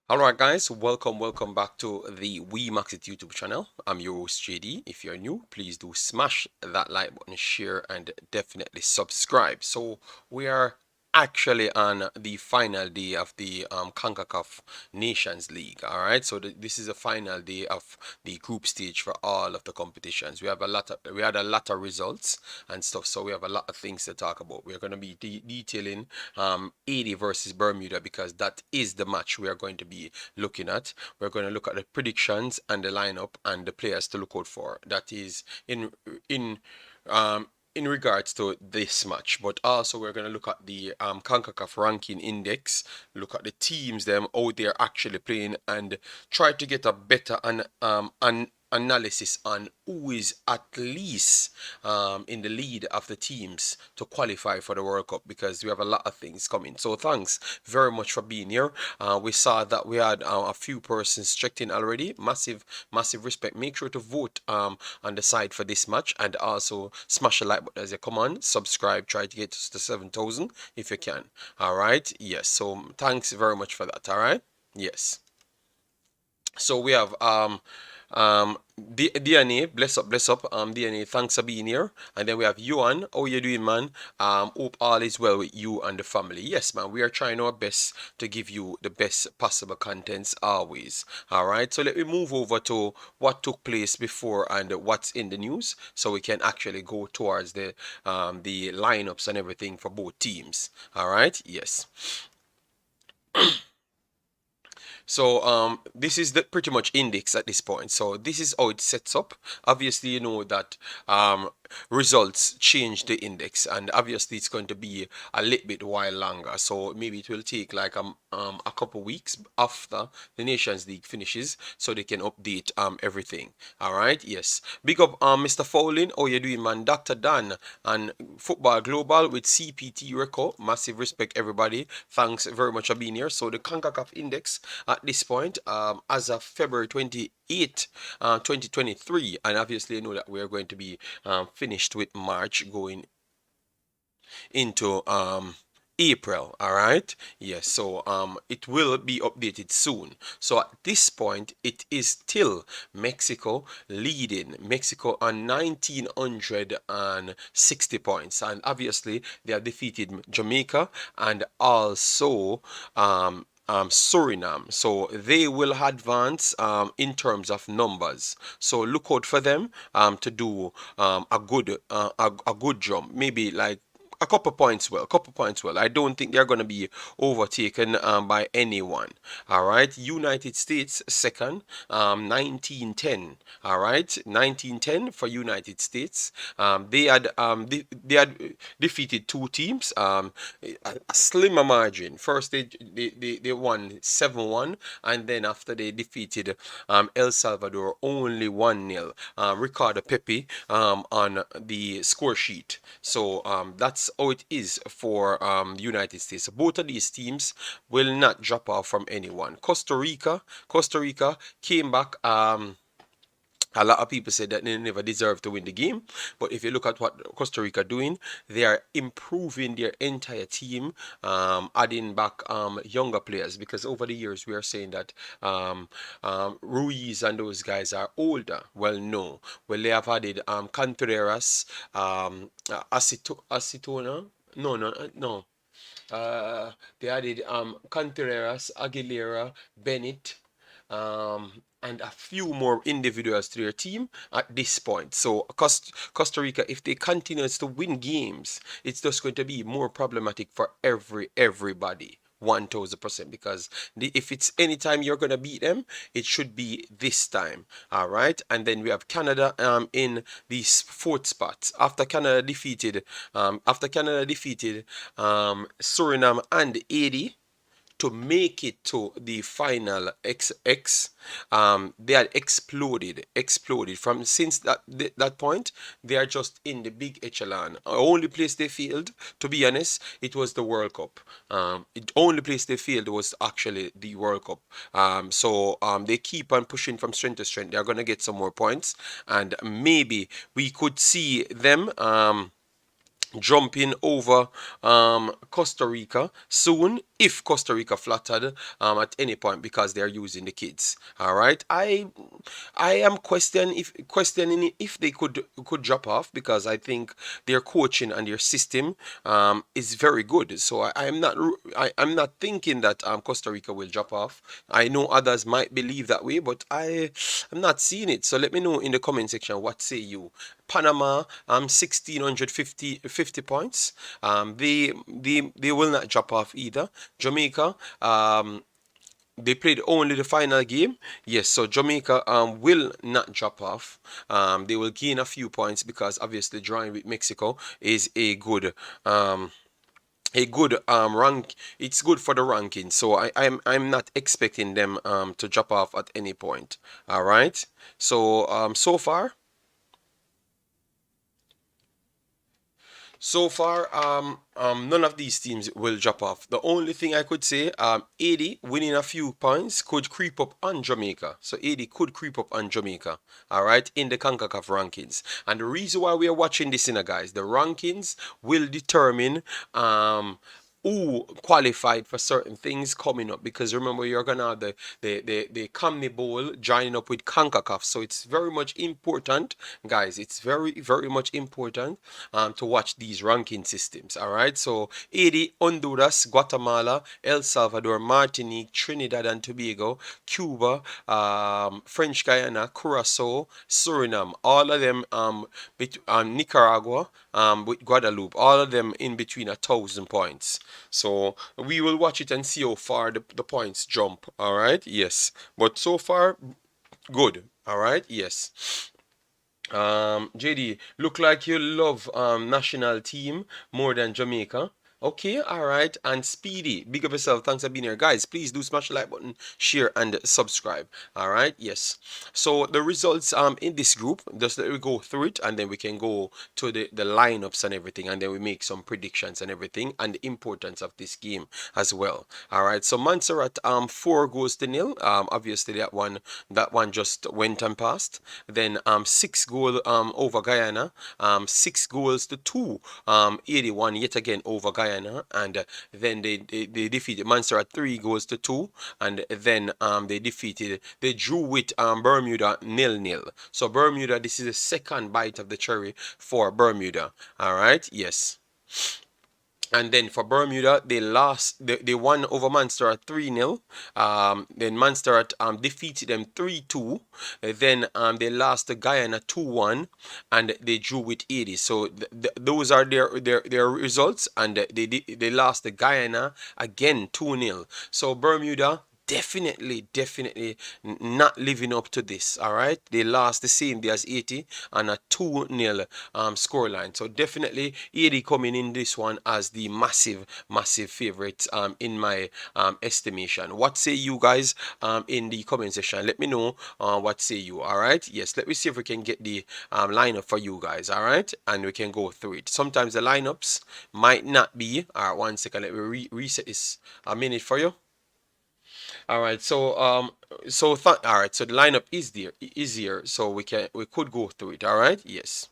Alright guys, welcome back to the Wemaxit YouTube channel. I'm your host JD. If you're new, please do smash that like button, share, and definitely subscribe. So we are actually on the final day of the CONCACAF Nations League. Alright, so this is the final day of the group stage for all of the competitions. We had a lot of results and stuff, so we have a lot of things to talk about. We're going to be detailing Haiti versus Bermuda because that is the match we are going to be looking at. We're going to look at the predictions and the lineup and the players to look out for. That is in um, in regards to this match, but also we're going to look at the CONCACAF ranking index, look at the teams them out there actually playing, and try to get a better analysis on who is at least in the lead of the teams to qualify for the World Cup because we have a lot of things coming. So thanks very much for being here. We saw that we had a few persons checked in already. Massive respect. Make sure to vote on the side for this match and also smash a like button as you come on. Subscribe. Try to get to 7,000 if you can. All right. Yes. So thanks very much for that. All right. Yes. So we have DNA, bless up, DNA, thanks for being here. And then we have Yuan, how you doing, man? Hope all is well with you and the family. Yes, man, we are trying our best to give you the best possible contents always. All right, so let me move over to what took place before and what's in the news, so we can actually go towards the lineups and everything for both teams. All right, yes. So this is the pretty much index at this point. So this is how it sets up. Obviously, you know that results change the index, and obviously it's going to be a little bit while longer. So maybe it will take like a couple weeks after the Nations League finishes, so they can update everything. All right, yes. Big up Mr. Fowling. How you doing, man? Dr. Dan and Football Global with CPT record. Massive respect, everybody. Thanks very much for being here. So the CONCACAF index at this point, as of February 28th, 2023, and obviously you know that we're going to be finished with March going into April. All right, yes. So it will be updated soon. So at this point it is still Mexico leading. Mexico on 1960 points, and obviously they have defeated Jamaica and also Suriname, so they will advance in terms of numbers. So look out for them to do a good jump, maybe like a couple points well. I don't think they're going to be overtaken by anyone. All right, United States second, 1910. All right, 1910 for United States. They had defeated two teams, a slimmer margin. First they won 7-1, and then after they defeated El Salvador only 1-0. Ricardo Pepe on the score sheet. So that's how it is for United States. Both of these teams will not drop off from anyone. Costa Rica came back. A lot of people said that they never deserved to win the game, but if you look at what Costa Rica are doing, they are improving their entire team, adding back younger players, because over the years we are saying that Ruiz and those guys are older. Well, no. Well, they have added Contreras, Acitona. No. They added Contreras, Aguilera, Bennett, and a few more individuals to their team at this point. So Costa Rica, if they continue to win games, it's just going to be more problematic for everybody. 1000%, because if it's anytime you're gonna beat them, it should be this time. All right, and then we have Canada in the fourth spot after Canada defeated Suriname and Haiti to make it to the final XX. They had exploded from since that point. They are just in the big echelon. Only place they failed, to be honest, it was the World Cup. The only place they failed was actually the World Cup. So they keep on pushing from strength to strength. They're gonna get some more points, and maybe we could see them jumping over Costa Rica soon if Costa Rica flattered at any point because they're using the kids. All right, I am questioning if they could drop off because I think their coaching and their system is very good. So I'm not thinking that Costa Rica will drop off. I know others might believe that way, but I'm not seeing it. So let me know in the comment section what say you. Panama 1650 points. They will not drop off either. Jamaica they played only the final game. Yes, so Jamaica will not drop off. They will gain a few points because obviously drawing with Mexico is a good rank. It's good for the ranking. So I'm not expecting them to drop off at any point. All right. So so far So far, none of these teams will drop off. The only thing I could say, Haiti winning a few points could creep up on Jamaica. So Haiti could creep up on Jamaica, all right, in the CONCACAF rankings. And the reason why we are watching this, guys, the rankings will determine who qualified for certain things coming up, because remember you're gonna have the Comni Bowl joining up with CONCACAF, so it's very much important, guys. It's very much important to watch these ranking systems. All right, so Haiti, Honduras, Guatemala, El Salvador, Martinique, Trinidad and Tobago, Cuba, French Guiana, Curacao, Suriname, all of them Nicaragua, with Guadeloupe, all of them in between 1,000 points. So we will watch it and see how far the points jump. All right, yes, but so far good. All right, yes. JD, look like you love national team more than Jamaica. Okay, all right. And Speedy, big up yourself. Thanks for being here. Guys, please do smash the like button, share, and subscribe. All right, yes. So the results in this group, just let me go through it and then we can go to the lineups and everything, and then we make some predictions and everything and the importance of this game as well. All right, so Montserrat 4 goals to 0. Obviously that one just went and passed. Then 6 goal over Guyana, 6 goals to 2, 81 yet again over Guyana, and then they defeated Munster at 3 goals to 2, and then they drew with Bermuda 0-0. So Bermuda, this is the second bite of the cherry for Bermuda. All right, yes. And then for Bermuda, they won over Munster at 3-0. Then Munster defeated them 3-2. Then they lost to Guyana 2-1, and they drew with 80. So those are their results, and they lost to Guyana again 2-0. So Bermuda definitely not living up to this. All right, they lost the same day as 80 on a 2-0 scoreline. So definitely 80 coming in this one as the massive favorite in my estimation. What say you guys in the comment section? Let me know what say you. All right, yes, let me see if we can get the lineup for you guys. All right, and we can go through it. Sometimes the lineups might not be. All right, 1 second, let me reset this a minute for you. All right, so all right, so the lineup is here, so we could go through it. All right, yes.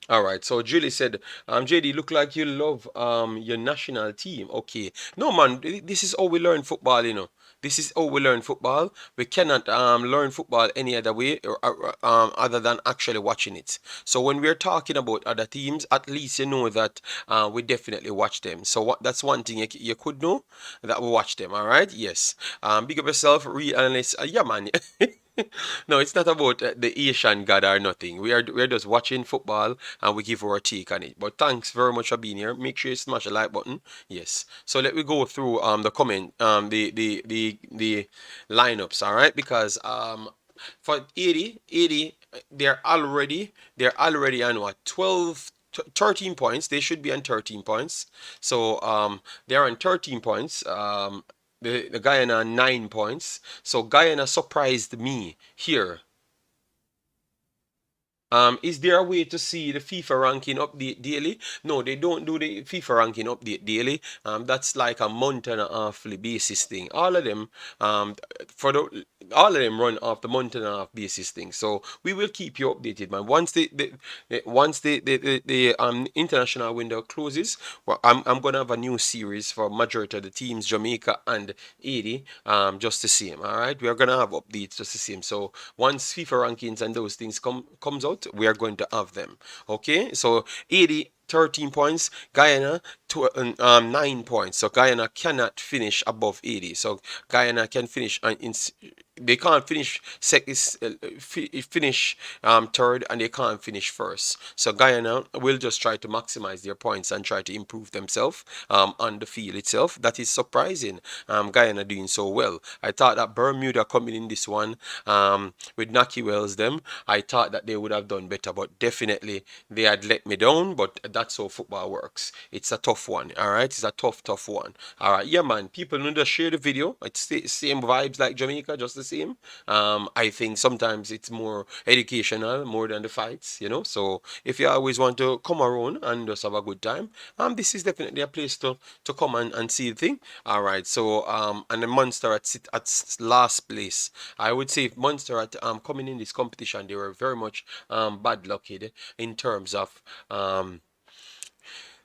All right, so Julie said, JD, look like you love your national team. Okay, no man, this is how we learn football, This is how we learn football. We cannot learn football any other way other than actually watching it. So when we're talking about other teams, at least you know that we definitely watch them. So that's one thing you could know, that we watch them. All right, yes. Big up yourself, real analyst. Yeah, man. No, it's not about the Asian god or nothing. We're just watching football and we give our take on it. But thanks very much for being here. Make sure you smash the like button. Yes. So let me go through the comment the lineups, all right? Because for 80 they're already on what, 13 points. They should be on 13 points. So they're on 13 points. The Guyana 9 points. So Guyana surprised me here. Is there a way to see the FIFA ranking update daily? No, they don't do the FIFA ranking update daily. That's like a month and a halfly basis thing. All of them, for all of them run off the month and a half basis thing. So we will keep you updated, man. Once the international window closes, well, I'm gonna have a new series for majority of the teams, Jamaica and Haiti, just the same. All right, we are gonna have updates just the same. So once FIFA rankings and those things comes out, we are going to have them. Okay, so Haiti 13 points, Guyana 9 points. So Guyana cannot finish above 80. So Guyana can finish they can't finish finish third, and they can't finish first. So Guyana will just try to maximize their points and try to improve themselves on the field itself. That is surprising. Guyana doing so well. I thought that Bermuda coming in this one with Naki Wells them, I thought that they would have done better, but definitely they had let me down. But that's how football works. It's a tough one. All right, it's a tough one. All right, yeah, man. People need to share the video. It's the same vibes like Jamaica, just the same. I think sometimes it's more educational more than the fights, you know. So if you always want to come around and just have a good time, this is definitely a place to come and see the thing. All right. So and the Monster at last place. I would say if Monster at coming in this competition, they were very much bad lucky in terms of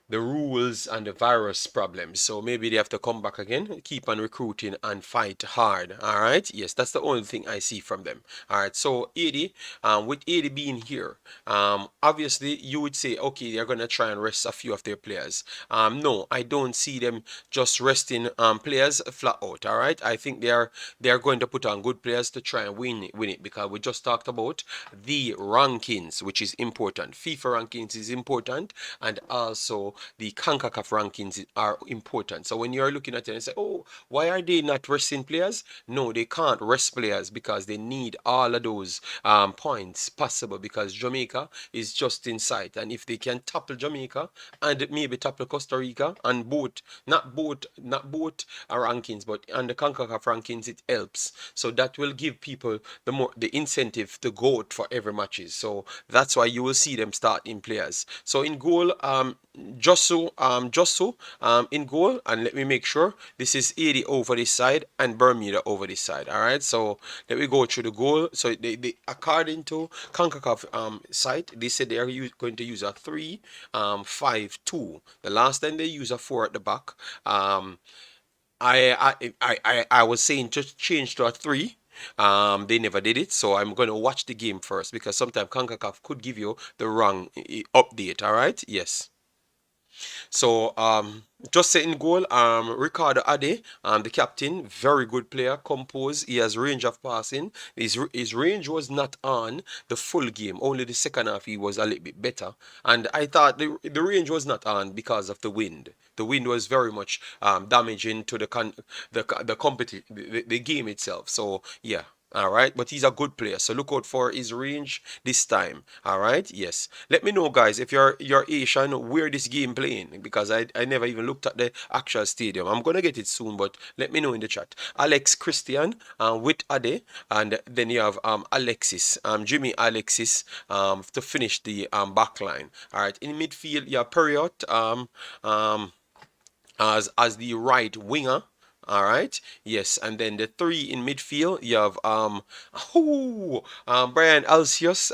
the rules and the virus problems. So maybe they have to come back again, keep on recruiting and fight hard. All right. Yes, that's the only thing I see from them. All right. So 80, with 80 being here, obviously you would say, okay, they're gonna try and rest a few of their players. No, I don't see them just resting players flat out. All right. I think they are going to put on good players to try and win it because we just talked about the rankings, which is important. FIFA rankings is important, and also the Concacaf rankings are important. So when you're looking at it and say, oh, why are they not resting players? No, they can't rest players because they need all of those points possible because Jamaica is just in sight. And if they can topple Jamaica and maybe topple Costa Rica and not both rankings, but on the Concacaf rankings, it helps. So that will give people the incentive to go out for every matches. So that's why you will see them starting players. So in goal, Josu in goal, and let me make sure this is 80 over this side and Bermuda over this side. All right, so let me go through the goal. So they according to Concacaf site, they said they are going to use a 3-5-2. The last time they used a 4 at the back. I was saying to change to a 3. They never did it, so I'm going to watch the game first because sometimes CONCACAF could give you the wrong update. All right, yes. So just setting goal, Ricardo Ade, the captain, very good player, composed. He has range of passing. His range was not on the full game. Only the second half he was a little bit better. And I thought the range was not on because of the wind. The wind was very much damaging to the game itself. So yeah. All right, but he's a good player, so look out for his range this time. All right, yes. Let me know, guys, if you're Asian, where this game playing because I never even looked at the actual stadium. I'm gonna get it soon, but let me know in the chat. Alex Christian with Ade, and then you have Alexis, Jimmy Alexis to finish the back line. All right, in midfield, you have Periot as the right winger. All right. Yes, and then the 3 in midfield, you have Brian Alcius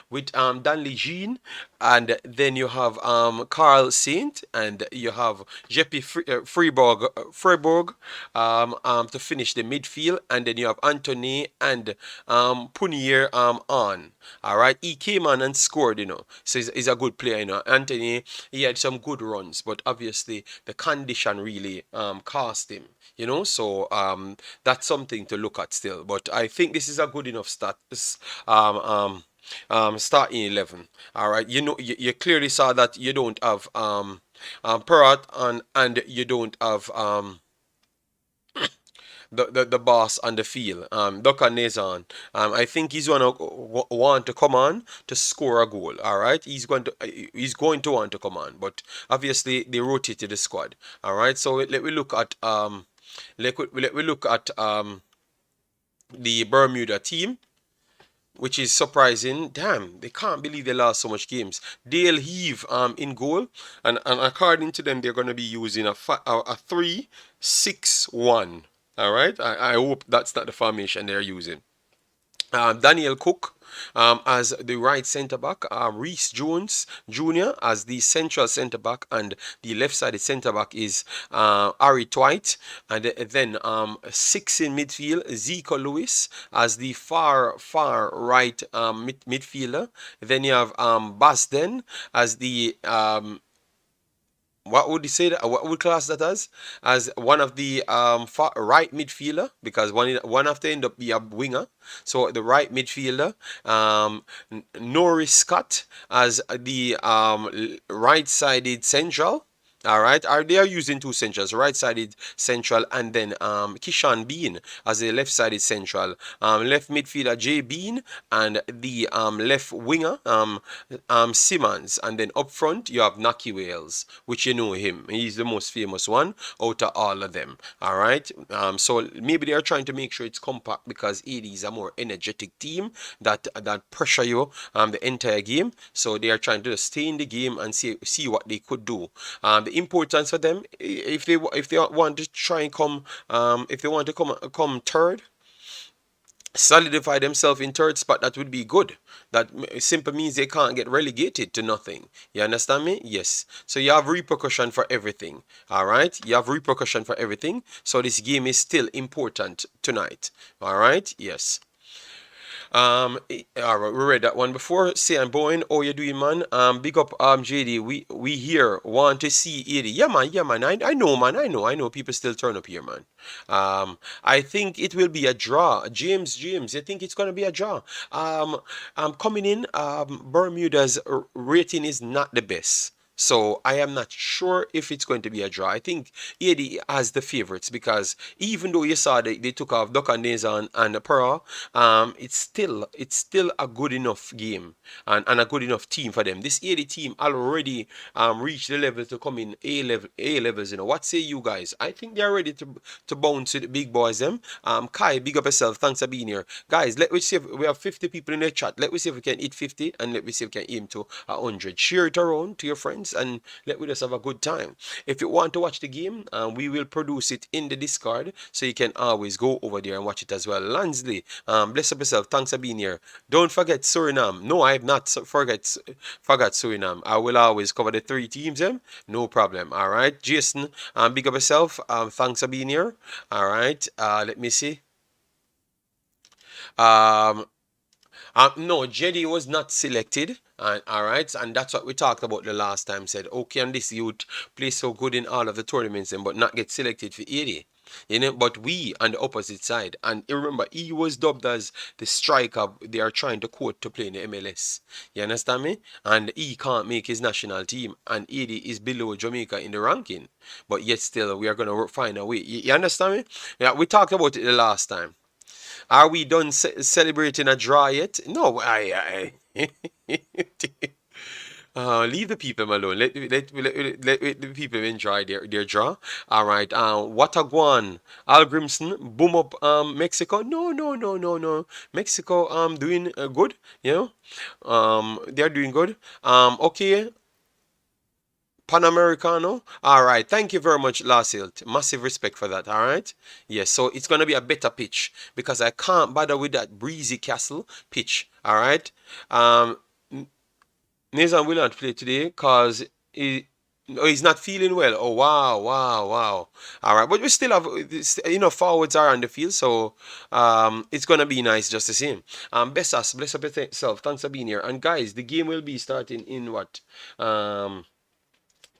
with Danley Jean, and then you have Carl Saint, and you have Jeppe Freiburg to finish the midfield, and then you have Anthony and Punier on. All right, he came on and scored, so he's a good player, Anthony, he had some good runs, but obviously the condition really cost him, so that's something to look at still. But I think this is a good enough starting 11. All right, you clearly saw that you don't have Perat and you don't have the boss on the field, Dr. Nazan. I think he's gonna want to come on to score a goal. All right, he's going to want to come on, but obviously they rotated the squad. All right, so let me look at the Bermuda team, which is surprising. Damn, they can't believe they lost so much games. Dale Heave in goal, and according to them, they're going to be using a 3-6-1. All right. I hope that's not the formation they're using. Daniel Cook as the right centre back, Reece Jones Jr. as the central centre back, and the left sided centre back is Harry Twite, and then six in midfield, Zico Lewis as the far right midfielder. Then you have Basden as the what would you say that? What would class that as one of the far right midfielder, because one have to end up be a winger. So the right midfielder, Norris Scott as the right-sided central. All right, are they are using two centrals, right-sided central, and then Kishan Bean as a left-sided central, left midfielder Jay Bean, and the left winger Simmons, and then up front you have Naki Wales, which you know him. He's the most famous one out of all of them. All right, so maybe they are trying to make sure it's compact because AD is a more energetic team that pressure you the entire game. So they are trying to stay in the game and see what they could do. The importance for them, if they want to try and come, if they want to come third, solidify themselves in third spot, that would be good. That simply means they can't get relegated to nothing. You understand me? Yes. So you have repercussion for everything. All right. You have repercussion for everything. So this game is still important tonight. All right. Yes. All right, we read that one before. Say and Bowen, oh you doing, man? Big up JD. We here want to see 80. Yeah man. I know, man. I know people still turn up here, man. I think it will be a draw. James, you think it's gonna be a draw? Coming in, Bermuda's rating is not the best. So I am not sure if it's going to be a draw. I think AD has the favorites because even though you saw they took off Duck and Nazan and Pearl, it's still a good enough game and a good enough team for them. This AD team already reached the level to come in A levels. What say you guys? I think they're ready to bounce to the big boys. Them. Kai, big up yourself. Thanks for being here, guys. Let me see if we have 50 people in the chat. Let me see if we can hit 50 and let me see if we can aim to 100. Share it around to your friends and let us have a good time. If you want to watch the game, we will produce it in the Discord, so you can always go over there and watch it as well. Lansley, bless up yourself. Thanks for being here. Don't forget Suriname. No, I have not forgot Suriname. I will always cover the three teams. No problem. All right, Jason, big up yourself. Thanks for being here. All right. Let me see. Um, no, Jedi was not selected. And all right, and that's what we talked about the last time. Said, okay, and this youth play so good in all of the tournaments, but not get selected for 80. But we on the opposite side, and you remember, he was dubbed as the striker they are trying to quote to play in the MLS. You understand me? And he can't make his national team, and 80 is below Jamaica in the ranking. But yet still, we are gonna find a way. You understand me? Yeah, we talked about it the last time. Are we done celebrating a draw yet? No, leave the people alone. Let the people enjoy their draw. All right. Watagwan, Al Grimson, boom up. Mexico. No. Mexico. Doing good. They're doing good. Okay. Panamericano. All right. Thank you very much, Lasilt. Massive respect for that. All right. Yes. So it's gonna be a better pitch because I can't bother with that breezy castle pitch. All right. Nathan will not play today because he's not feeling well. Oh wow. All right, but we still have forwards are on the field, so it's gonna be nice just the same. Bessas, bless up yourself. Thanks for being here. And guys, the game will be starting in what?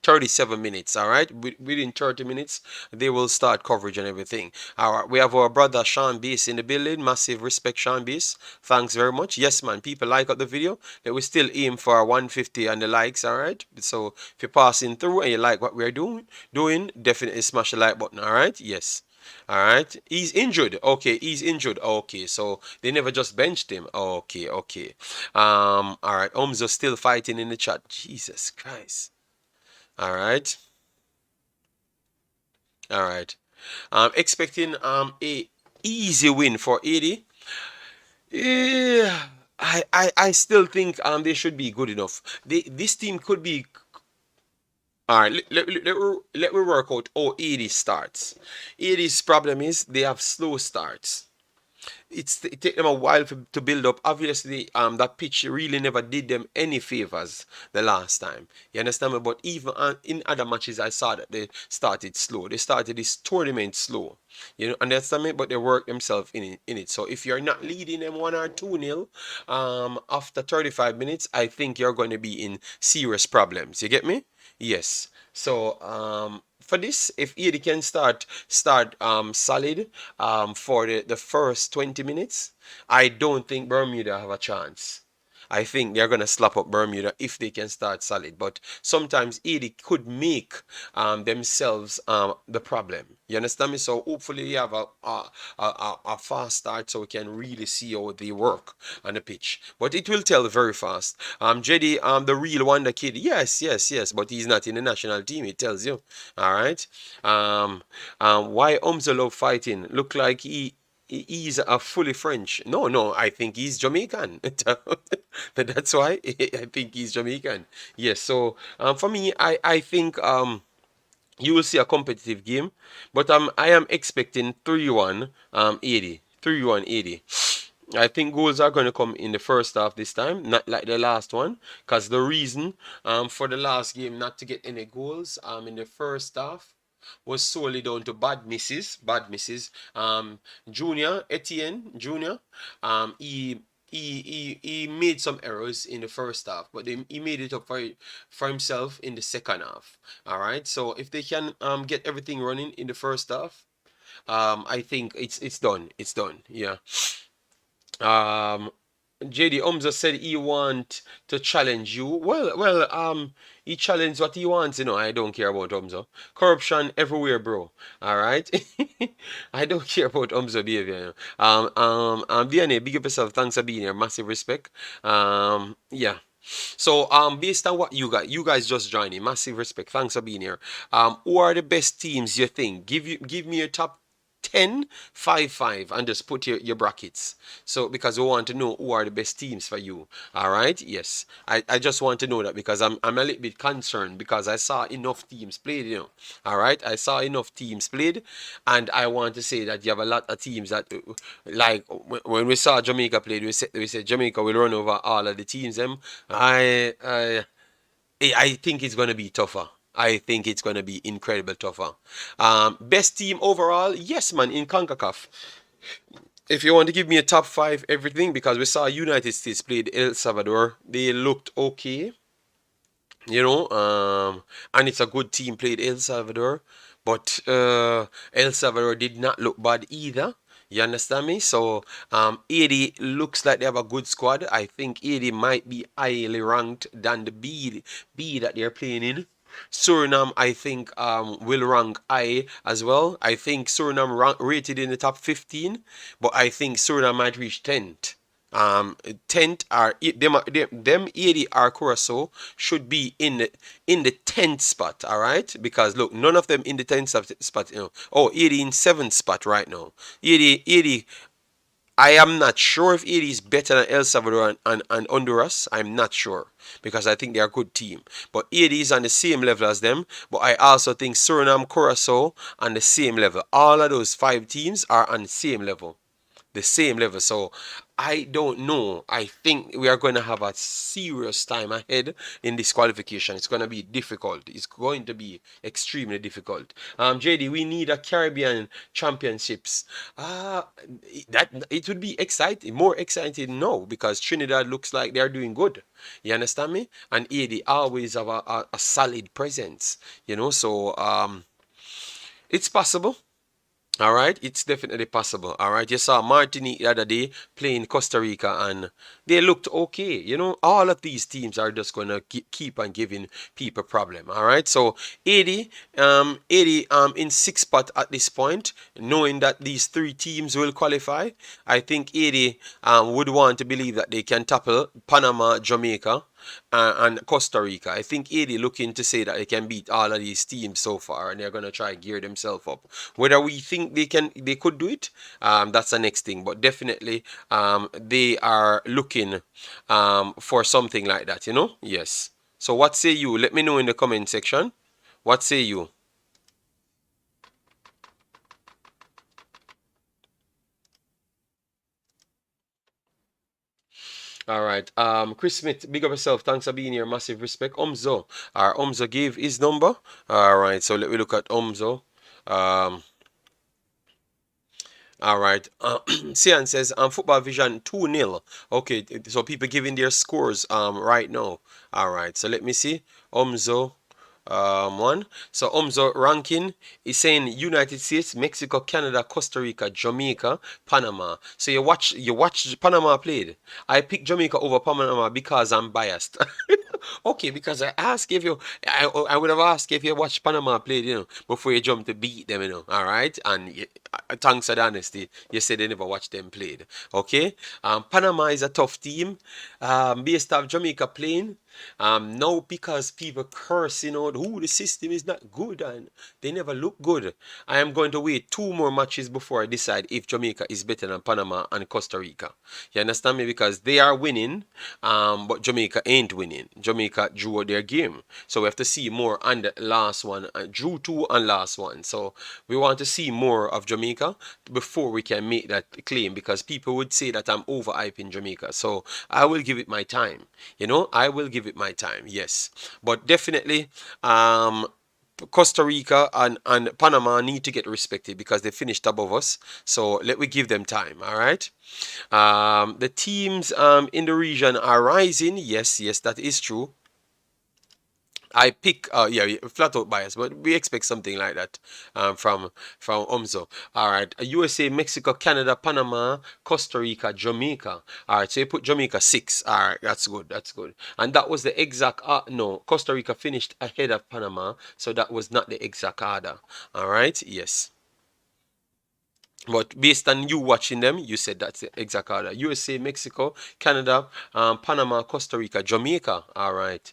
37 minutes. All right, within 30 minutes they will start coverage and everything. All right, we have our brother Sean Base in the building. Massive respect, Sean Base. Thanks very much. Yes man, people like up the video, that we still aim for 150 and the likes. All right, so if you're passing through and you like what we're doing, definitely smash the like button. All right, yes. All right, he's injured. Okay, he's injured. Okay, so they never just benched him. Okay. All right, Omzo still fighting in the chat. Jesus Christ. All right. All right. Expecting a easy win for 80. Yeah, I still think they should be good enough. This team could be All right, let me work out how 80 starts. 80's problem is they have slow starts. It take them a while to build up. Obviously, that pitch really never did them any favors the last time. You understand me? But even in other matches, I saw that they started slow. They started this tournament slow. You know, understand me? But they work themselves in it. So if you're not leading them 1 or 2 nil, after 35 minutes, I think you're going to be in serious problems. You get me? Yes. So for this, if Eddie can start solid for the first 20 minutes, I don't think Bermuda have a chance. I think they're gonna slap up Bermuda if they can start solid. But sometimes Eddie could make themselves the problem. You understand me? So hopefully you have a fast start so we can really see how they work on the pitch. But it will tell very fast. Jedi, the real wonder kid. Yes, yes, yes. But he's not in the national team. It tells you. All right. Why Umza love fighting? Look like he's a fully French. No, no, I think he's Jamaican. That's why I think he's Jamaican. Yes. So for me, I think you will see a competitive game, but I am expecting 3-1 80. 3-1 80. I think goals are going to come in the first half this time, not like the last one. Because the reason for the last game not to get any goals in the first half was solely down to bad misses. Bad misses. Junior, Etienne, Junior, he made some errors in the first half, but he made it up for himself in the second half. All right. So if they can get everything running in the first half, I think it's done. It's done. Yeah. Um, JD Umza said he want to challenge you. He challenged what he wants, you know. I don't care about Umza. Corruption everywhere, bro. All right. I don't care about Umza behavior. You know. DNA, big up yourself. Thanks for being here. Massive respect. Yeah. So, based on what you guys just joined in, massive respect. Thanks for being here. Who are the best teams you think? Give me your top 10, 5, 5, and just put your brackets. So, because we want to know who are the best teams for you. All right. Yes. I just want to know that because I'm a little bit concerned because I saw enough teams played, you know. All right. I saw enough teams played, and I want to say that you have a lot of teams that, like, when we saw Jamaica played, we said Jamaica will run over all of the teams. I think it's going to be tougher. I think it's going to be incredible tougher. Best team overall, yes, man, in CONCACAF. If you want to give me a top five, everything, because we saw United States played El Salvador, they looked okay, you know, and it's a good team played El Salvador, but El Salvador did not look bad either. You understand me? So 80 looks like they have a good squad. I think 80 might be highly ranked than the B that they're playing in. Suriname, I think, will rank high as well. I think Suriname rated in the top 15, but I think Suriname might reach 10th. 10th are them 80 are Curacao should be in the 10th spot, all right? Because look, none of them in the 10th spot, you know. Oh, 80 in 7th spot right now. 80, I am not sure if it is better than El Salvador and Honduras. I'm not sure because I think they're a good team. But it is on the same level as them. But I also think Suriname, Curacao on the same level. All of those 5 teams are on the same level. The same level. So I don't know. I think we are going to have a serious time ahead in this qualification. It's going to be difficult. It's going to be extremely difficult. JD, we need a Caribbean championships. That it would be exciting, more exciting now because Trinidad looks like they're doing good. You understand me? And AD always have a solid presence. You know, so it's possible. All right, it's definitely possible. All right, you saw Martinique the other day playing Costa Rica, and they looked okay. You know, all of these teams are just gonna keep on giving people problem. All right, so 80 in 6th spot at this point, knowing that these 3 teams will qualify. I think 80 would want to believe that they can tackle Panama, Jamaica, and Costa Rica. I think 80 looking to say that they can beat all of these teams so far, and they're gonna try to gear themselves up. Whether we think they could do it, that's the next thing. But definitely, they are looking for something like that. You know, yes. So what say you? Let me know in the comment section. What say you? All right. Chris Smith, big up yourself. Thanks for being here. Massive respect. Omzo. Our Omzo gave his number. All right. So let me look at Omzo. Um, all right. Sian says, Football Vision 2-0. Okay. So people giving their scores right now. All right. So let me see. Omzo. One. So Omzo ranking is saying United States, Mexico, Canada, Costa Rica, Jamaica, Panama. So you watch Panama played. I picked Jamaica over Panama because I'm biased. Okay, because I would have asked if you watched Panama played, before you jump to beat them, all right? And thanks to the honesty, you said they never watched them played, okay? Panama is a tough team, based off Jamaica playing. Now because people curse, who the system is not good and they never look good. I am going to wait 2 more matches before I decide if Jamaica is better than Panama and Costa Rica. You understand me? Because they are winning, but Jamaica ain't winning. Jamaica drew their game. So we have to see more on the last one. Drew two on last one. So we want to see more of Jamaica before we can make that claim because people would say that I'm overhyping Jamaica. So I will give it my time. I will give it my time. Yes. But definitely, Costa Rica and Panama need to get respected because they finished above us. So let me give them time. All right. The teams in the region are rising. Yes, yes, that is true. I pick, yeah, flat out bias, but we expect something like that from Omzo. All right, USA, Mexico, Canada, Panama, Costa Rica, Jamaica. All right, so you put Jamaica 6. All right, that's good, that's good. And that was the exact, no, Costa Rica finished ahead of Panama, so that was not the exact order. All right, yes. But based on you watching them, you said that's the exact order. USA, Mexico, Canada, Panama, Costa Rica, Jamaica. All right.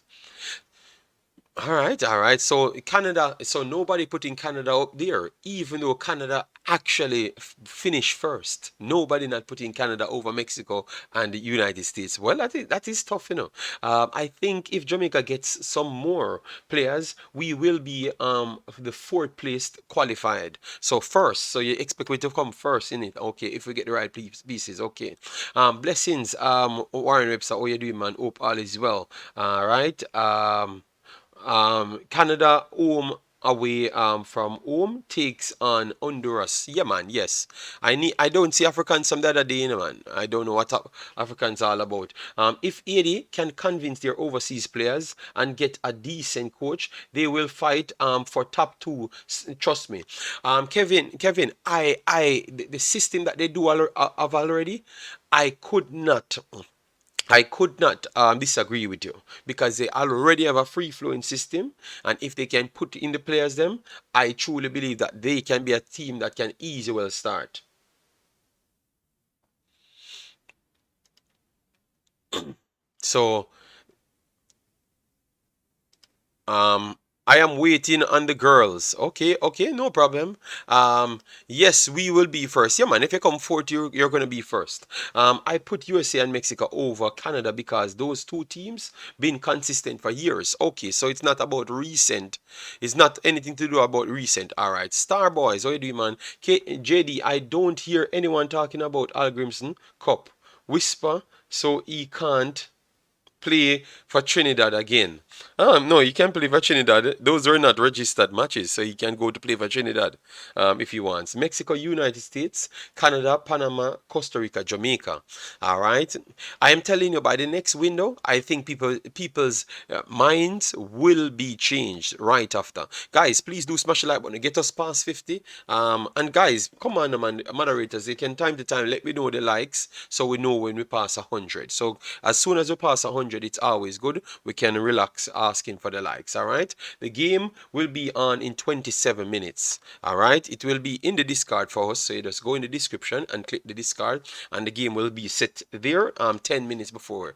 All right, all right. So Canada, so nobody putting Canada up there, even though Canada actually finished first. Nobody not putting Canada over Mexico and the United States. Well, that is tough, I think if Jamaica gets some more players, we will be the fourth placed qualified. So first, so you expect me to come first in it. Okay, if we get the right pieces. Okay. Blessings, Warren Webster. How you doing, man? Hope all is well. All right. Canada home away from home takes on Honduras. Yeah, man. Yes, I don't see Africans some the other day, man. I don't know what Africans are all about. If Haiti can convince their overseas players and get a decent coach, they will fight for top two. Trust me. Kevin, the system that they do have already, I could not. I could not disagree with you because they already have a free flowing system, and if they can put in the players them, I truly believe that they can be a team that can easily well start. So Um, I am waiting on the girls. Okay, okay, no problem. Yes, we will be first. Yeah, man, if you come fourth, you're gonna be first. I put USA and Mexico over Canada because those two teams been consistent for years. Okay, so it's not about recent. It's not anything to do about recent. All right, Star Boys, how you doing, man? JD, I don't hear anyone talking about Al Grimson Cup. Whisper, so he can't play for Trinidad again. No, you can play for Trinidad. Those are not registered matches, so he can go to play for Trinidad if he wants. Mexico, United States, Canada, Panama, Costa Rica, Jamaica. All right. I am telling you, by the next window, I think people's minds will be changed right after. Guys, please do smash the like button. Get us past 50. And guys, come on, man, moderators. They can time to time let me know the likes so we know when we pass 100. So as soon as we pass 100, it's always good. We can relax asking for the likes. All right. The game will be on in 27 minutes. All right. It will be in the Discord for us. So you just go in the description and click the Discord, and the game will be set there 10 minutes before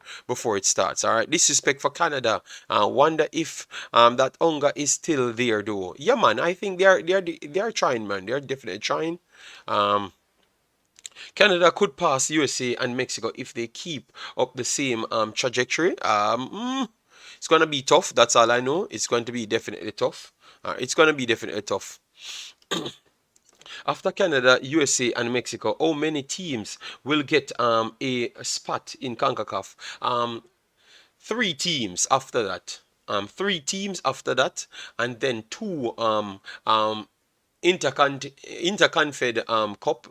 it starts. All right. Disrespect for Canada. Wonder if that hunger is still there though. Yeah, man. I think they are trying, man. They are definitely trying. Um, Canada could pass USA and Mexico if they keep up the same trajectory. It's going to be tough. That's all I know. It's going to be definitely tough. It's gonna be definitely tough. After Canada, USA, and Mexico, how many teams will get a spot in CONCACAF? Three teams after that. Three teams after that, and then two interconfed cup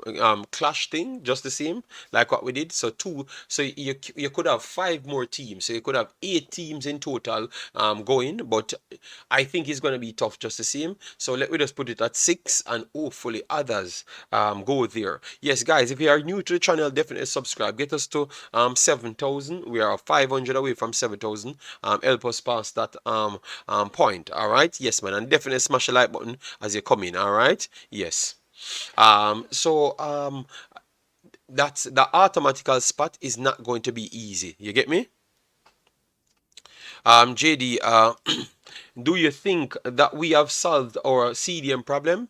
clash thing, just the same like what we did. So two, so you could have five more teams, so you could have eight teams in total going, but I think it's going to be tough just the same. So let me just put it at six, and hopefully others go there. Yes, guys, if you are new to the channel, definitely subscribe. Get us to 7,000. We are 500 away from 7,000. Help us pass that point. All right, yes, man, and definitely smash the like button as you come in. All right, yes. That's the automatical spot is not going to be easy. You get me? JD, do you think that we have solved our CDM problem?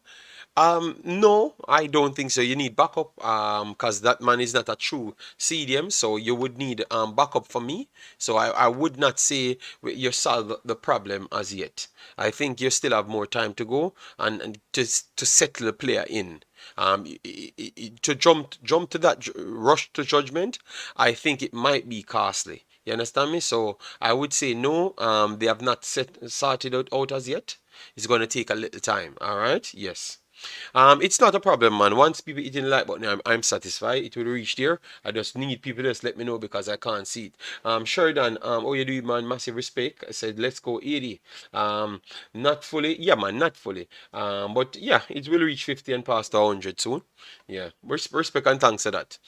No, I don't think so. You need backup, because that man is not a true CDM, so you would need backup for me. So I would not say you solve the problem as yet. I think you still have more time to go, and to settle the player in. To jump to that rush to judgment, I think it might be costly. You understand me? So I would say no. They have not sorted out as yet. It's going to take a little time. All right. Yes. It's not a problem, man. Once people hitting the like button, I'm satisfied. It will reach there. I just need people to just let me know because I can't see it. Sheridan, oh, you do, man. Massive respect. I said, let's go 80. Not fully. Yeah, man, not fully. But yeah, it will reach 50 and past 100 soon. Yeah, respect and thanks for that.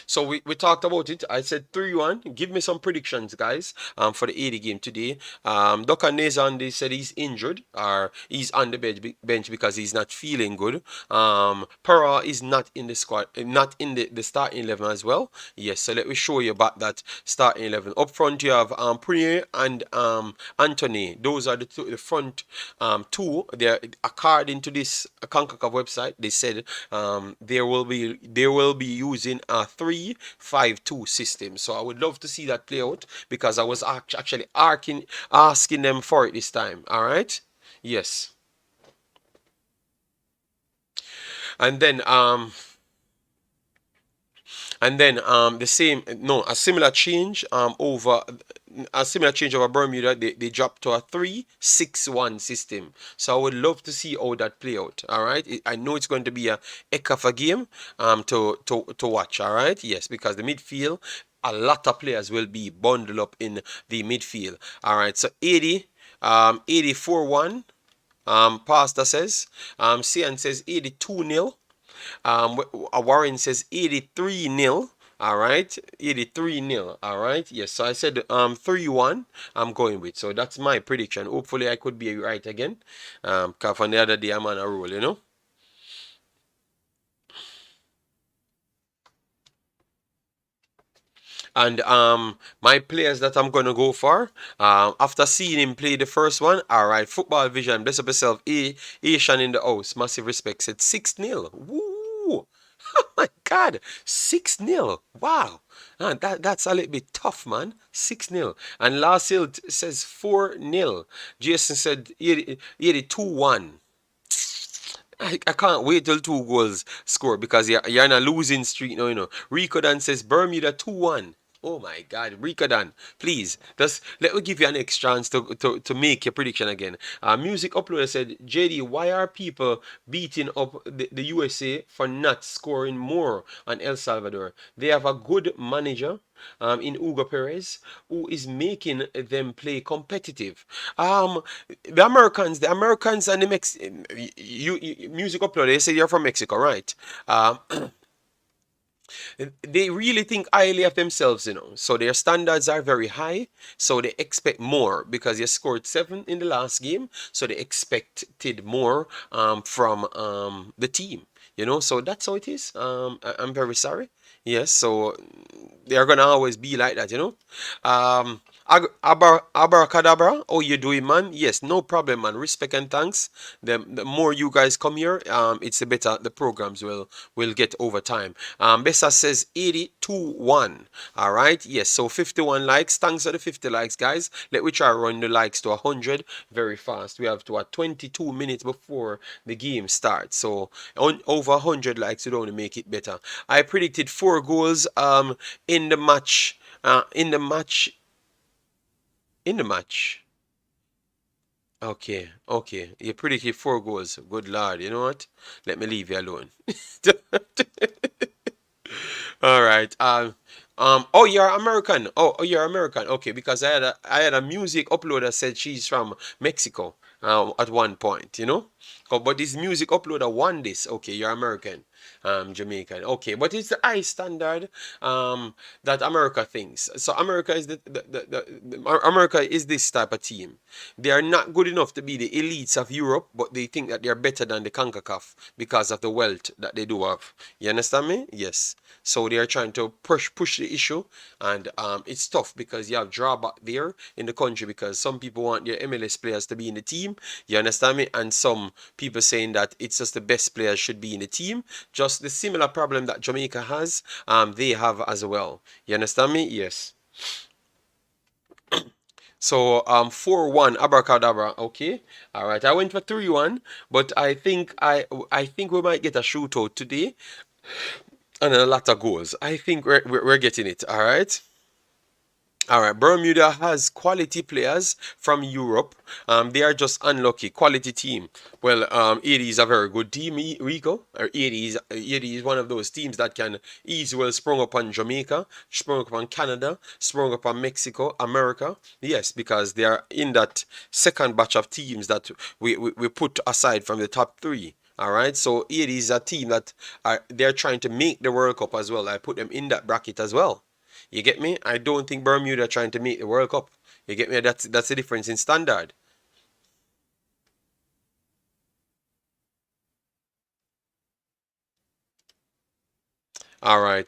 So we talked about it. I said 3-1. Give me some predictions, guys, for the 80 game today. Doka Nezan, they said he's injured, or he's on the bench because he's not feeling good. Para is not in the squad, not in the starting 11 as well. Yes, so let me show you about that starting 11. Up front, you have Prunier and Anthony. Those are the front two. They're, according to this CONCACAF website, they said they will be using a 3-5-2 system. So I would love to see that play out because I was actually asking them for it this time. All right. Yes. And then the same, no, a similar change over Bermuda. They dropped to a 3-6-1 system. So I would love to see how that play out. All right, I know it's going to be a heck of a game to watch. All right, yes, because the midfield, a lot of players will be bundled up in the midfield. All right, so 80 84-1. Pastor says, Cian says 82-0. Warren says 83-0. All right, 83-0. All right, yes. So I said 3-1. I'm going with. So that's my prediction. Hopefully I could be right again. Cause from the other day I'm on a roll, you know. And my players that I'm gonna go for, after seeing him play the first one, all right, Football Vision, bless up yourself, Asian in the house, massive respect, said 6-0. Woo! Oh my God, 6-0. Wow. That's a little bit tough, man. 6-0. And Last Hill says 4-0. Jason said 82-1. I can't wait till two goals score because you're in a losing streak now, you know. Rico Dan says Bermuda 2-1. Oh my God, Rico Dan, please, just let me give you an next chance to make your prediction again. Music Uploader said, JD, why are people beating up the USA for not scoring more on El Salvador? They have a good manager in Hugo Perez, who is making them play competitive. The Americans and the Music Uploader, they say you're from Mexico, right? They really think highly of themselves, you know. So their standards are very high. So they expect more because you scored 7 in the last game. So they expected more from the team, you know. So that's how it is. I'm very sorry. Yes, so they're gonna always be like that, you know. Abracadabra. Oh, you doing, man? Yes, no problem, man. Respect and thanks. The more you guys come here, it's the better the programs will get over time. Bessa says 82-1. All right. Yes. So 51 likes. Thanks for the 50 likes, guys. Let we try run the likes to 100 very fast. We have to 22 minutes before the game starts. So on over 100 likes would only make it better. I predicted 4 goals in the match. In the match. Okay, okay. You predicted 4 goals. Good lord. You know what? Let me leave you alone. All right. Oh, you're American. Oh, you're American. Okay, because I had a music uploader said she's from Mexico. At one point, you know. Oh, but this music uploader won this. Okay, you're American. Jamaican. Okay, but it's the high standard that America thinks. So America is America is this type of team. They are not good enough to be the elites of Europe, but they think that they are better than the CONCACAF because of the wealth that they do have. You understand me? Yes. So they are trying to push the issue, and it's tough because you have drawback there in the country because some people want their MLS players to be in the team. You understand me? And some people saying that it's just the best players should be in the team. Just the similar problem that Jamaica has, they have as well. You understand me? Yes. So 4-1 abracadabra. Okay. All right. I went for 3-1, but I think we might get a shootout today and a lot of goals. I think we're getting it. All right. All right, Bermuda has quality players from Europe. They are just unlucky. Quality team. Well, Haiti is a very good team, Rico. Haiti is one of those teams that can easily well sprung up on Jamaica, sprung up on Canada, sprung up on Mexico, America. Yes, because they are in that second batch of teams that we put aside from the top three. All right, so Haiti is a team that they're trying to make the World Cup as well. I put them in that bracket as well. You get me? I don't think Bermuda are trying to make the World Cup. You get me? That's the difference in standard. All right.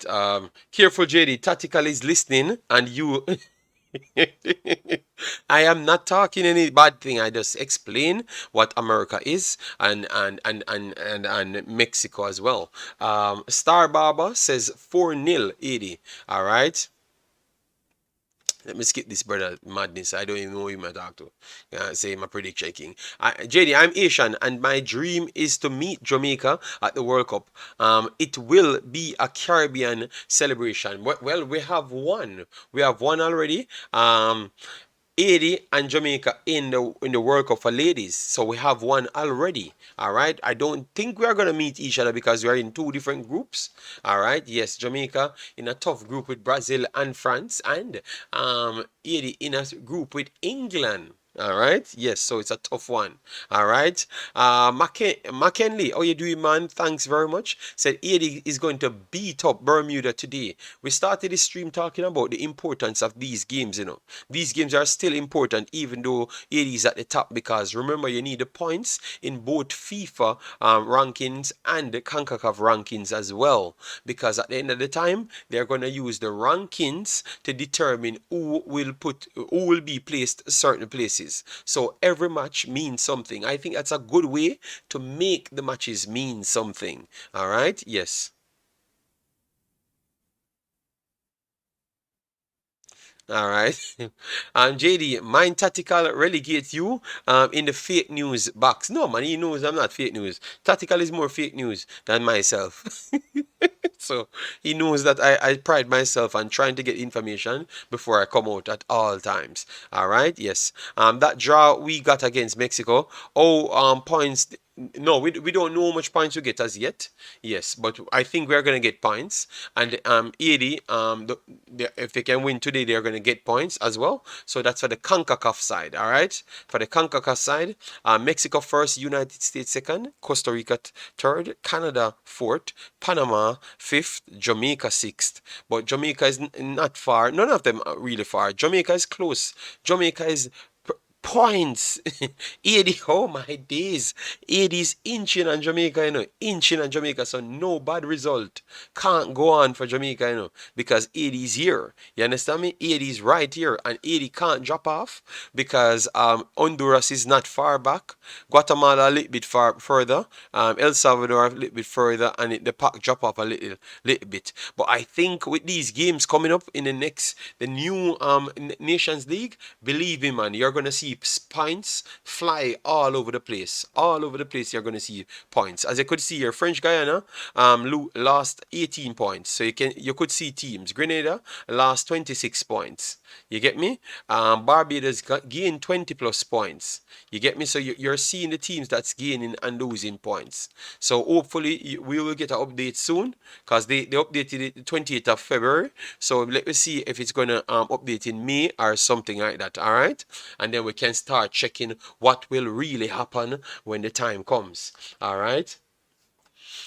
Careful, JD. Tactical is listening, and you. I am not talking any bad thing. I just explain what America is and Mexico as well. Star Barber says 4-0 80. All right. Let me skip this brother madness. I don't even know who you talk to. Say my prediction king. JD, I'm Asian and my dream is to meet Jamaica at the World Cup. It will be a Caribbean celebration. Well, we have one. We have one already. Haiti and Jamaica in the World Cup for ladies. So we have one already. All right. I don't think we are gonna meet each other because we are in two different groups. All right. Yes, Jamaica in a tough group with Brazil and France, and Haiti in a group with England. All right. Yes. So it's a tough one. All right. McKinley, how you doing, man? Thanks very much. Said Haiti is going to beat up Bermuda today. We started this stream talking about the importance of these games. These games are still important, even though Haiti is at the top. Because remember, you need the points in both FIFA rankings and the CONCACAF rankings as well. Because at the end of the time, they're going to use the rankings to determine who will be placed certain places. So every match means something. I think that's a good way to make the matches mean something. All right? Yes. All right. JD, Mind Tactical relegates you in the fake news box. No, man, he knows I'm not fake news. Tactical is more fake news than myself. So he knows that I pride myself on trying to get information before I come out at all times. All right. Yes. That draw we got against Mexico. Oh, points. No, we don't know how much points we get as yet. Yes, but I think we're gonna get points. And 80, if they can win today, they're gonna get points as well. So that's for the CONCACAF side. All right. For the CONCACAF side, Mexico first, United States second, Costa Rica third, Canada fourth, Panama fifth, Jamaica sixth. But Jamaica is not far. None of them are really far. Jamaica is close. Jamaica is points. 80, oh my days. 80 is inching on Jamaica, inching on Jamaica. So no bad result can't go on for Jamaica, because 80 is here. You understand me? 80 is right here, and 80 can't drop off because Honduras is not far back. Guatemala a little bit further. El Salvador a little bit further, and the pack drop off a little bit. But I think with these games coming up in the new Nations League, believe me, man, you're gonna see points fly all over the place. All over the place, you're gonna see points. As you could see here, French Guyana lost 18 points. So you could see teams. Grenada lost 26 points. You get me? Barbados gained 20 plus points. You get me? So you're seeing the teams that's gaining and losing points. So hopefully we will get an update soon, because they updated it the 28th of February. So let me see if it's going to update in May or something like that. All right. And then we can start checking what will really happen when the time comes. All right.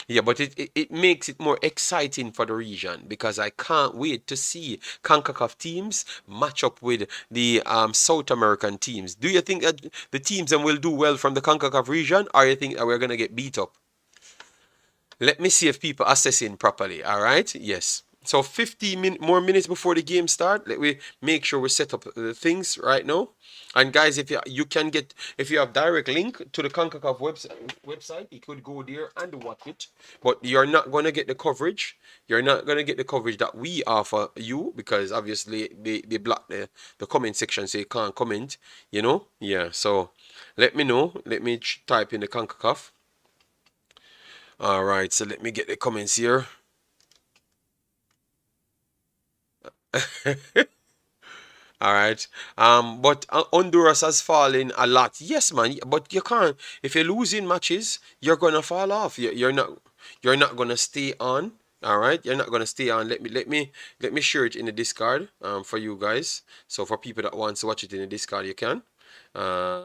Yeah, but it makes it more exciting for the region, because I can't wait to see CONCACAF teams match up with the South American teams. Do you think that the teams then will do well from the CONCACAF region, or you think that we're going to get beat up? Let me see if people assessing properly. All right. Yes. So 15 more minutes before the game start. Let me make sure we set up the things right now. And guys, if you can get, if you have direct link to the CONCACAF website, you could go there and watch it. But you're not gonna get the coverage. You're not gonna get the coverage that we offer you, because obviously they block the comment section, so you can't comment. Yeah. So let me know. Let me type in the CONCACAF. All right. So let me get the comments here. All right. But Honduras has fallen a lot. Yes, man. But you can't. If you're losing matches, you're gonna fall off. You're not. You're not gonna stay on. All right. You're not gonna stay on. Let me share it in the Discord for you guys. So for people that want to watch it in the Discord, you can. Uh,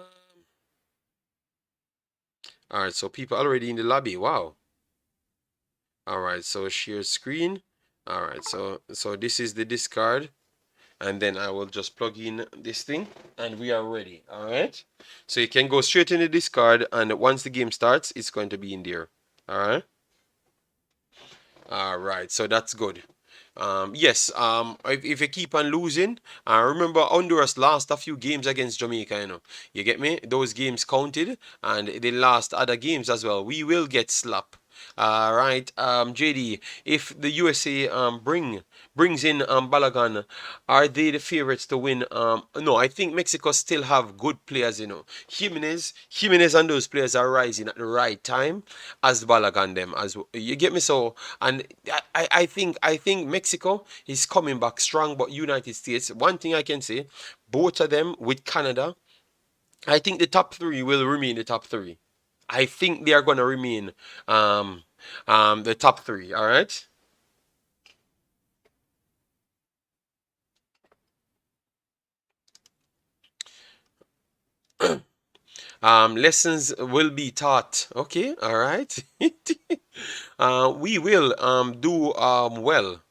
all right. So people already in the lobby. Wow. All right. So share screen. All right. So this is the Discord. And then I will just plug in this thing and we are ready. All right. So you can go straight in the Discord, and once the game starts, it's going to be in there. All right. All right. So that's good. Yes. If you keep on losing, remember Honduras lost a few games against Jamaica. You get me? Those games counted, and they lost other games as well. We will get slapped. All right, JD, if the USA brings in Balagan, are they the favorites to win? No, I think Mexico still have good players. Jimenez and those players are rising at the right time as Balagan them as well. You get me? So, and I think Mexico is coming back strong, but United States, one thing I can say, both of them with Canada, I think the top three will remain the top three. I think they are going to remain the top three. All right. Lessons will be taught. Okay. All right. We will do well,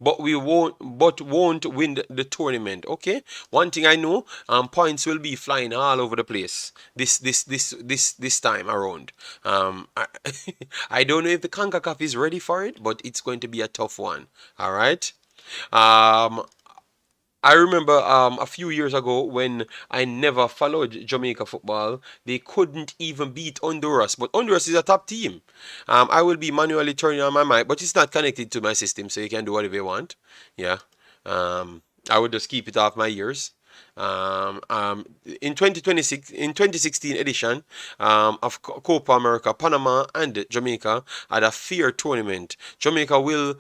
but won't win the tournament. Okay. One thing I know, points will be flying all over the place this time around. I, I don't know if the CONCACAF is ready for it, but it's going to be a tough one. All right. Um, I remember a few years ago when I never followed Jamaica football, they couldn't even beat Honduras. But Honduras is a top team. I will be manually turning on my mic, but it's not connected to my system, so you can do whatever you want. Yeah. I would just keep it off my ears. In 2026, in 2016 edition of Copa America, Panama and Jamaica had a fair tournament. Jamaica was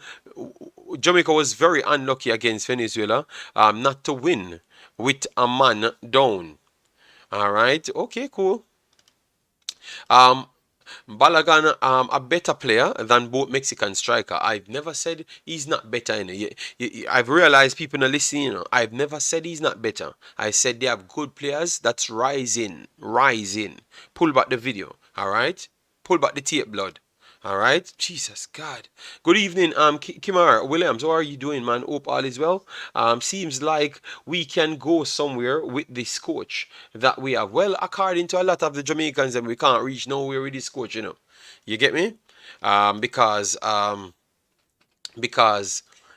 very unlucky against Venezuela, not to win with a man down. All right, okay, cool. Um, Balagan, a better player than both Mexican striker. I've never said he's not better. I've realized people are listening. I've never said he's not better. I said they have good players that's rising. Pull back the video. All right. Pull back the tape, blood. All right, Jesus God. Good evening, Kimar Williams. How are you doing, man? Hope all is well. Seems like we can go somewhere with this coach that we have. Well, according to a lot of the Jamaicans, and we can't reach nowhere with this coach. You get me? Because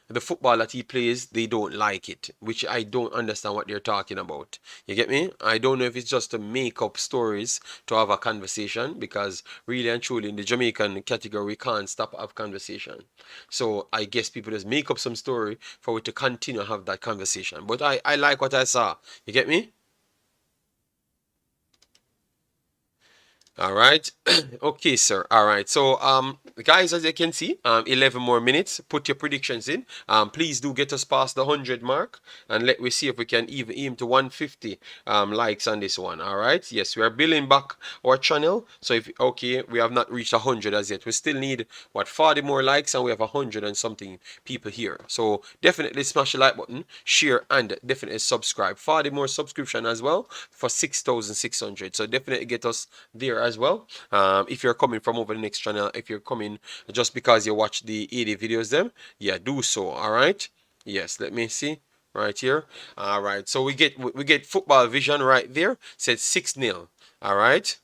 the football that he plays, they don't like it, which I don't understand what they're talking about. You get me? I don't know if it's just to make up stories to have a conversation, because really and truly in the Jamaican category, we can't stop have conversation. So I guess people just make up some story for we to continue to have that conversation. But I like what I saw. You get me? All right. Okay, sir. All right. So, guys, as you can see, 11 more minutes. Put your predictions in. Please do get us past the 100 mark, and let we see if we can even aim to 150 likes on this one. All right. Yes, we are building back our channel. So if okay, we have not reached 100 as yet. We still need what 40 more likes, and we have 100 and something people here. So definitely smash the like button, share, and definitely subscribe. 40 more subscription as well for 6,600. So definitely get us there as well. If you're coming from over the next channel, if you're coming just because you watch the 80 videos them, yeah, do so. All right. Yes, let me see right here. All right. So we get football vision right there. Said 6-0. All right.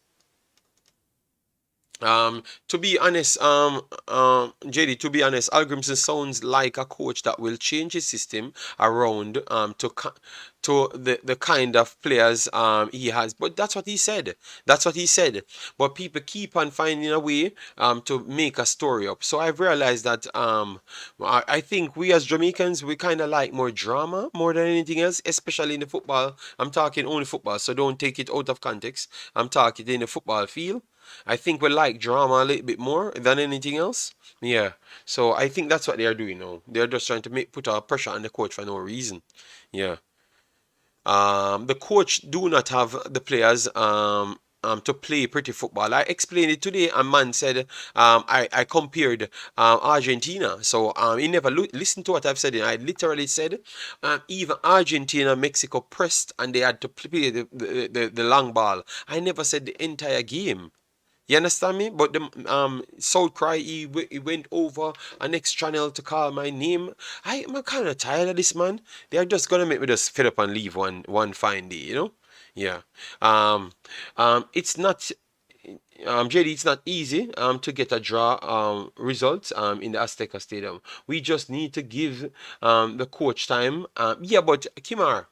To be honest, JD, to be honest, Algrimson sounds like a coach that will change his system around to the kind of players he has. But that's what he said. That's what he said. But people keep on finding a way to make a story up. So I've realized that I think we as Jamaicans, we kind of like more drama more than anything else, especially in the football. I'm talking only football, so don't take it out of context. I'm talking in the football field. I think we like drama a little bit more than anything else. Yeah. So I think that's what they are doing now. They're just trying to put a pressure on the coach for no reason. Yeah. The coach do not have the players to play pretty football. I explained it today. A man said I compared Argentina. So he never listened to what I've said. I literally said even Argentina, Mexico pressed and they had to play the long ball. I never said the entire game. You understand me? But the Soul Cry, he went over a next channel to call my name. I'm kind of tired of this, man. They're just gonna make me just fed up and leave one fine day. Yeah. It's not. JD, it's not easy to get a draw result in the Azteca Stadium. We just need to give the coach time. Yeah, but Kimar,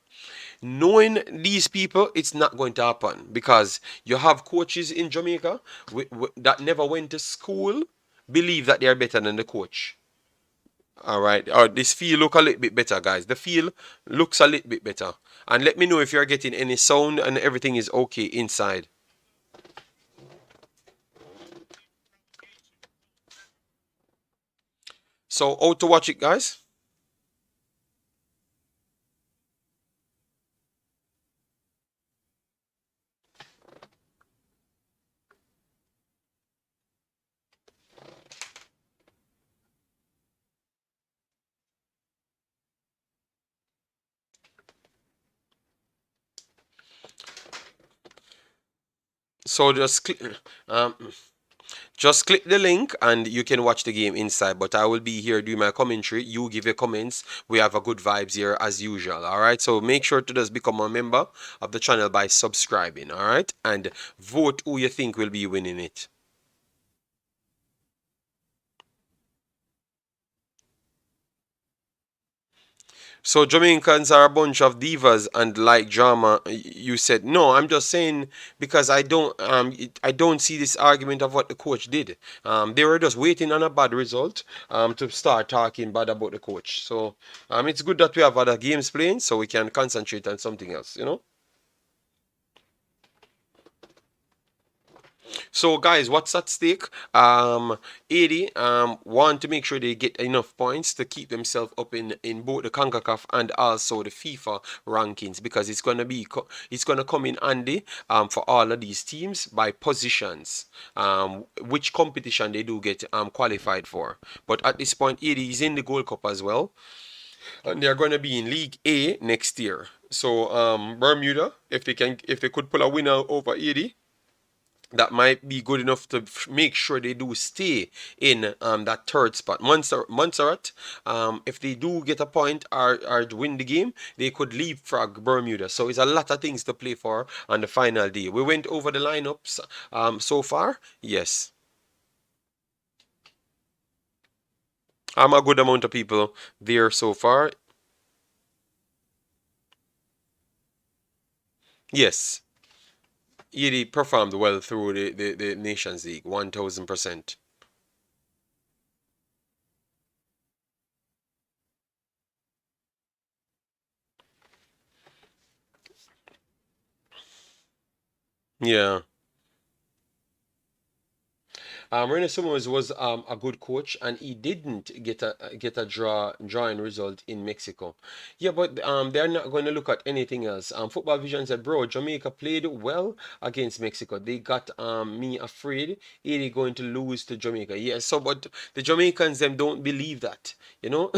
knowing these people, it's not going to happen because you have coaches in Jamaica that never went to school believe that they are better than the coach. All right, or this field look a little bit better, guys. The field looks a little bit better, and let me know if you're getting any sound and everything is okay inside. So, how to watch it, guys? So um, just click the link and you can watch the game inside. But I will be here doing my commentary. You give your comments. We have a good vibes here as usual. All right. So make sure to just become a member of the channel by subscribing. All right. And vote who you think will be winning it. So Jamaicans are a bunch of divas and like drama. You said no. I'm just saying because I don't see this argument of what the coach did. They were just waiting on a bad result to start talking bad about the coach. So it's good that we have other games playing so we can concentrate on something else. So guys, what's at stake? 80 want to make sure they get enough points to keep themselves up in both the CONCACAF and also the FIFA rankings because it's gonna come in handy for all of these teams by positions which competition they do get qualified for. But at this point, 80 is in the Gold Cup as well, and they're going to be in League A next year. So Bermuda, if they could pull a winner over 80, that might be good enough to make sure they do stay in that third spot. Montserrat, if they do get a point or win the game, they could leapfrog Bermuda. So it's a lot of things to play for on the final day. We went over the lineups so far. Yes. A good amount of people there so far. Yes. Haiti performed well through the Nations League, 1000%. Yeah. Rene Summers was a good coach, and he didn't get a drawing result in Mexico. Yeah, but they're not going to look at anything else. Football Vision said, bro, Jamaica played well against Mexico. They got me afraid they going to lose to Jamaica. Yeah, so but the Jamaicans them don't believe that, you know.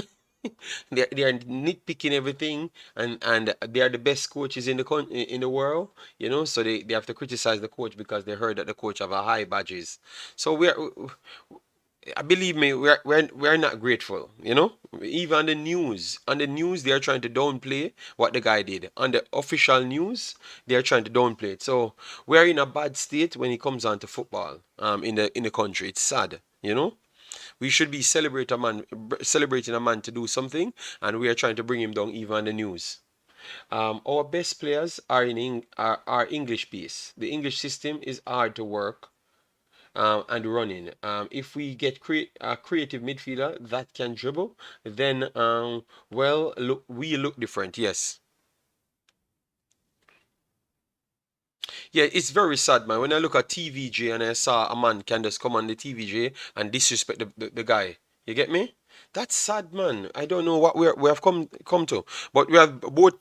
They are nitpicking everything, and they are the best coaches in the world, you know. So they have to criticize the coach because they heard that the coach have a high badges. So believe me, we're not grateful, you know. Even on the news they are trying to downplay what the guy did. On the official news, they are trying to downplay it. So we're in a bad state when it comes on to football in the country. It's sad, you know. We should be celebrating a man to do something, and we are trying to bring him down even on the news. Our best players are English based. The English system is hard to work and running. If we get a creative midfielder that can dribble, then well, look, we look different. Yes. Yeah, it's very sad, man. When I look at TVJ and I saw a man can just come on the TVJ and disrespect the guy. You get me? That's sad, man. I don't know what we have come to, but we have both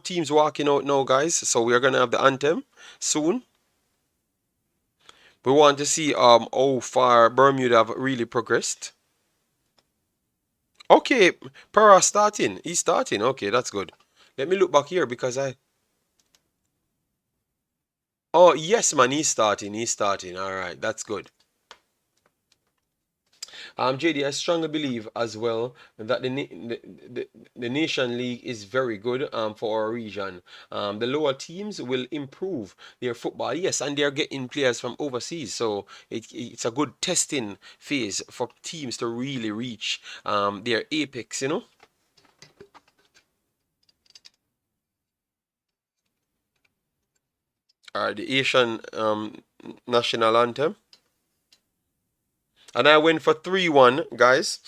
teams walking out now, guys. So we are gonna have the anthem soon. We want to see how far Bermuda have really progressed. Okay, Para starting. He's starting. Okay, that's good. Let me look back here because I. Oh yes, man. He's starting. He's starting. All right, that's good. JD, I strongly believe as well that the Nation League is very good for our region. The lower teams will improve their football, yes, and they're getting players from overseas, so it's a good testing phase for teams to really reach their apex, you know. The Asian national anthem, and I went for 3-1, guys.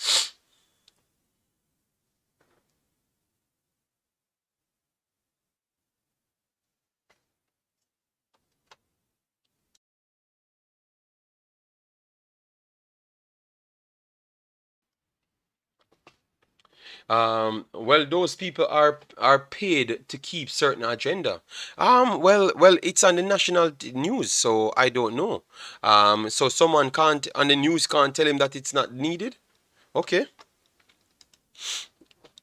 Well, those people are paid to keep certain agenda. Well, it's on the national news, so I don't know. So someone can't on the news can't tell him that it's not needed. Okay.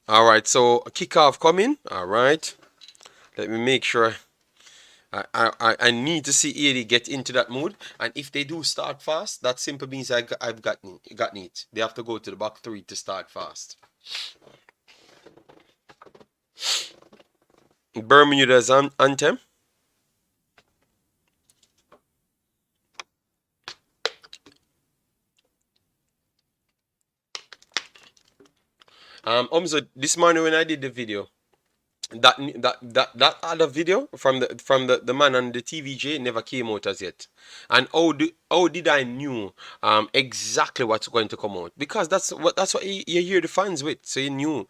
All right. So kickoff coming. All right. Let me make sure. I need to see 80 get into that mood, and if they do start fast, that simply means I've gotten it. They have to go to the back three to start fast. Bermuda's anthem. Umzo, this morning when I did the video, that other video from the man on the TVJ never came out as yet. And how did I knew exactly what's going to come out? Because that's what you hear the fans with. So you knew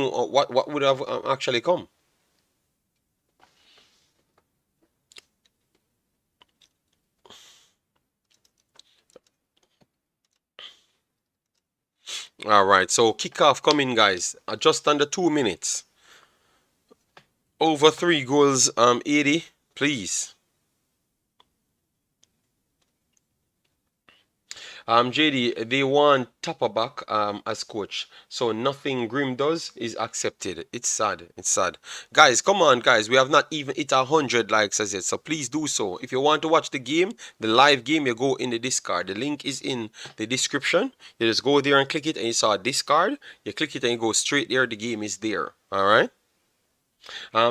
what would have actually come. All right, so kickoff coming, guys. Just under 2 minutes. Over 3 goals. 80, please. JD, they want Topper back as coach, so nothing Grim does is accepted. It's sad. It's sad. Guys, come on, guys. We have not even hit 100 likes as yet, so please do so. If you want to watch the game, the live game, you go in the Discord. The link is in the description. You just go there and click it, and you saw Discord. You click it and you go straight there. The game is there. All right.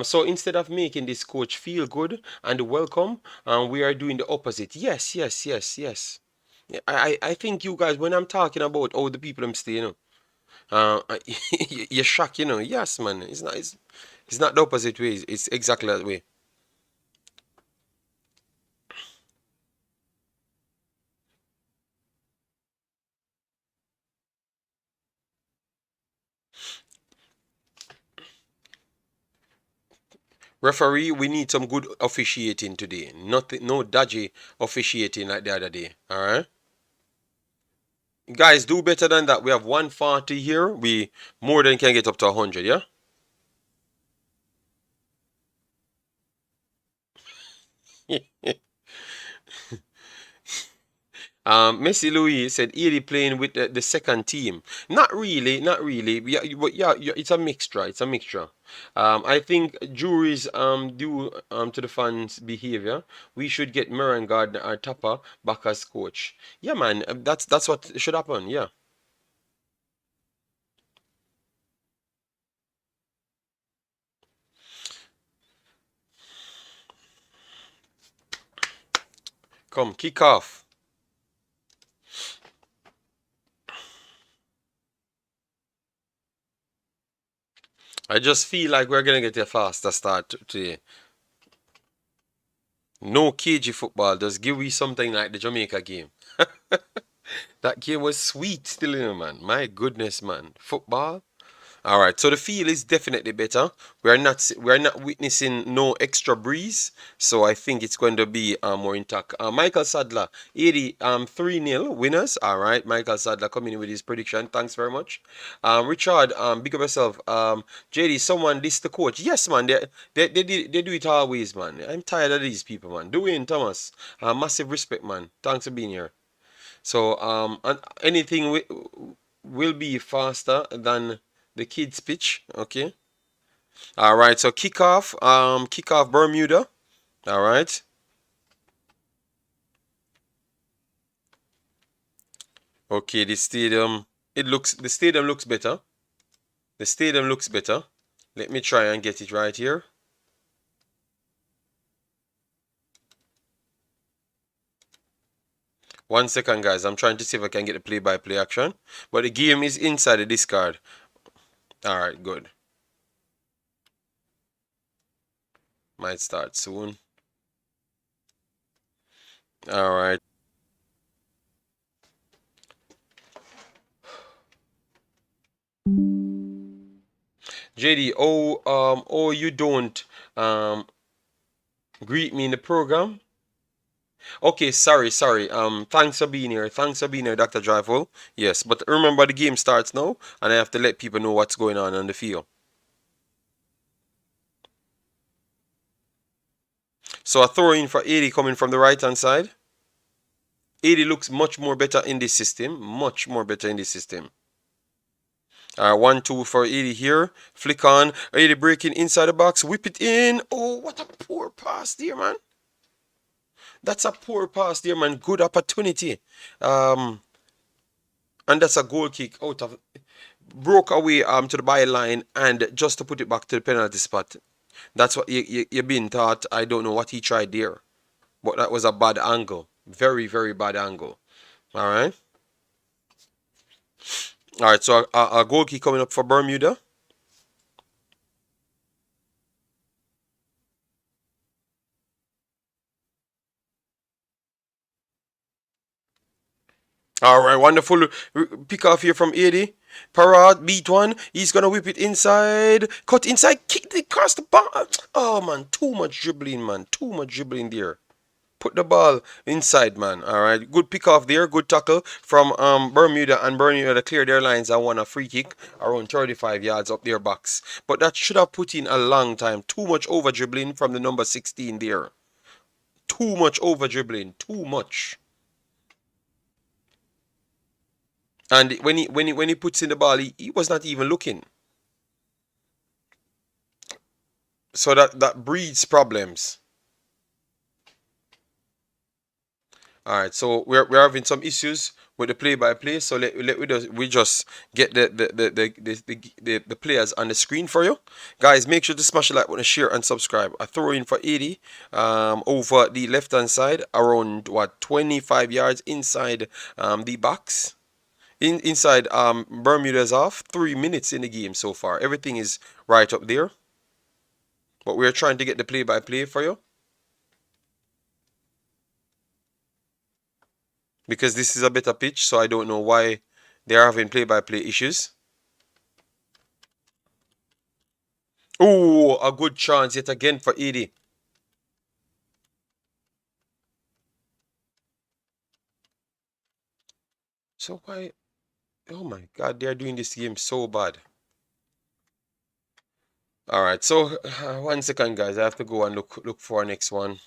So instead of making this coach feel good and welcome, we are doing the opposite. Yes, yes, yes, yes. Yeah, I think you guys, when I'm talking about all the people I'm staying, you're shocked, Yes, man. It's not the opposite way. It's exactly that way. Referee, we need some good officiating today. Nothing, no dodgy officiating like the other day. All right. Guys, do better than that. We have 140 here. We more than can get up to 100, yeah? Messi Louis said Ely playing with the second team. Not really, not really. Yeah, but yeah, it's a mixture. It's a mixture. I think juries due to the fans' behavior, we should get Murray Gardner or Tapper back as coach. Yeah, man, that's what should happen. Yeah, come kick off. I just feel like we're gonna get a faster start today. No cagey football. Just give me something like the Jamaica game. That game was sweet still, man. My goodness, man. Football. All right, so the feel is definitely better. We are not witnessing no extra breeze, so I think it's going to be more intact. Michael Sadler, 80 3-0 winners. All right, Michael Sadler coming in with his prediction. Thanks very much. Richard, big up yourself. JD, someone this the coach. Yes, man. They do it always, man. I'm tired of these people, man. Dwayne Thomas, massive respect, man. Thanks for being here. So and anything will be faster than the kids pitch. Okay. All right. So kickoff Bermuda. All right. Okay. The stadium looks better. The stadium looks better. Let me try and get it right here. One second, guys. I'm trying to see if I can get the play-by-play action. But the game is inside the discard. All right. Good. Might start soon. All right. JD, you don't greet me in the program. Okay, sorry. Thanks for being here. Thanks for being here, Dr. Drivewell. Yes, but remember the game starts now, and I have to let people know what's going on the field. So a throw in for 80 coming from the right hand side. 80 looks much more better in this system. Much more better in this system. 1-2 for 80 here. Flick on. 80 breaking inside the box. Whip it in. Oh, what a poor pass there, man. That's a poor pass there, man. Good opportunity. And that's a goal kick out of broke away to the byline and just to put it back to the penalty spot. That's what you're being taught. I don't know what he tried there, but that was a bad angle. Very, very bad angle. All right. All right. So a goal kick coming up for Bermuda. All right. Wonderful pick off here from 80. Parad beat one. He's gonna whip it inside. Cut inside. Kick it across the bar. Oh man, too much dribbling, man. Too much dribbling there. Put the ball inside, man. All right, good pick off there. Good tackle from Bermuda, and Bermuda cleared their lines and won a free kick around 35 yards up their box. But that should have put in a long time. Too much over dribbling from the number 16 there. Too much over dribbling. Too much. And when he puts in the ball, he was not even looking. So that breeds problems. All right, so we're having some issues with the play-by-play. So we just get the players on the screen for you, guys. Make sure to smash the like button, share, and subscribe. I throw in for 80 over the left-hand side, around what 25 yards inside the box. Inside Bermuda's half. 3 minutes in the game so far. Everything is right up there, but we're trying to get the play-by-play for you, because this is a better pitch, so I don't know why they're having play-by-play issues. Oh, a good chance yet again for Edie. So why? Oh my God, they're doing this game so bad. All right, so 1 second, guys. I have to go and look for our next one.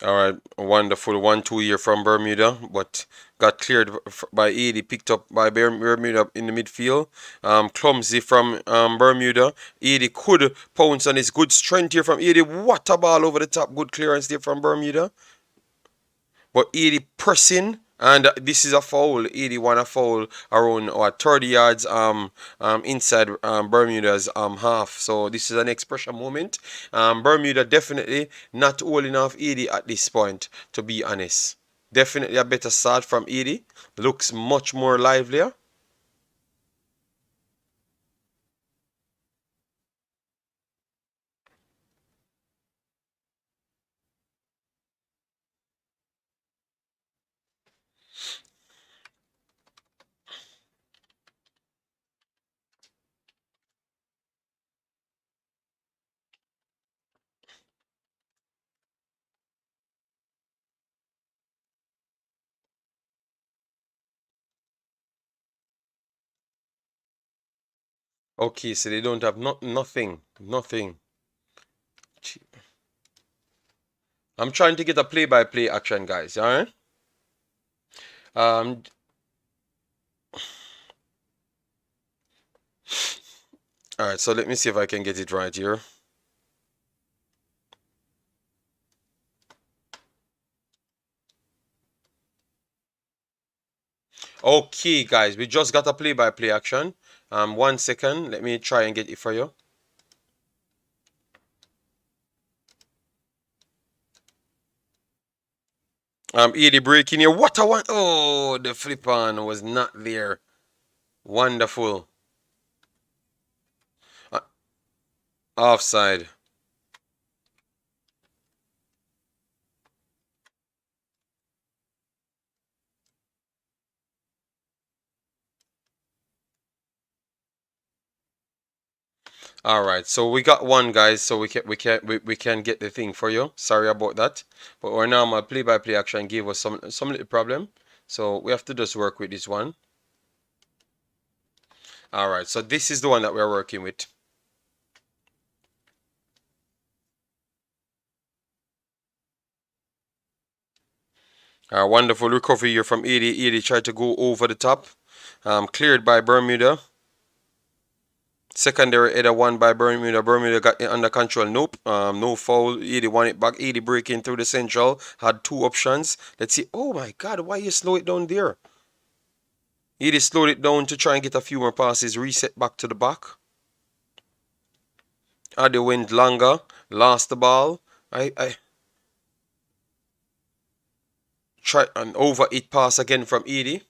All right, wonderful 1-2 here from Bermuda, but got cleared by 80, picked up by Bermuda in the midfield. Clumsy from Bermuda. 80 could pounce on his good strength here from 80. What a ball over the top. Good clearance there from Bermuda. But 80 pressing, and this is a foul. 80 want a foul around 30 yards inside Bermuda's half. So this is an expression moment. Bermuda definitely not holding off 80 at this point, to be honest. Definitely a better start from 80. Looks much more livelier. Okay, so they don't have nothing. Nothing. I'm trying to get a play-by-play action, guys. Alright? Um, alright, so let me see if I can get it right here. Okay, guys, we just got a play-by-play action. 1 second, let me try and get it for you. ED breaking here. What a one! Oh, the flip on was not there. Wonderful. Uh, Offside. All right, so we got one, guys. So we can get the thing for you. Sorry about that, but our normal play-by-play action gave us some little problem, so we have to just work with this one. All right, so this is the one that we're working with. Wonderful recovery here from 80. 80 tried to go over the top. Cleared by Bermuda. Secondary header won by Bermuda. Bermuda got it under control. Nope. No foul. 80 won it back. 80 breaking through the central. Had two options. Let's see. Oh my God, why you slow it down there? 80 slowed it down to try and get a few more passes. Reset back to the back. Adi went longer. Lost the ball. I try an over it pass again from 80.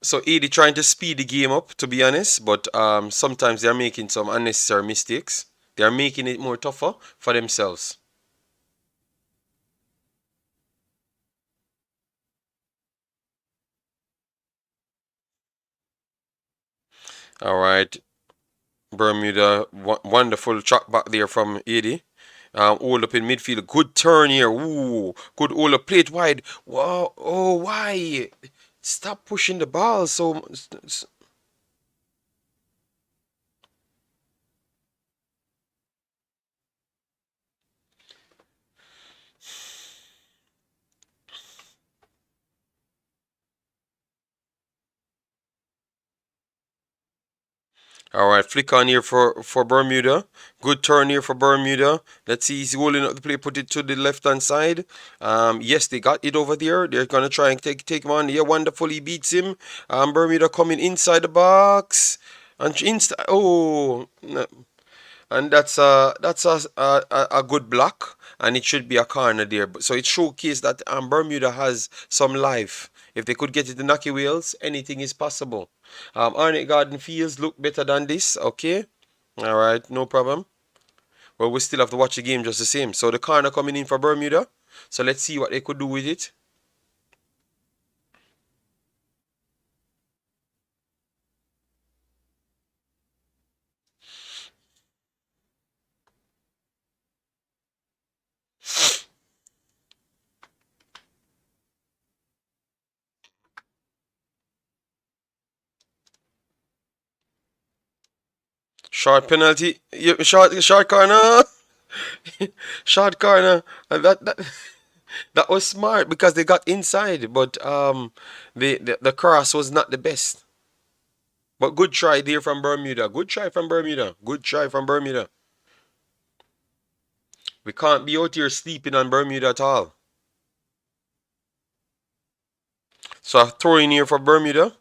So 80 trying to speed the game up, to be honest, but sometimes they're making some unnecessary mistakes. They're making it more tougher for themselves. All right, Bermuda, wonderful track back there from 80. Hold up in midfield, good turn here. Ooh, good hold up, plate wide. Wow, oh, why? Stop pushing the ball so. All right, flick on here for Bermuda. Good turn here for Bermuda. Let's see, he's holding up the play, put it to the left hand side. Yes, they got it over there. They're gonna try and take him on. Yeah, wonderful. He beats him. Bermuda coming inside the box and Oh, no. And that's a good block, and it should be a corner there. So it showcased that Bermuda has some life. If they could get it to knocky wheels, anything is possible. Arnett Garden Fields look better than this. Okay, all right, no problem. Well, we still have to watch the game just the same. So the corner coming in for Bermuda. So let's see what they could do with it. Short penalty. Yeah, short corner. Short corner. That was smart because they got inside, but the cross was not the best. But good try there from Bermuda. Good try from Bermuda. Good try from Bermuda. We can't be out here sleeping on Bermuda at all. So a throw in here for Bermuda.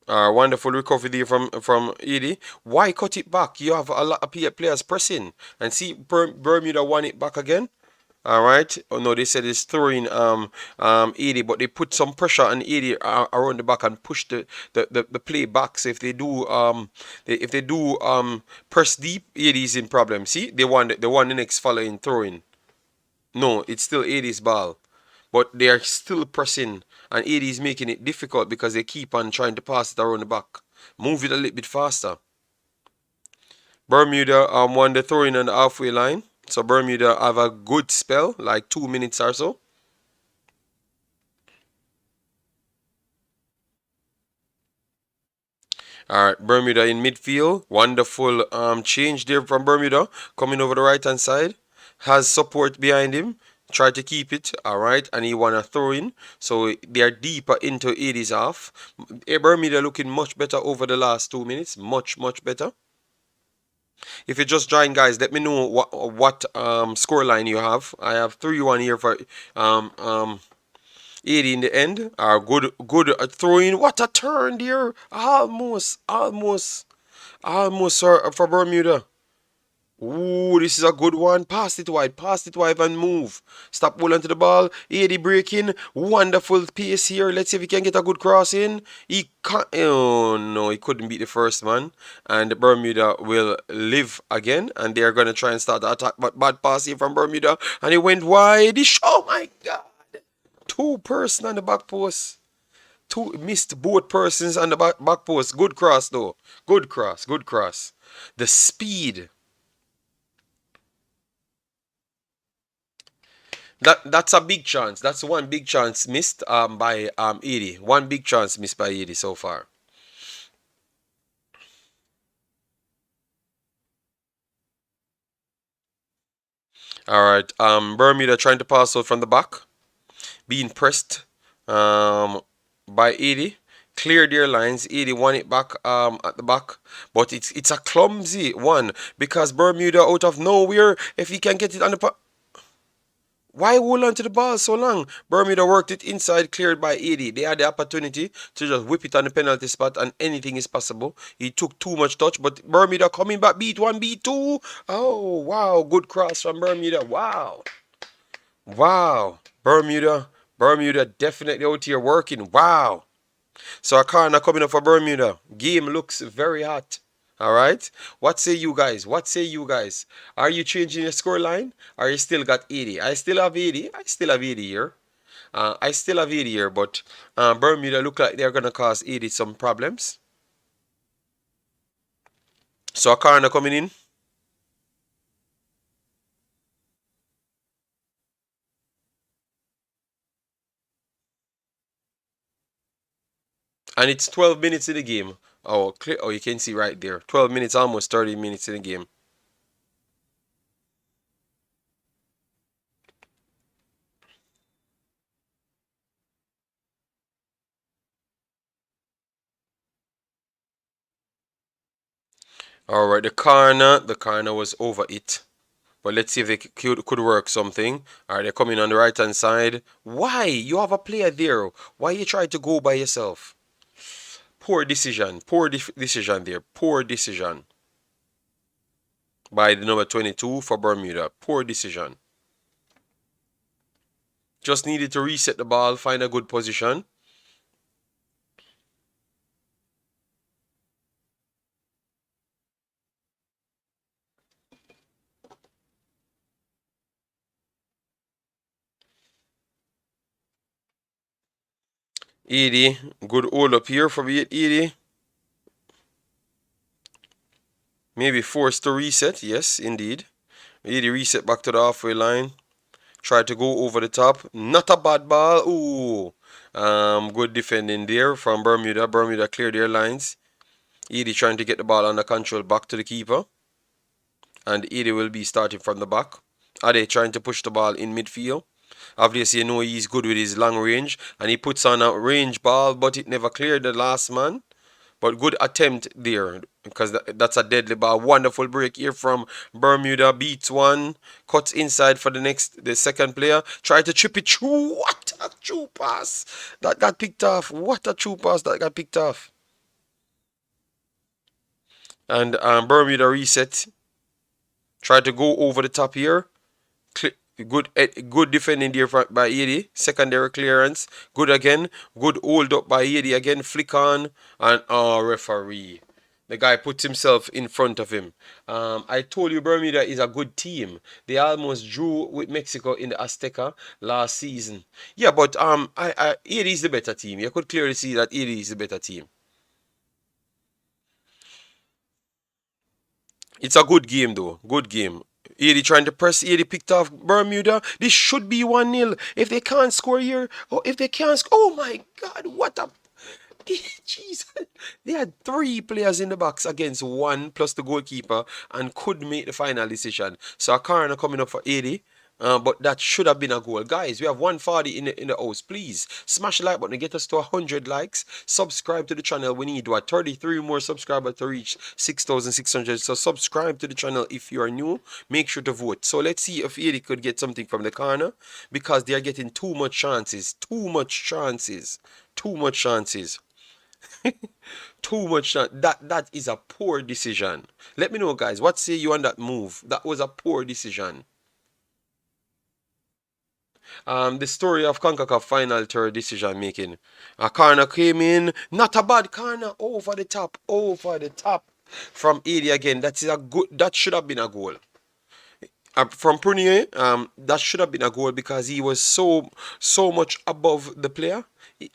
Wonderful recovery there from Edie. Why cut it back? You have a lot of players pressing, and see Bermuda won it back again. All right. Oh no, they said it's throwing 80, but they put some pressure on 80 around the back and push the play back. So if they do press deep, 80 is in problem. See, they won the next following throwing. No, it's still 80's ball, but they are still pressing, and 80 is making it difficult because they keep on trying to pass it around the back. Move it a little bit faster. Bermuda won the throwing on the halfway line. So Bermuda have a good spell, like 2 minutes or so. All right, Bermuda in midfield. Wonderful change there from Bermuda. Coming over the right hand side. Has support behind him. Try to keep it. All right, and he want to throw in. So they are deeper into 80's half. Bermuda looking much better over the last 2 minutes. Much, much better. If you're just joining, guys, let me know what score line you have. I have 3-1 here for um um 80 in the end. Good throwing. What a turn there. Almost for Bermuda. Ooh, this is a good one. Pass it wide and move. Stop holding to the ball. 80 breaking. Wonderful pace here. Let's see if he can get a good cross in. He can't. Oh no, he couldn't beat the first man. And Bermuda will live again. And they're going to try and start the attack. But bad pass here from Bermuda. And he went wide. Oh my God. Two-person on the back post. Two missed both persons on the back post. Good cross though. Good cross. Good cross. The speed. That's a big chance. That's one big chance missed by 80. One big chance missed by 80 so far. All right. Bermuda trying to pass out from the back, being pressed by 80. Clear their lines. 80 won it back at the back, but it's a clumsy one because Bermuda out of nowhere. If he can get it on the why hold on to the ball so long? Bermuda worked it inside, cleared by 80. They had the opportunity to just whip it on the penalty spot, and anything is possible. He took too much touch, but Bermuda coming back, beat one, beat two. Oh, wow. Good cross from Bermuda. Wow. Wow. Bermuda definitely out here working. Wow. So a corner coming up for Bermuda. Game looks very hot. All right. What say you guys? What say you guys? Are you changing your score line? Or you still got 80? I still have 80. I still have 80 here. I still have 80 here, but Bermuda look like they're gonna cause 80 some problems. So a corner coming in. And it's 12 minutes in the game. Oh, clear. Oh, you can see right there. 12 minutes, almost 30 minutes in the game. All right, the corner was over it. But let's see if they could work something. All right, they're coming on the right hand side. Why? You have a player there. Why you try to go by yourself? Poor decision. Poor decision there. Poor decision by the number 22 for Bermuda. Poor decision. Just needed to reset the ball, find a good position. Edie, good hold up here for Edie. Maybe forced to reset. Yes, indeed. Edie reset back to the halfway line. Try to go over the top. Not a bad ball. Ooh. Good defending there from Bermuda. Bermuda cleared their lines. Edie trying to get the ball under control back to the keeper. And Edie will be starting from the back. Are they trying to push the ball in midfield? Obviously, you know he's good with his long range. And he puts on a range ball, but it never cleared the last man. But good attempt there because that's a deadly ball. Wonderful break here from Bermuda. Beats one. Cuts inside for the second player. Try to chip it through. What a true pass. That got picked off. What a true pass that got picked off. And Bermuda reset. Try to go over the top here. Good defending there by Eddie. Secondary clearance. Good again. Good hold up by Eddie again. Flick on. And referee. The guy puts himself in front of him. I told you Bermuda is a good team. They almost drew with Mexico in the Azteca last season. Yeah, but Eddie is the better team. You could clearly see that Eddie is the better team. It's a good game though. Good game. 80 trying to press 80 picked off Bermuda. This should be 1-0. If they can't score here, or if they can't score, oh my God, what a jeez. They had three players in the box against one plus the goalkeeper and could make the final decision. So a corner coming up for 80. But that should have been a goal. Guys, we have 140 in the house. Please smash the like button and get us to 100 likes. Subscribe to the channel. We need 33 more subscribers to reach 6,600. So subscribe to the channel if you are new. Make sure to vote. So let's see if Eddie could get something from the corner because they are getting too much chances. Too much chances. Too much chances. Too much. That is a poor decision. Let me know, guys. What say you on that move? That was a poor decision. The story of Concacaf final third decision making. A corner came in, not a bad corner, over the top from Adi again. That is a good. That should have been a goal. From Prunier, that should have been a goal because he was so much above the player.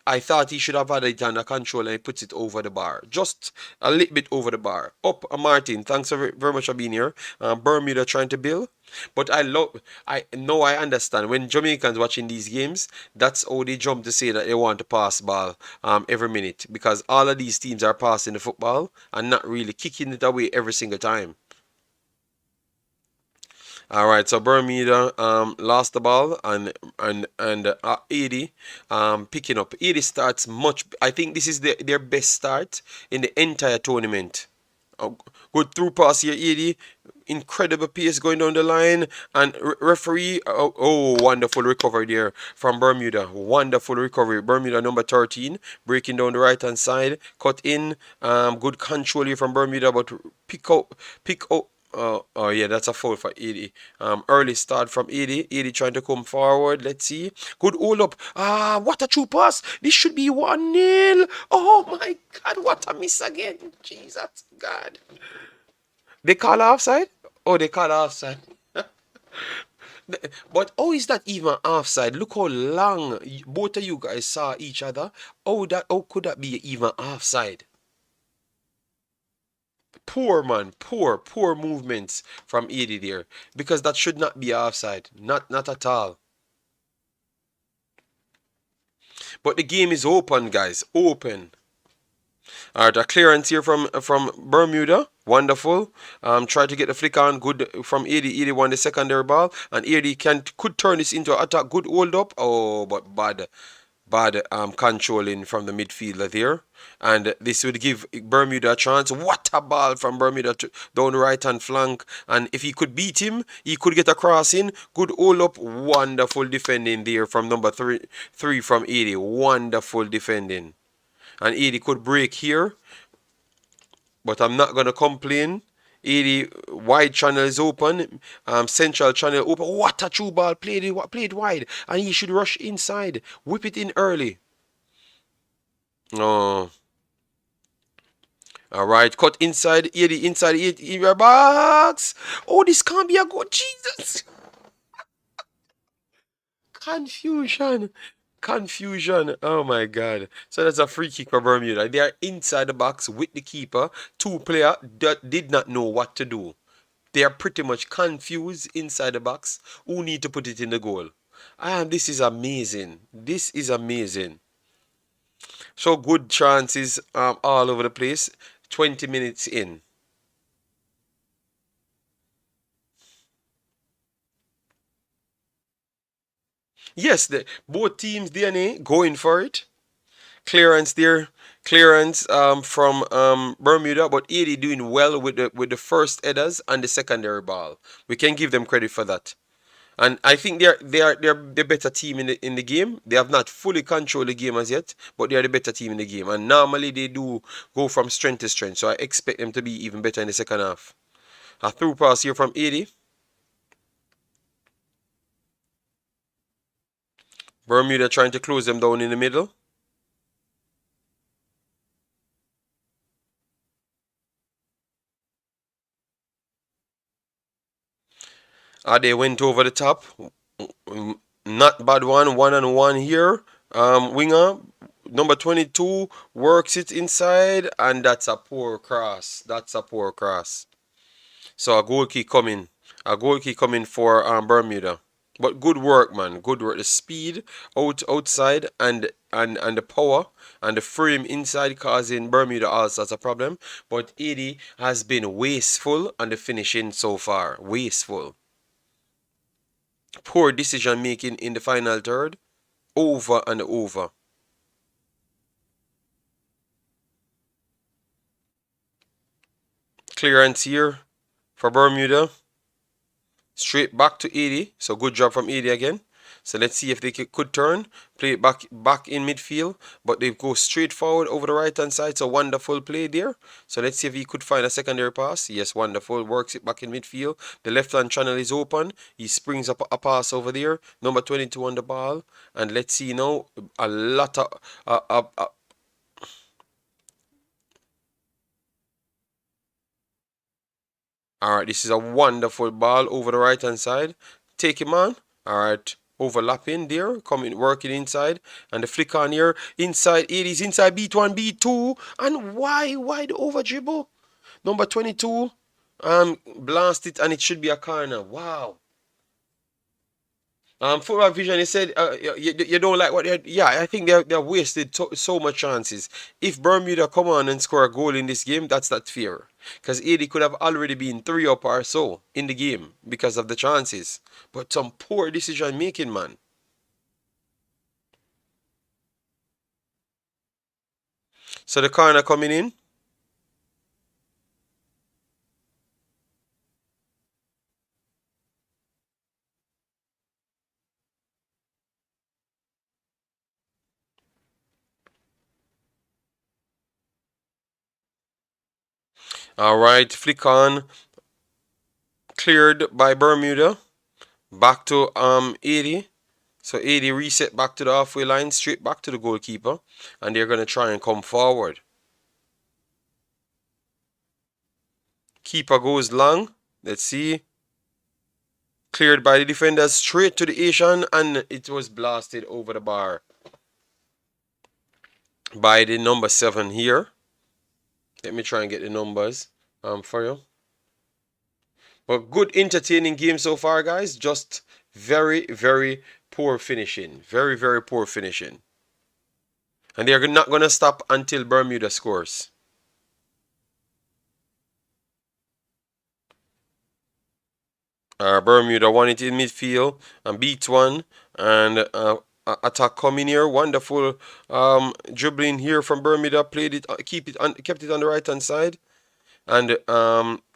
I thought he should have had it under control and he puts it over the bar. Just a little bit over the bar. Up, Martin. Thanks very much for being here. Bermuda trying to build. But I know I understand. When Jamaicans watching these games, that's how they jump to say that they want to pass ball every minute. Because all of these teams are passing the football and not really kicking it away every single time. All right, so Bermuda lost the ball and 80 picking up. 80 starts much. I think this is their best start in the entire tournament. Good through pass here, 80. Incredible pace going down the line and referee. Wonderful recovery there from Bermuda. Wonderful recovery. Bermuda number 13 breaking down the right hand side. Cut in. Good control here from Bermuda, but pick out. Oh yeah, that's a foul for 80. Early start from 80. 80 trying to come forward. Let's see. Good hold up. What a true pass. This should be 1-0. Oh my God, what a miss again. Jesus God. They call offside? Oh, they call offside. But how is that even offside? Look how long both of you guys saw each other. How could that be even offside? Poor man, poor movements from 80 there. Because that should not be offside. Not at all. But the game is open, guys. Open. All right, a clearance here from Bermuda. Wonderful. Try to get the flick on. Good from 80. 80 won the secondary ball. And 80 could turn this into an attack. Good hold up. Oh, but bad controlling from the midfielder there. And this would give Bermuda a chance. What a ball from Bermuda down the right hand flank. And if he could beat him, he could get a cross in. Good hold up. Wonderful defending there from number three from 80. Wonderful defending. And 80 could break here, but I'm not going to complain. 80 wide channel is open, central channel open. What a true ball, played wide, and he should rush inside, whip it in early. Oh, all right, cut inside 80, inside 80 in your box. Oh, this can't be a goal, Jesus. Confusion. Confusion. Oh my God. So that's a free kick for Bermuda. They are inside the box with the keeper. Two players that did not know what to do. They are pretty much confused inside the box. Who need to put it in the goal? And this is amazing. This is amazing. So good chances all over the place. 20 minutes in. Yes, both teams DNA going for it. Clearance there, clearance from Bermuda, but 80 doing well with the first headers and the secondary ball. We can give them credit for that. And I think they're the better team in the game. They have not fully controlled the game as yet, but they are the better team in the game. And normally they do go from strength to strength. So I expect them to be even better in the second half. A through pass here from 80. Bermuda trying to close them down in the middle. They went over the top. Not bad one. One and one here. Winger number 22 works it inside, and that's a poor cross. That's a poor cross. So a goal kick coming. A goal kick coming for Bermuda. But good work, man. Good work. The speed outside and the power and the frame inside causing Bermuda also as a problem. But 80 has been wasteful on the finishing so far. Wasteful. Poor decision making in the final third. Over and over. Clearance here for Bermuda. Straight back to 80. So good job from 80 again. So let's see if they could turn. Play it back in midfield. But they go straight forward over the right hand side. So wonderful play there. So let's see if he could find a secondary pass. Yes, wonderful. Works it back in midfield. The left hand channel is open. He springs up a pass over there. Number 22 on the ball. And let's see now. A lot of... Alright, this is a wonderful ball over the right hand side. Take him on. Alright, overlapping there. Coming, working inside. And the flick on here. Inside 80s, inside B1, B2. And why the over dribble? Number 22. Blast it and it should be a corner. Wow. Football Vision, he said, you don't like what they're... Yeah, I think they're wasted so much chances. If Bermuda come on and score a goal in this game, that's not fair. Because 80 could have already been 3 up or so in the game because of the chances. But some poor decision making, man. So the corner coming in. Alright, flick on. Cleared by Bermuda. Back to 80. So 80 reset back to the halfway line, straight back to the goalkeeper. And they're going to try and come forward. Keeper goes long. Let's see. Cleared by the defenders straight to the Asian, and it was blasted over the bar by the number 7 here. Let me try and get the numbers for you. But good entertaining game so far, guys. Just very, very poor finishing. Very, very poor finishing. And they're not going to stop until Bermuda scores. Bermuda won it in midfield and beat one. And attack coming here. Wonderful dribbling here from Bermuda. Played it, kept it on the right hand side. And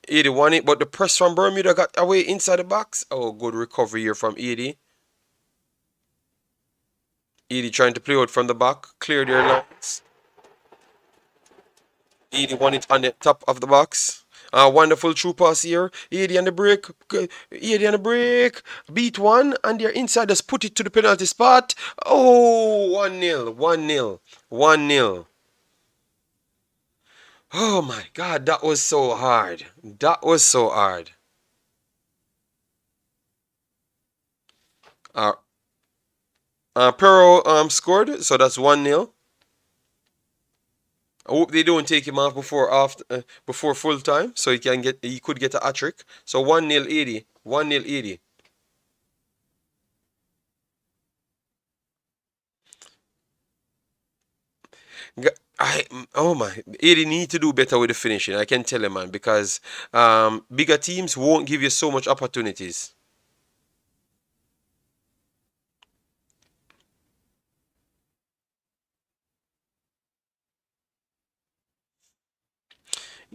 80 won it. But the press from Bermuda got away inside the box. Oh, good recovery here from 80. 80 trying to play out from the back. Clear their lines. 80 won it on the top of the box. Wonderful true pass here. 80 on the break. 80 on the break. Beat one. And they're inside. Just put it to the penalty spot. Oh, 1-0. 1-0. 1-0. Oh my God. That was so hard. That was so hard. Uh, Pero scored. So that's 1-0. I hope they don't take him off before full time, so he could get a hat trick. So 1-0 80. 1-0 80. Oh my, 80 need to do better with the finishing. I can tell you, man, because bigger teams won't give you so much opportunities.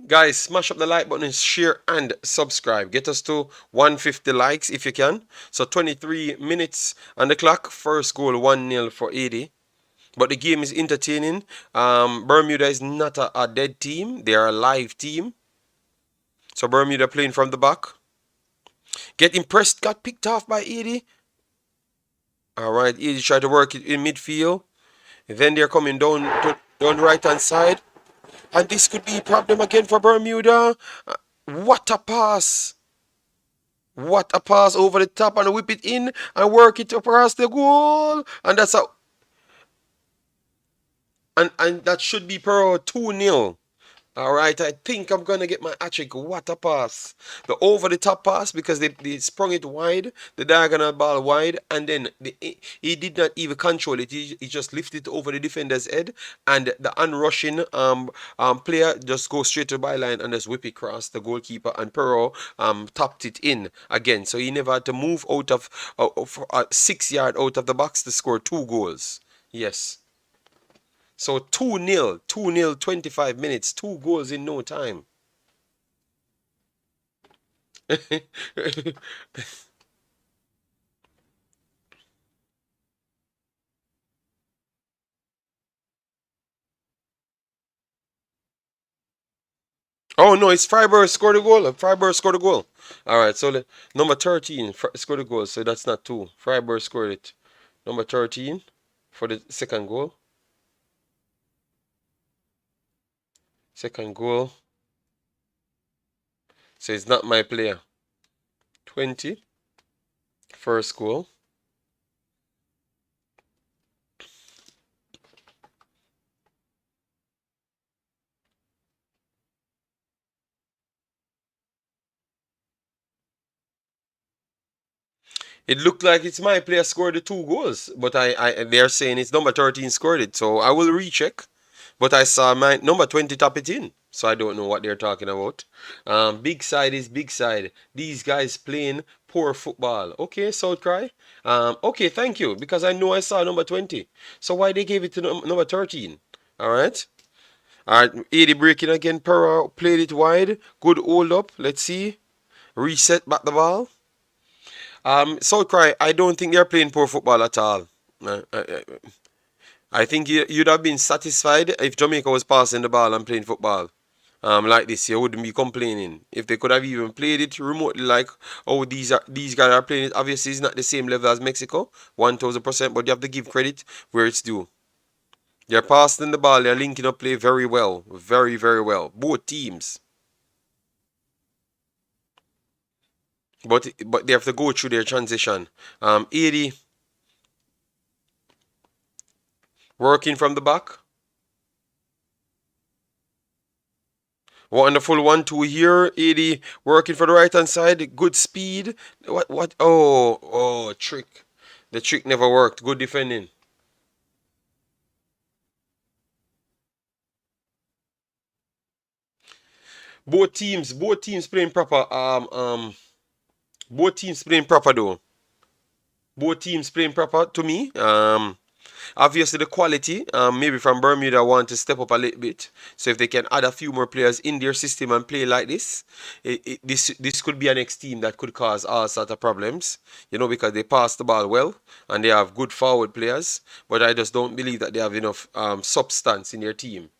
Guys, smash up the like button, share and subscribe. Get us to 150 likes if you can. So 23 minutes on the clock. First goal 1-0 for 80. But the game is entertaining. Bermuda is not a dead team. They are a live team. So Bermuda playing from the back. Get impressed. Got picked off by 80. Alright, 80 try to work it in midfield. Then they're coming down the right hand side. And this could be a problem again for Bermuda. What a pass. What a pass over the top and whip it in and work it across the goal. And that's how. And that should be per 2-0. All right, I think I'm going to get my hat-trick. What a pass. The over-the-top pass because they sprung it wide, the diagonal ball wide, and then he did not even control it. He just lifted it over the defender's head, and the unrushing player just goes straight to the byline and just whip it across the goalkeeper, and Perro tapped it in again. So he never had to move out of 6 yard out of the box to score 2 goals. Yes. So 2-0, 2-0, 25 minutes, 2 goals in no time. Oh no, it's Freiburg scored a goal. Freiburg scored a goal. All right, so number 13 scored a goal, so that's not two. Freiburg scored it. Number 13 for the second goal. Second goal. So it's not my player. 20. First goal. It looked like it's my player scored the 2 goals, but they're saying it's number 13 scored it, so I will recheck. But I saw my number 20 tap it in, so I don't know what they're talking about. Big side is big side. These guys playing poor football. Okay, South Cry. Okay, thank you, because I know I saw number 20. So why they gave it to number 13? All right. All right, 80 breaking again. Perra played it wide. Good hold up. Let's see. Reset back the ball. South Cry, I don't think they're playing poor football at all. I think you'd have been satisfied if Jamaica was passing the ball and playing football. Like this, you wouldn't be complaining. If they could have even played it remotely, like these guys are playing it. Obviously, it's not the same level as Mexico, 1000%. But you have to give credit where it's due. They're passing the ball. They're linking up play very well, very very well. Both teams. But they have to go through their transition. 80 working from the back. Wonderful 1-2 here. 80 working for the right hand side. Good speed. What? Oh, trick. The trick never worked. Good defending. Both teams playing proper. Both teams playing proper though. Both teams playing proper to me. Obviously, the quality, maybe from Bermuda, want to step up a little bit. So if they can add a few more players in their system and play like this, this could be a next team that could cause all sorts of problems. You know, because they pass the ball well and they have good forward players. But I just don't believe that they have enough substance in their team.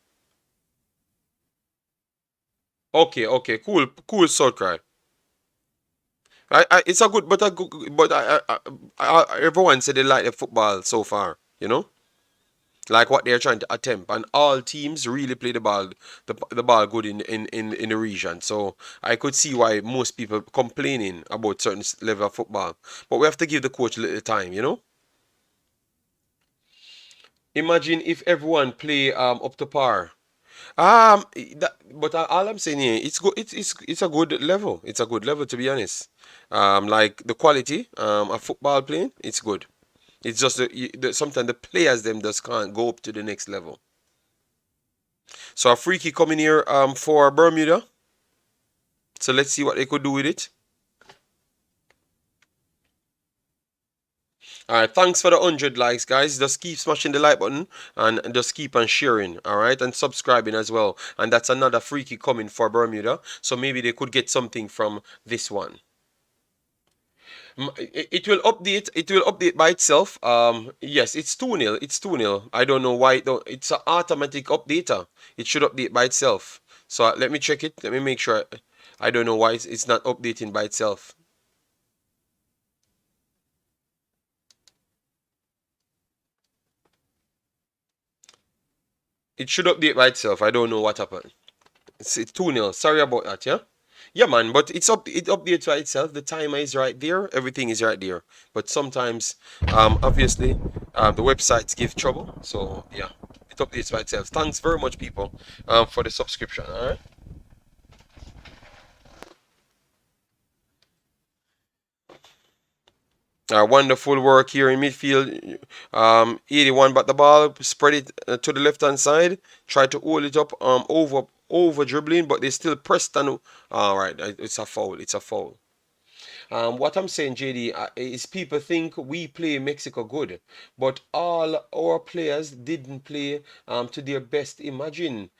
Okay, cool, Soulcry. It's a good, but everyone said they like the football so far. You know. Like what they're trying to attempt, and all teams really play the ball good in the region. So I could see why most people complaining about certain level of football, but we have to give the coach a little time, you know. Imagine if everyone play up to par. But all I'm saying here, it's good. It's a good level. It's a good level, to be honest. Like the quality of football playing, it's good. It's just sometimes the players them just can't go up to the next level. So a free kick coming here for Bermuda. So let's see what they could do with it. Alright, thanks for the 100 likes, guys. Just keep smashing the like button and just keep on sharing, alright, and subscribing as well. And that's another free kick coming for Bermuda. So maybe they could get something from this one. It will update. It will update by itself. Yes, it's 2-0. It's 2-0. I don't know why it don't. It's an automatic updater. It should update by itself. So let me check it. Let me make sure. I don't know why it's not updating by itself. It should update by itself. I don't know what happened. It's 2-0. Sorry about that, yeah? Yeah, man, but it updates by itself. The timer is right there. Everything is right there. But sometimes, obviously, the websites give trouble. So, yeah, it updates by itself. Thanks very much, people, for the subscription, all right? Wonderful work here in midfield. 81 but the ball, spread it to the left hand side. Try to hold it up over dribbling, but they still pressed and all right. It's a foul. It's a foul. What I'm saying, JD, is people think we play Mexico good, but all our players didn't play to their best. Imagine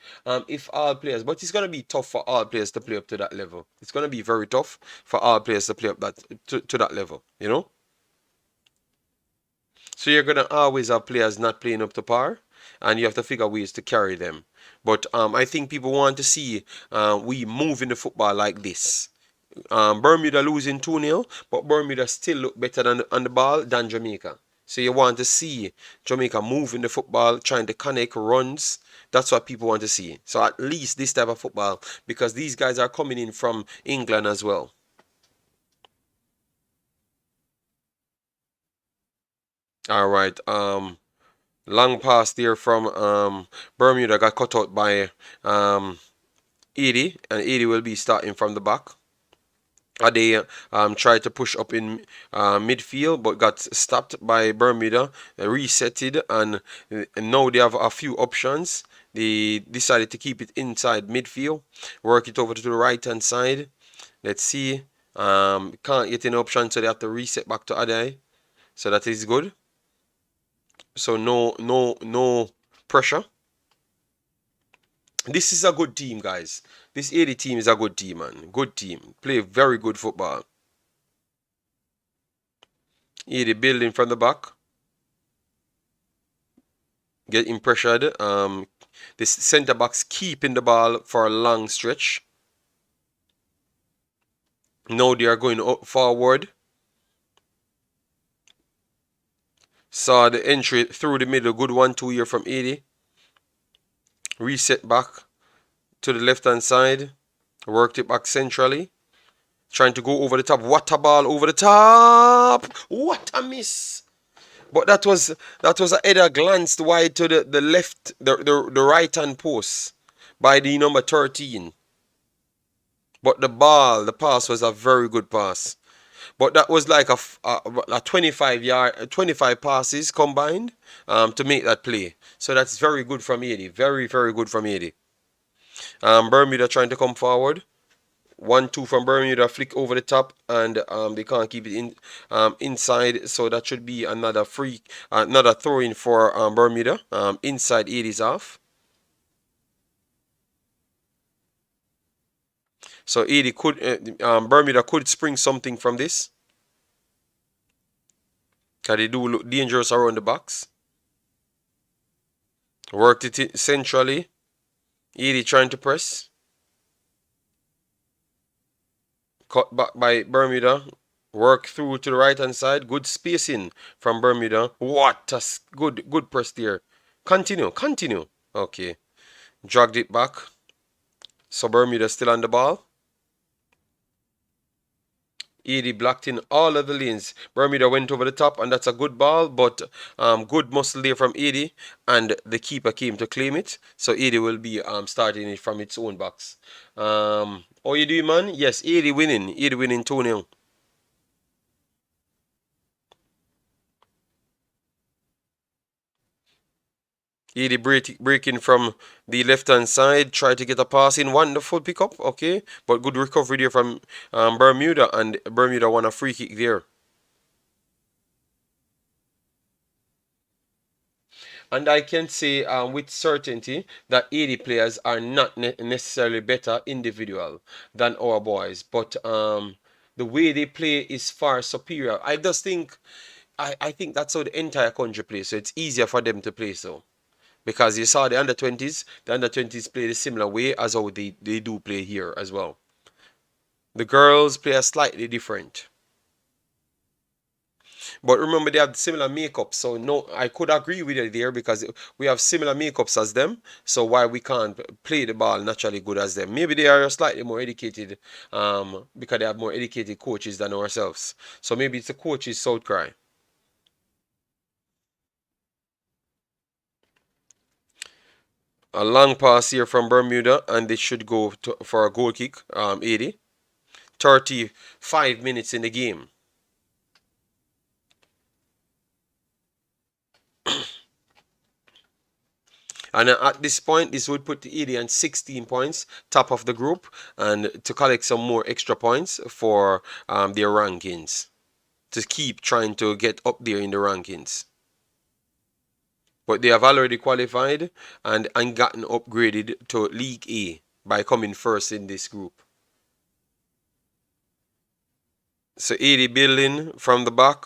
if all players, but it's gonna be tough for all players to play up to that level. It's gonna be very tough for all players to play up to that level. You know. So you're gonna always have players not playing up to par, and you have to figure ways to carry them. But I think people want to see we moving the football like this. Bermuda losing 2-0, but Bermuda still look better on the ball than Jamaica. So you want to see Jamaica moving the football, trying to connect runs. That's what people want to see. So at least this type of football, because these guys are coming in from England as well. All right. Long pass there from Bermuda got cut out by 80, and 80 will be starting from the back. They tried to push up in midfield, but got stopped by Bermuda, resetted, and now they have a few options. They decided to keep it inside midfield, work it over to the right hand side. Let's see. Can't get an option, so they have to reset back to Adai. So that is good. So no pressure. This is a good team, guys. This 80 team is a good team, man. Good team. Play very good football. 80 building from the back. Getting pressured. This centre backs keeping the ball for a long stretch. Now they are going forward. Saw the entry through the middle. Good 1-2 here from 80. Reset back to the left hand side. Worked it back centrally. Trying to go over the top. What a ball over the top. What a miss. But that was a header glanced wide to the left, the right hand post by the number 13. But the pass was a very good pass. But that was like a 25 passes combined to make that play. So that's very good from 80. Very, very good from 80. Bermuda trying to come forward. 1-2 from Bermuda, flick over the top, and they can't keep it inside. So that should be another free, another throw in for Bermuda. Inside 8 is off. So 80 could Bermuda could spring something from this. Cause they do look dangerous around the box. Worked it centrally. 80 trying to press. Cut back by Bermuda. Work through to the right hand side. Good spacing from Bermuda. What a good press there. Continue, continue. Okay. Dragged it back. So Bermuda still on the ball. 80 blocked in all of the lanes. Bermuda went over the top, and that's a good ball, but good muscle there from 80, and the keeper came to claim it. So 80 will be starting it from its own box. How you doing, man? Yes, 80 winning. 80 winning 2-0. 80 breaking from the left hand side, try to get a pass in. Wonderful pickup, okay, but good recovery there from Bermuda, and Bermuda won a free kick there. And I can say with certainty that 80 players are not necessarily better individual than our boys, but the way they play is far superior. I just think, I think that's how the entire country plays, so it's easier for them to play so. Because you saw the under 20s play the similar way as how they do play here as well. The girls play a slightly different. But remember, they have similar makeup, so no, I could agree with you there because we have similar makeups as them. So why we can't play the ball naturally good as them? Maybe they are slightly more educated, because they have more educated coaches than ourselves. So maybe it's the coaches' south cry. A long pass here from Bermuda, and they should go for a goal kick. 80. 35 minutes in the game. And at this point, this would put the 80 on 16 points, top of the group, and to collect some more extra points for their rankings, to keep trying to get up there in the rankings. But they have already qualified and gotten upgraded to League A by coming first in this group. So 80 building from the back.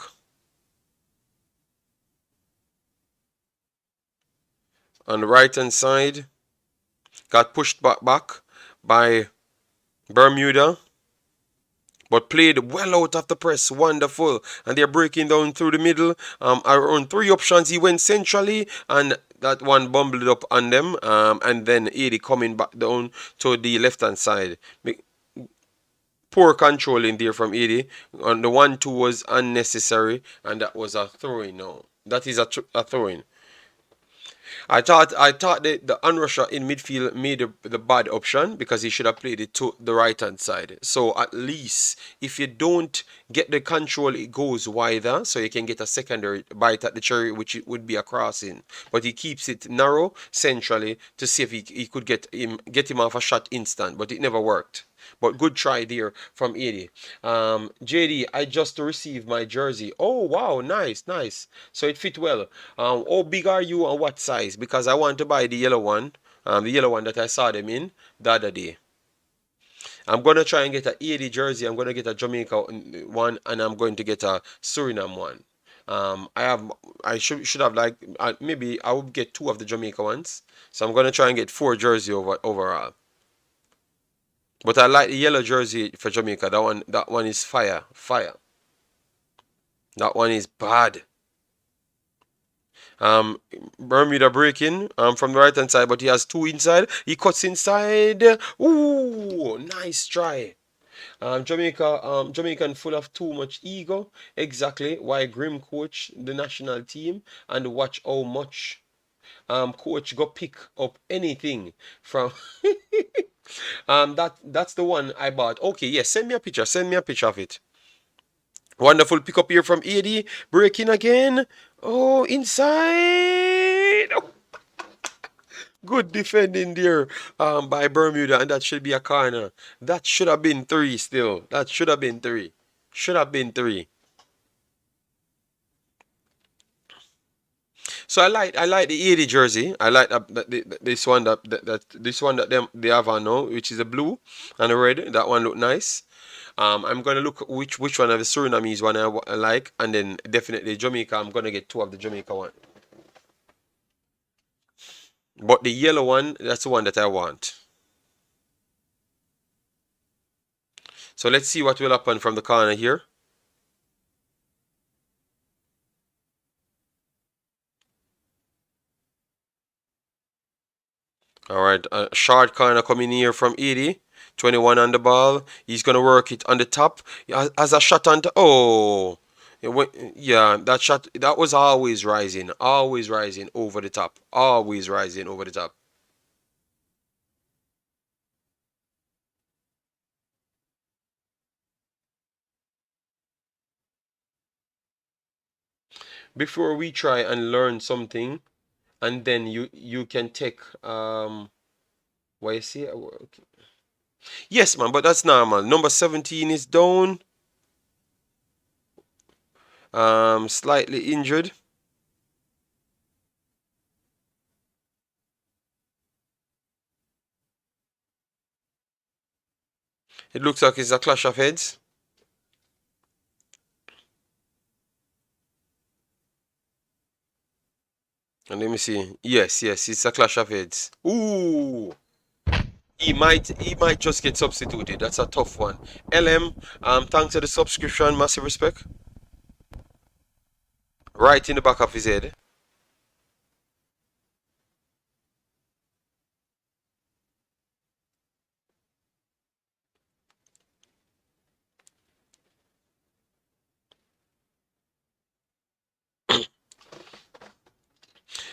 On the right hand side, got pushed back by Bermuda, but played well out of the press. Wonderful. And they're breaking down through the middle. Around 3 options, he went centrally, and that one bumbled up on them. And then 80 coming back down to the left hand side. Poor control in there from 80. And the 1-2 was unnecessary, and that was a throw-in. No, that is a throw-in. I thought the unrusher in midfield made the bad option because he should have played it to the right hand side. So at least if you don't get the control, it goes wider, so you can get a secondary bite at the cherry, which it would be a crossing. But he keeps it narrow centrally to see if he could get him off a shot instant, but it never worked. But good try there from 80. JD, I just received my jersey. Oh, wow, nice, nice. So it fit well. How big are you and what size? Because I want to buy the yellow one that I saw them in the other day. I'm going to try and get a 80 jersey. I'm going to get a Jamaica one, and I'm going to get a Suriname one. I should have like, maybe I would get 2 of the Jamaica ones. So I'm going to try and get 4 jersey overall. But I like the yellow jersey for Jamaica. That one is fire. Fire. That one is bad. Bermuda breaking from the right hand side, but he has 2 inside. He cuts inside. Ooh, nice try. Jamaican full of too much ego. Exactly why Grim coach the national team, and watch how much coach go pick up anything from that's the one I bought. Okay, yes, send me a picture. Send me a picture of it. Wonderful pick up here from 80. Breaking again. Oh, inside. Oh. Good defending there by Bermuda, and that should be a corner. That should have been three still. That should have been three. Should have been three. So I like the 80 jersey. I like this one this one that they have on now, which is a blue and a red. That one look nice. I'm gonna look which one of the Surinamese one I like, and then definitely Jamaica. I'm gonna get two of the Jamaica one. But the yellow one, that's the one that I want. So let's see what will happen from the corner here. All right, a short corner coming here from 80. 21 on the ball. He's gonna work it on the top. As a shot on the oh. Yeah, that shot that was always rising over the top, always rising over the top. Before we try and learn something, and then you can take what you see. Okay. Yes, man, but that's normal. Number 17 is down, slightly injured. It looks like it's a clash of heads. And let me see. Yes, yes, it's a clash of heads. Ooh, he might just get substituted. That's a tough one. LM, thanks for the subscription, massive respect. Right in the back of his head.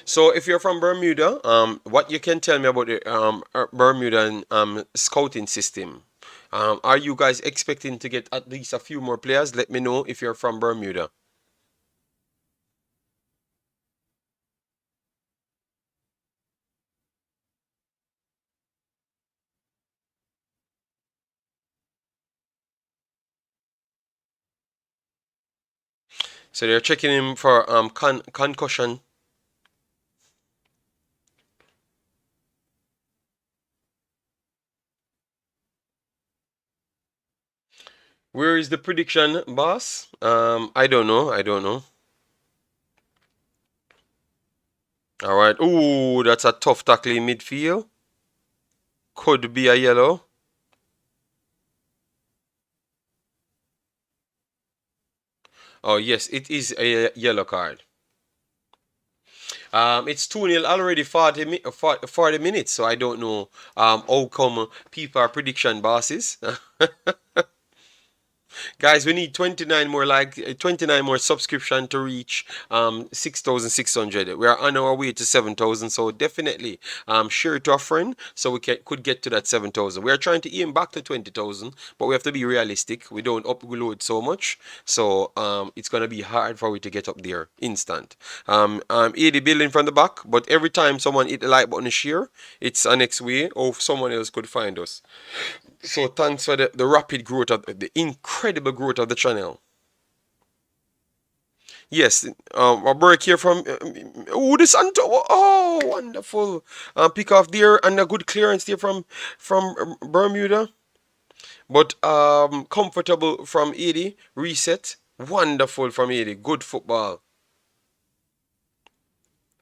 So if you're from Bermuda, what you can tell me about the Bermudan scouting system? Are you guys expecting to get at least a few more players? Let me know if you're from Bermuda. So they're checking him for concussion. Where is the prediction, boss? I don't know. I don't know. All right. Ooh, that's a tough tackle in midfield. Could be a yellow. Oh yes, it is a yellow card. It's 2-0 already 40 minutes, so I don't know how come people are prediction bosses. Guys, we need 29 more 29 more subscription to reach 6,600. We are on our way to 7,000, so definitely share it to a friend so we could get to that 7,000. We are trying to aim back to 20,000, but we have to be realistic. We don't upload so much, so it's gonna be hard for we to get up there instant. 80 billion from the back, but every time someone hit the like button and share, it's a next way of someone else could find us. So thanks for the rapid growth of the incredible growth of the channel. Yes, a break here from oh the Santo. Oh, wonderful! Pick off there and a good clearance there from Bermuda, but comfortable from 80. Reset, wonderful from 80. Good football.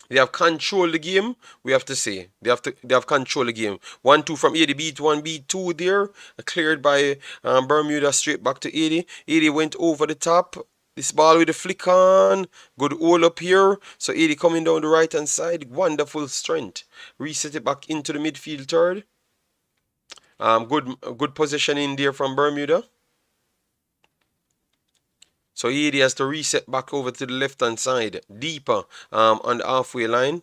They have control the game. We have to say they have control the game. 1-2 from 80, beat one, beat two there, cleared by Bermuda straight back to 80. 80 went over the top. This ball with the flick on. Good hold up here. So 80 coming down the right hand side. Wonderful strength. Reset it back into the midfield third. Good positioning there from Bermuda. So 80 has to reset back over to the left hand side, deeper on the halfway line.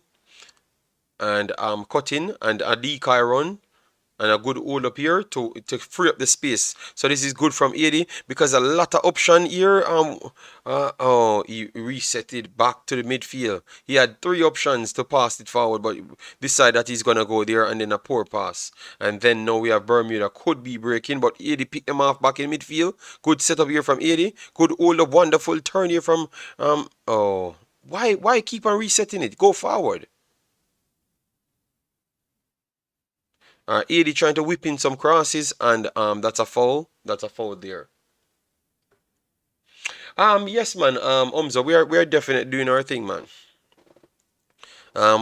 And cutting and a decoy run. and a good hold up here to free up the space. So this is good from 80 because a lot of option here. Oh, he reset it back to the midfield. He had three options to pass it forward, but decided that he's gonna go there and then a poor pass. And then now we have Bermuda could be breaking, but 80 picked him off back in midfield. Good setup here from 80. Good hold up, wonderful turn here from oh. Why keep on resetting it? Go forward. 80 trying to whip in some crosses, and that's a foul. That's a foul there. Yes, man. Umza, we are definitely doing our thing, man.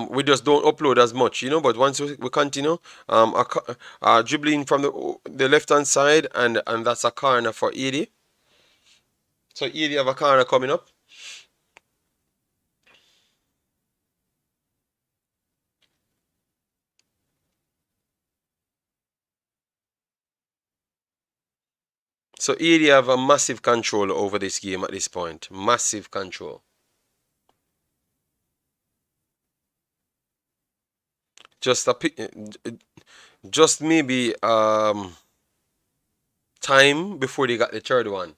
We just don't upload as much, but once we continue, dribbling from the left hand side, and that's a corner for 80. So 80 have a corner coming up. So 80 have a massive control over this game at this point. Massive control. Just a just maybe time before they got the third one.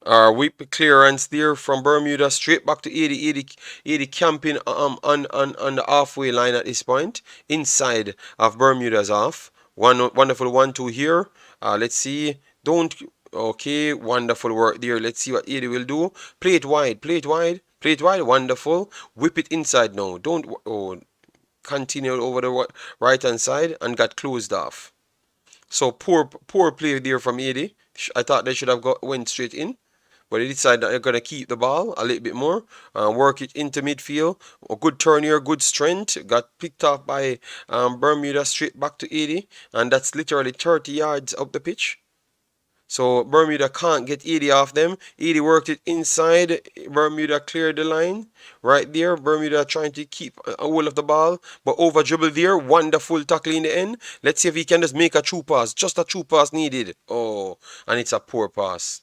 Whip clearance there from Bermuda straight back to 80. 80 camping on the halfway line at this point. Inside of Bermuda's half. Wonderful 1-2 here. Let's see. Don't okay, wonderful work there. Let's see what 80 will do. Play it wide, play it wide, play it wide, wonderful. Whip it inside now. Don't continue over the right hand side and got closed off. So poor play there from 80. I thought they should have went straight in. But they decided that they're going to keep the ball a little bit more, work it into midfield. A good turn here, good strength. Got picked off by Bermuda straight back to 80. And that's literally 30 yards up the pitch. So Bermuda can't get 80 off them. 80 worked it inside. Bermuda cleared the line. Right there, Bermuda trying to keep a hold of the ball. But over dribble there. Wonderful tackle in the end. Let's see if he can just make a true pass. Just a true pass needed. Oh, and it's a poor pass.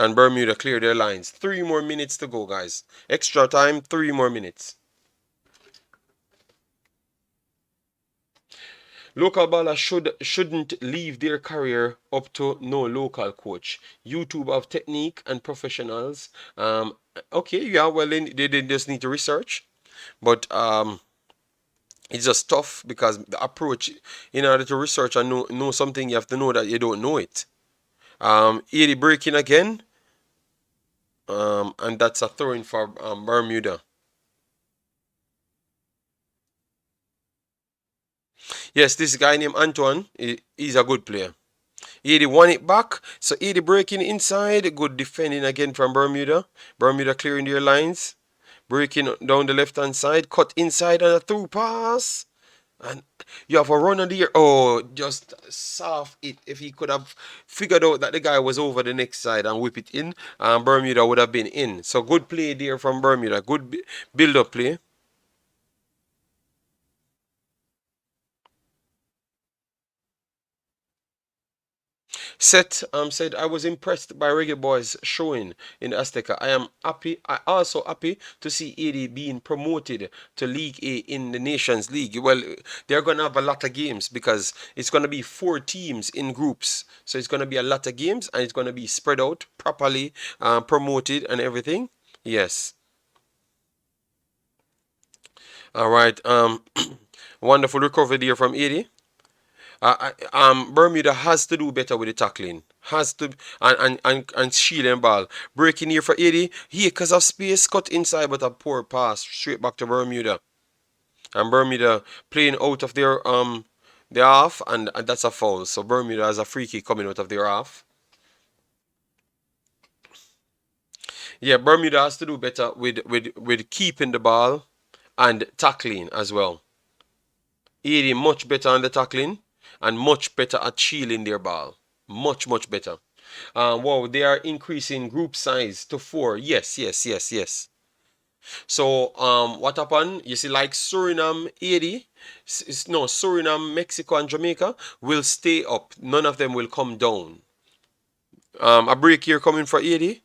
And Bermuda clear their lines. 3 more minutes to go, guys. Extra time, 3 more minutes. Local ballers shouldn't leave their career up to no local coach. YouTube have technique and professionals. Okay, yeah, well, they just need to research. But it's just tough because the approach, in order to research and know something, you have to know that you don't know it. 80 breaking again. And that's a throw-in for Bermuda. Yes, this guy named Antoine, he's a good player. 80 won it back. So 80 breaking inside. Good defending again from Bermuda. Bermuda clearing their lines. Breaking down the left-hand side. Cut inside and a through pass. And you have a run on the air. Oh, just soft it. If he could have figured out that the guy was over the next side and whip it in, Bermuda would have been in. So good play there from Bermuda. Good build-up play. Seth said, I was impressed by Reggae Boyz showing in Azteca. I am happy. I also happy to see AD being promoted to League A in the Nations League. Well, they're going to have a lot of games because it's going to be 4 teams in groups. So it's going to be a lot of games and it's going to be spread out properly, promoted and everything. Yes. All right. Wonderful recovery there from 80. Bermuda has to do better with the tackling. Has to and shielding ball. Breaking here for 80. Here because of space cut inside but a poor pass straight back to Bermuda. And Bermuda playing out of their half and that's a foul. So Bermuda has a free kick coming out of their half. Yeah, Bermuda has to do better with keeping the ball and tackling as well. 80 much better on the tackling and much better at shielding their ball. Much better. Wow, they are increasing group size to 4. Yes. So what happened? You see, like Suriname 80, no, Suriname, Mexico, and Jamaica will stay up. None of them will come down. A break here coming for 80.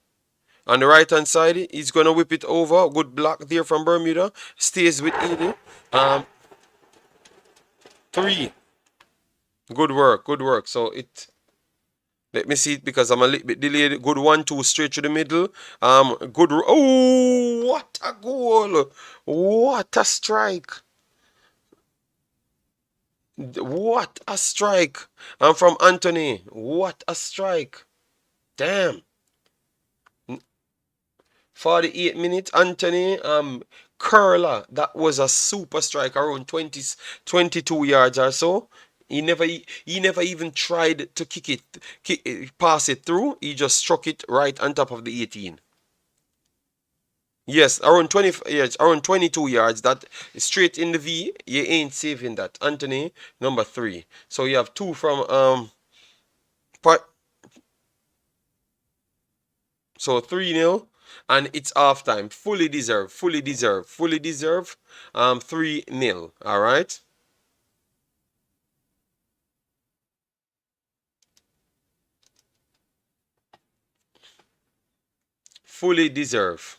On the right hand side, he's gonna whip it over. Good block there from Bermuda. Stays with 80. 3. Good work, good work. So it, let me see it because I'm a little bit delayed. Good 1-2 straight to the middle. Good. Oh, what a goal! What a strike! What a strike! From Anthony. What a strike! Damn. 48 minutes, Anthony curler. That was a super strike around 22 yards or so. He never even tried to pass it through. He just struck it right on top of the 18. Yes, around 20 yards, around 22 yards. That straight in the V. You ain't saving that. Anthony, number 3. So you have 2 from so 3-0, and it's halftime. Fully deserved, fully deserved, fully deserved. 3-0. All right. Fully deserved.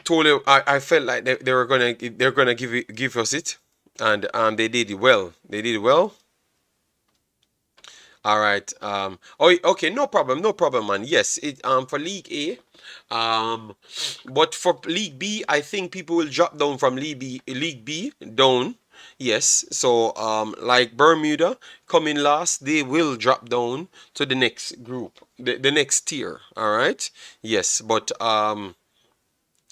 Totally, I felt like they're gonna give us it, and they did it well. They did it well. All right. Oh, okay. No problem. No problem, man. Yes. It for League A. But for League B, I think people will drop down from League B down. Yes. So like Bermuda coming last, they will drop down to the next group, the next tier. All right. Yes. But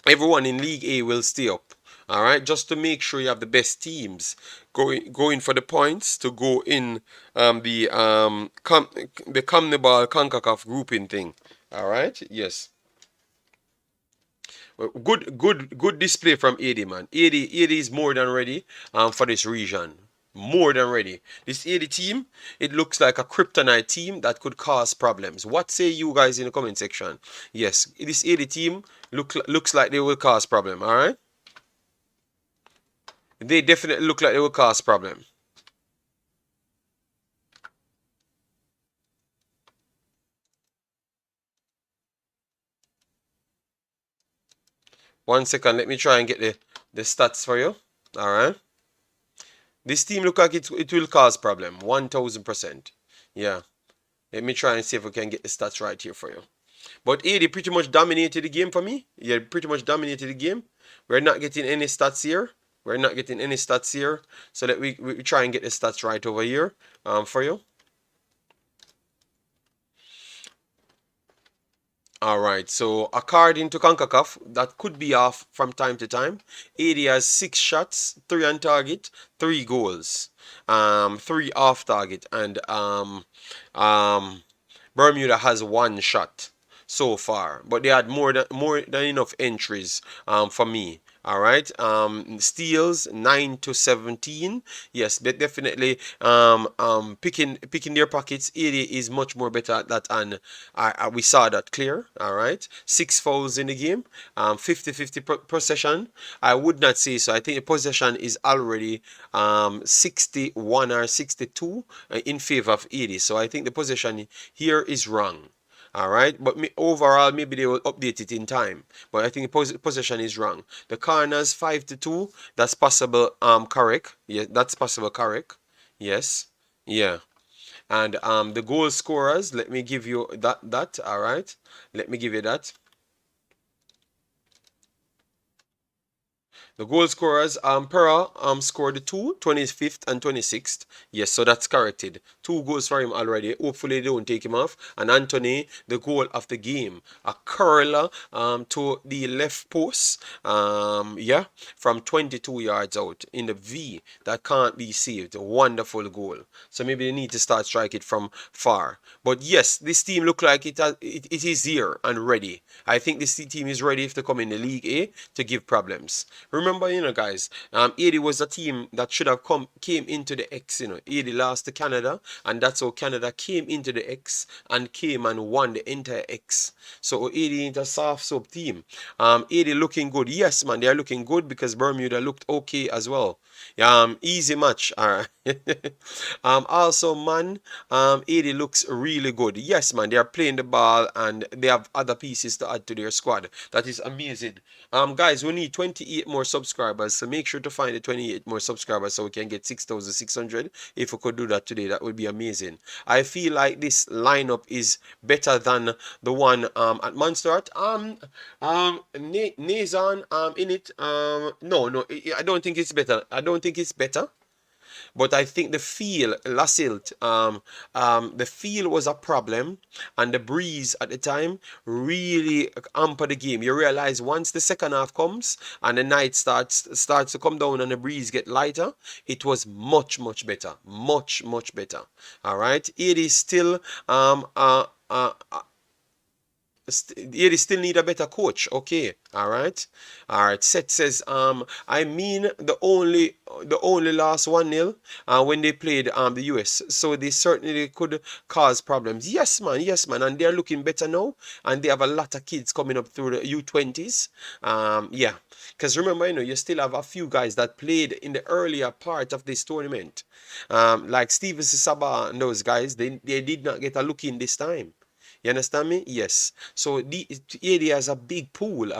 everyone in League A will stay up. All right, just to make sure you have the best teams going for the points to go in the Carnival Concacaf grouping thing. All right, yes. Well, good display from 80, man. 80 is more than ready for this region. More than ready. This 80 team, it looks like a kryptonite team that could cause problems. What say you guys in the comment section? Yes, this 80 team looks like they will cause problem, all right? They definitely look like they will cause problem. One second, let me try and get the stats for you. All right. This team look like it will cause problem. 1000%. Yeah. Let me try and see if we can get the stats right here for you. But 80 pretty much dominated the game for me. Yeah, pretty much dominated the game. We're not getting any stats here. We're not getting any stats here. So that we try and get the stats right over here for you. All right, so according to CONCACAF, that could be off from time to time. 80 has 6 shots, 3 on target, 3 goals, 3 off target, and Bermuda has 1 shot so far, but they had more than enough entries for me. All right. Steals 9 to 17. Yes, but definitely picking their pockets. 80 is much more better at that, and we saw that clear. All right. 6 fouls in the game. 50-50 possession. I would not say so. I think the possession is already 61 or 62 in favor of 80. So I think the possession here is wrong. All right, but overall, maybe they will update it in time. But I think the possession is wrong. The corners 5-2. That's possible. Correct. Yeah, that's possible. Correct. Yes. Yeah. And the goal scorers. Let me give you that. All right. Let me give you that. The goal scorers, Pearl scored 2, 25th and 26th. Yes, so that's corrected. 2 goals for him already. Hopefully they don't take him off. And Anthony, the goal of the game. A curler to the left post. Yeah, from 22 yards out in the V. That can't be saved. A wonderful goal. So maybe they need to start strike it from far. But yes, this team look like it is here and ready. I think this team is ready if they come in the League A to give problems. Remember, guys, 80 was a team that should have came into the X. 80 lost to Canada, and that's how Canada came into the X and came and won the entire X. So 80 is a soft soap team. 80 looking good. Yes, man, they are looking good because Bermuda looked okay as well. Easy match. All right. Also, man, 80 looks really good. Yes, man, they are playing the ball and they have other pieces to add to their squad. That is amazing. Guys, we need 28 more subscribers, so make sure to find the 28 more subscribers so we can get 6,600. If we could do that today, that would be amazing. I feel like this lineup is better than the one at Montserrat. Nazan in it. No, I don't think it's better. I don't think it's better. But I think the feel, Lassilt, the feel was a problem, and the breeze at the time really hampered the game. You realize once the second half comes and the night starts to come down and the breeze get lighter, it was much better, much better. All right, it is still you still need a better coach. Okay, all right. Seth says, I mean the only lost 1-0 when they played the US, so they certainly could cause problems. Yes man, and they're looking better now, and they have a lot of kids coming up through the U20s. Yeah, because remember, you still have a few guys that played in the earlier part of this tournament, like Steven Sisaba and those guys. They did not get a look in this time. You understand me? Yes. So the area has a big pool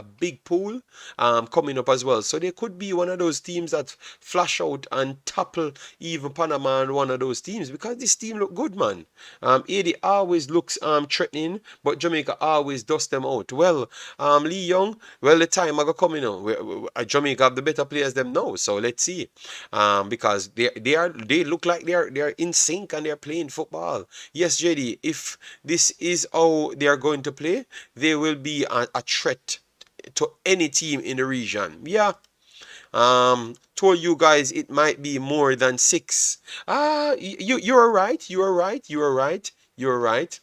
coming up as well. So they could be one of those teams that flash out and topple even Panama and one of those teams, because this team look good, man. 80 always looks threatening, but Jamaica always dust them out. Well, Lee Young, well, the time I go coming on. Jamaica have the better players them now, so let's see. Because they look like they're in sync and they're playing football. Yes, JD, if this is how they are going to play, they will be a threat to any team in the region. Yeah. Told you guys it might be more than six. You're right. You're right.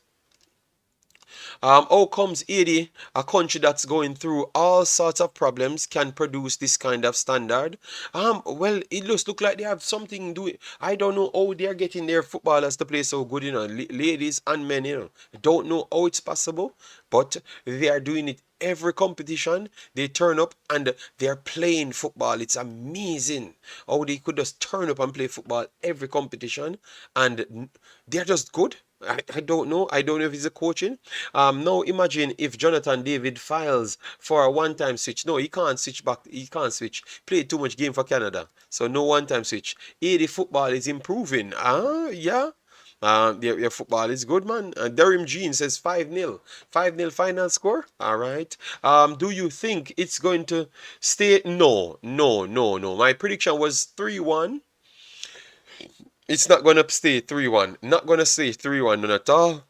How comes Haiti, a country that's going through all sorts of problems, can produce this kind of standard? Well, it look like they have something doing. I don't know how they're getting their footballers to play so good, ladies and men, I don't know how it's possible, but they are doing it every competition. They turn up and they're playing football. It's amazing how they could just turn up and play football every competition, and they're just good. I don't know. I don't know if it's a coaching. Now imagine if Jonathan David files for a one-time switch. No, he can't switch back. He can't switch. Played too much game for Canada, so no one-time switch. 80 football is improving. Yeah. Their football is good, man. Darim Jean says 5-0. 5-0 final score. All right. Do you think it's going to stay? No. My prediction was 3-1. It's not going to stay 3-1. Not going to stay 3-1 none at all.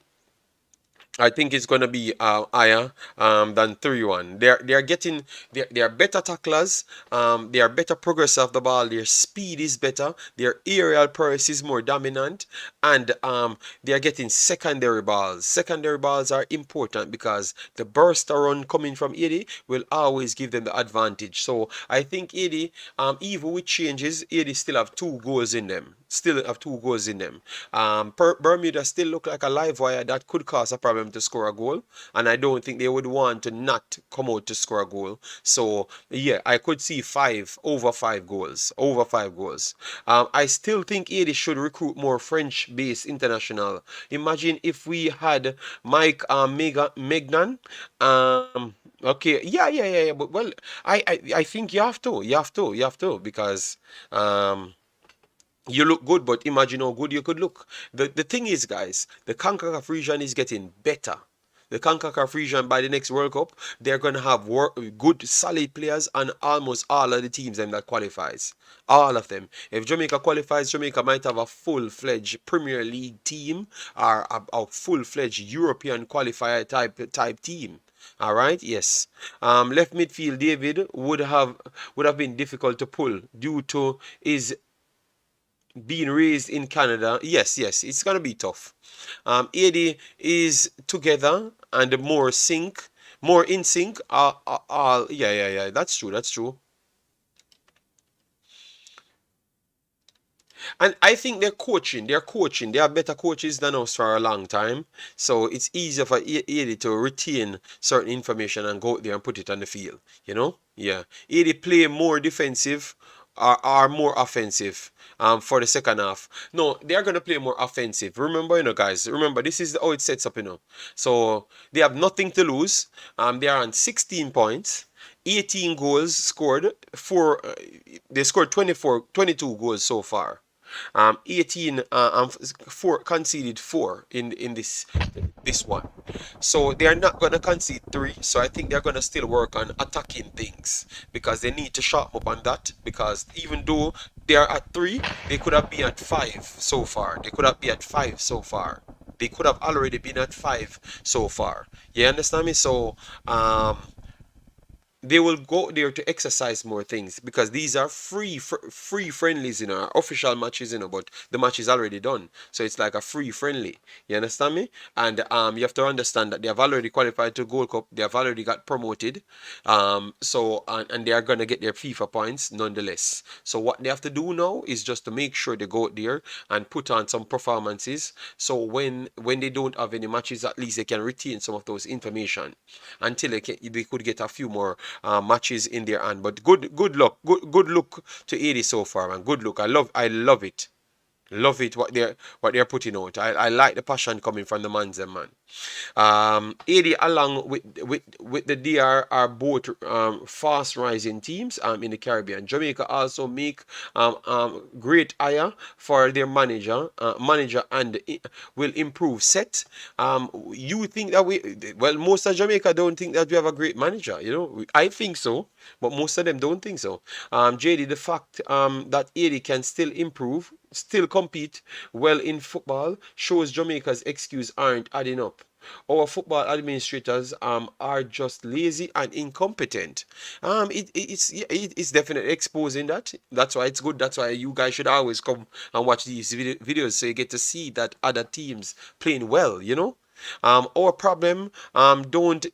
I think it's gonna be higher than 3-1. They are better tacklers. They are better progressor of the ball. Their speed is better. Their aerial prowess is more dominant, and they are getting secondary balls. Secondary balls are important because the burst run coming from 80 will always give them the advantage. So I think 80, even with changes, 80 still have 2 goals in them. Bermuda still look like a live wire that could cause a problem to score a goal, and I don't think they would want to not come out to score a goal. So yeah, I could see over 5 goals. I still think 80 should recruit more French-based international. Imagine if we had Mike Megnan. Okay, yeah. But well, I think you have to because you look good, but imagine how good you could look. The thing is, guys, the CONCACAF region is getting better. The CONCACAF region, by the next World Cup, they're going to have good, solid players on almost all of the teams that qualifies. All of them. If Jamaica qualifies, Jamaica might have a full-fledged Premier League team or a full-fledged European qualifier type team. All right, yes. Left midfield David would have been difficult to pull due to his being raised in Canada. Yes, it's gonna be tough. 80 is together and more in sync. Yeah. That's true. And I think they're coaching. They are better coaches than us for a long time. So it's easier for 80 to retain certain information and go out there and put it on the field. Yeah. 80 play more defensive are more offensive for the second half. No, they are going to play more offensive. Remember, guys, remember, this is how it sets up. So they have nothing to lose. They are on 16 points. 18 goals scored. They scored 22 goals so far. 18 four conceded 4 in this one. So they are not gonna concede 3. So I think they're gonna still work on attacking things because they need to sharpen up on that. Because even though they are at 3, they could have been at 5 so far. They could have been at 5 so far. They could have already been at 5 so far. You understand me? So they will go there to exercise more things because these are free friendlies, official matches, but the match is already done, so it's like a free friendly. You understand me? And you have to understand that they have already qualified to Gold Cup. They have already got promoted, so and they are gonna get their FIFA points nonetheless. So what they have to do now is just to make sure they go out there and put on some performances. So when they don't have any matches, at least they can retain some of those information until they could get a few more matches in their hand. But good luck, good look to 80 so far, man. Good look. I love it. Love it what they're putting out. I like the passion coming from the man's man. AD along with the DR are both fast rising teams in the Caribbean. Jamaica also make great hire for their manager and will improve set. You think that most of Jamaica don't think that we have a great manager. I think so, but most of them don't think so. JD, the fact that AD can still improve, still compete well in football shows Jamaica's excuse aren't adding up. Our football administrators are just lazy and incompetent. It's definitely exposing that. That's why it's good. That's why you guys should always come and watch these videos so you get to see that other teams playing well. Our problem don't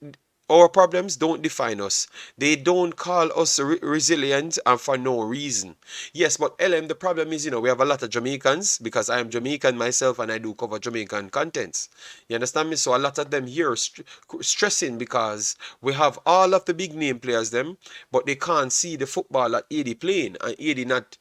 our problems don't define us. They don't call us resilient and for no reason. Yes, but LM, the problem is, we have a lot of Jamaicans because I am Jamaican myself and I do cover Jamaican contents. You understand me? So a lot of them here stressing because we have all of the big name players them, but they can't see the football that AD playing, and AD not.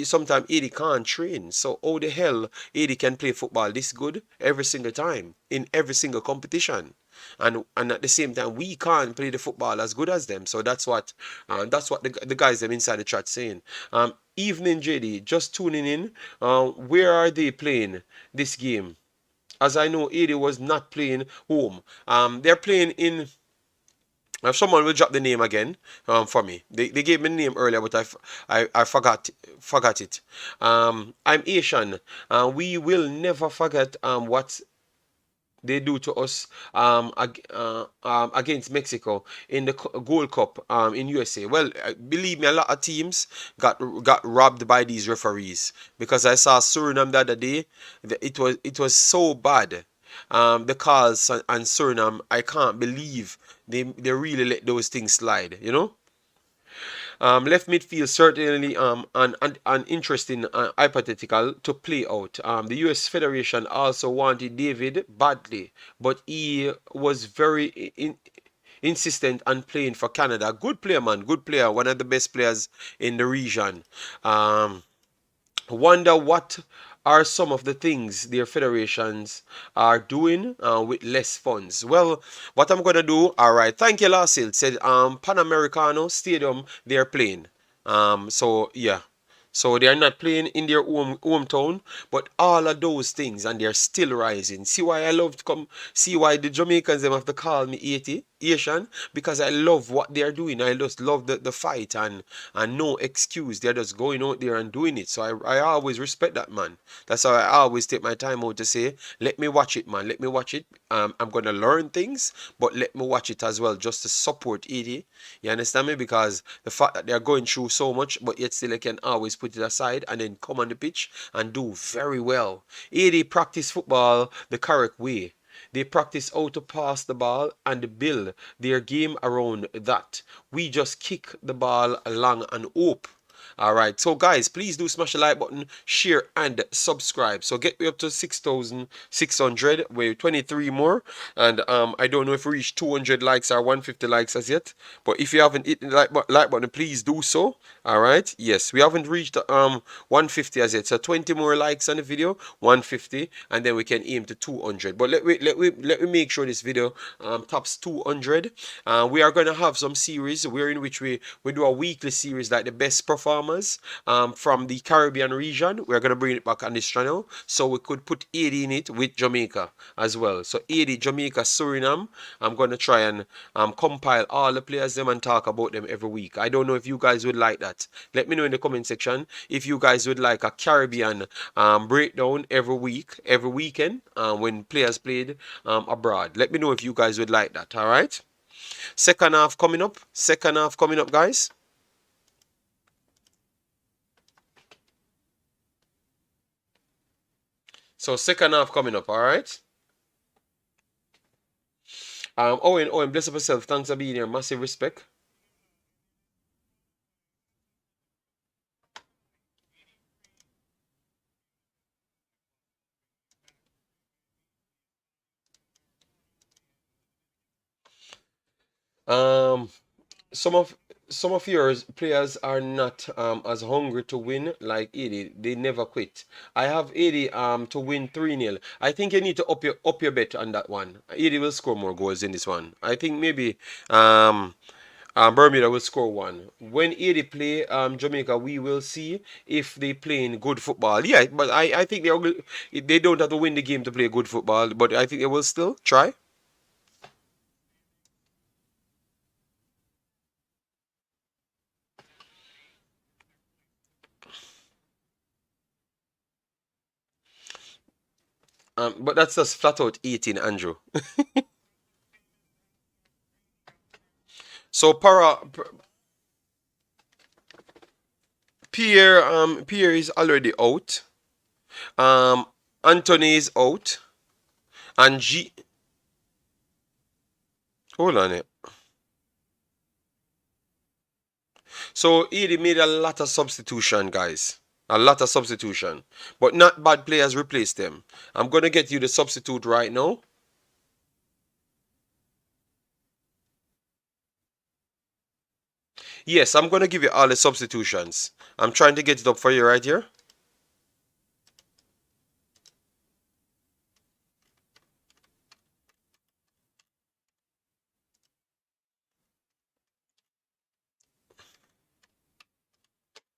Sometimes AD can't train. So how the hell AD can play football this good every single time in every single competition? And at the same time we can't play the football as good as them. So that's what the guys them inside the chat saying. Evening JD, just tuning in. Where are they playing this game? As I know, AD was not playing home. They're playing in. Someone will drop the name again for me. They gave me the name earlier, but I forgot it. I'm Asian. We will never forget what they do to us against Mexico in the Gold Cup in USA. Well, believe me, a lot of teams got robbed by these referees because I saw Suriname the other day. It was so bad. The calls and Suriname, I can't believe they really let those things slide. Left midfield certainly an interesting hypothetical to play out. The US Federation also wanted David badly, but he was very insistent on playing for Canada. Good player, man. Good player. One of the best players in the region. Wonder what are some of the things their federations are doing with less funds. Well, what I'm gonna do, all right. Thank you, Lasil. Said Pan Americano Stadium they're playing. So yeah. So they are not playing in their hometown, but all of those things, and they're still rising. See why I love to come. See why the Jamaicans them have to call me Asian, because I love what they are doing. I just love the fight and no excuse. They're just going out there and doing it. So I always respect that, man. That's why I always take my time out to say, let me watch it, man. Let me watch it. I'm gonna learn things, but let me watch it as well, just to support ED. You understand me? Because the fact that they're going through so much, but yet still they can always put it aside and then come on the pitch and do very well. ED practice football the correct way. They practice how to pass the ball and build their game around that. We just kick the ball along and hope. All right, so guys, please do smash the like button, share, and subscribe. So get me up to 6,600. We're 23 more, and I don't know if we reach 200 likes or 150 likes as yet. But if you haven't hit the like button, please do so. All right, yes, we haven't reached 150 as yet. So 20 more likes on the video, 150, and then we can aim to 200. But let me make sure this video tops 200. We are gonna have some series where in which we do a weekly series like the best performers from the Caribbean region. We're gonna bring it back on this channel, so we could put 80 in it with Jamaica as well. So 80 Jamaica, Suriname. I'm gonna try and compile all the players them and talk about them every week. I don't know if you guys would like that. Let me know in the comment section if you guys would like a Caribbean breakdown every week, every weekend when players played abroad. Let me know if you guys would like that. All right. Second half coming up. Second half coming up, guys. So second half coming up, all right. Owen, bless up yourself. Thanks for being here. Massive respect. Um, some of some of yours players are not as hungry to win like 80. They never quit. I have 80 to win 3-0. I think you need to up your bet on that one. 80 will score more goals in this one. I think maybe um Bermuda will score one. When 80 play Jamaica, we will see if they playing good football. Yeah, but I think they don't have to win the game to play good football, but I think they will still try. But that's just flat out 18, Andrew. So Pierre is already out. Um, Anthony is out, and G. Hold on it. So he made a lot of substitution, guys. A lot of substitution, but not bad players replaced them. I'm gonna get you the substitute right now. Yes, I'm gonna give you all the substitutions. I'm trying to get it up for you right here.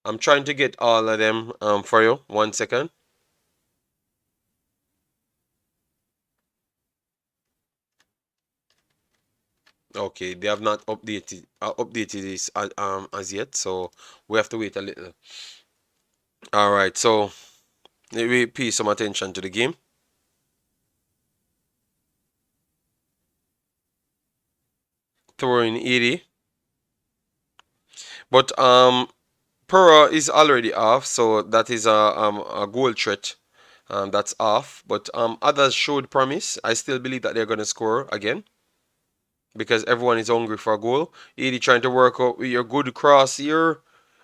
I'm trying to get all of them for you. 1 second. Okay, they have not updated this as yet, so we have to wait a little. All right, so let me pay some attention to the game. Throwing 80, but Pura is already off, so that is a goal threat. That's off, but others showed promise. I still believe that they're gonna score again because everyone is hungry for a goal. 80 trying to work out with your good cross here.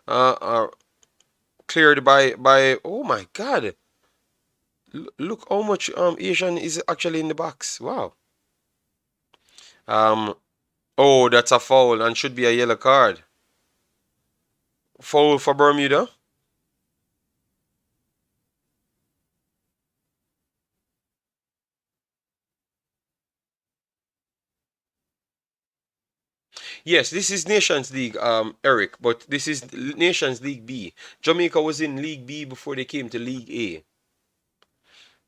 Uh, cleared by. Oh my God! Look how much Asian is actually in the box. Wow. Um. Oh, that's a foul and should be a yellow card. Foul for Bermuda. Yes, this is Nations League, Eric, but this is Nations League B. Jamaica was in League B before they came to League A.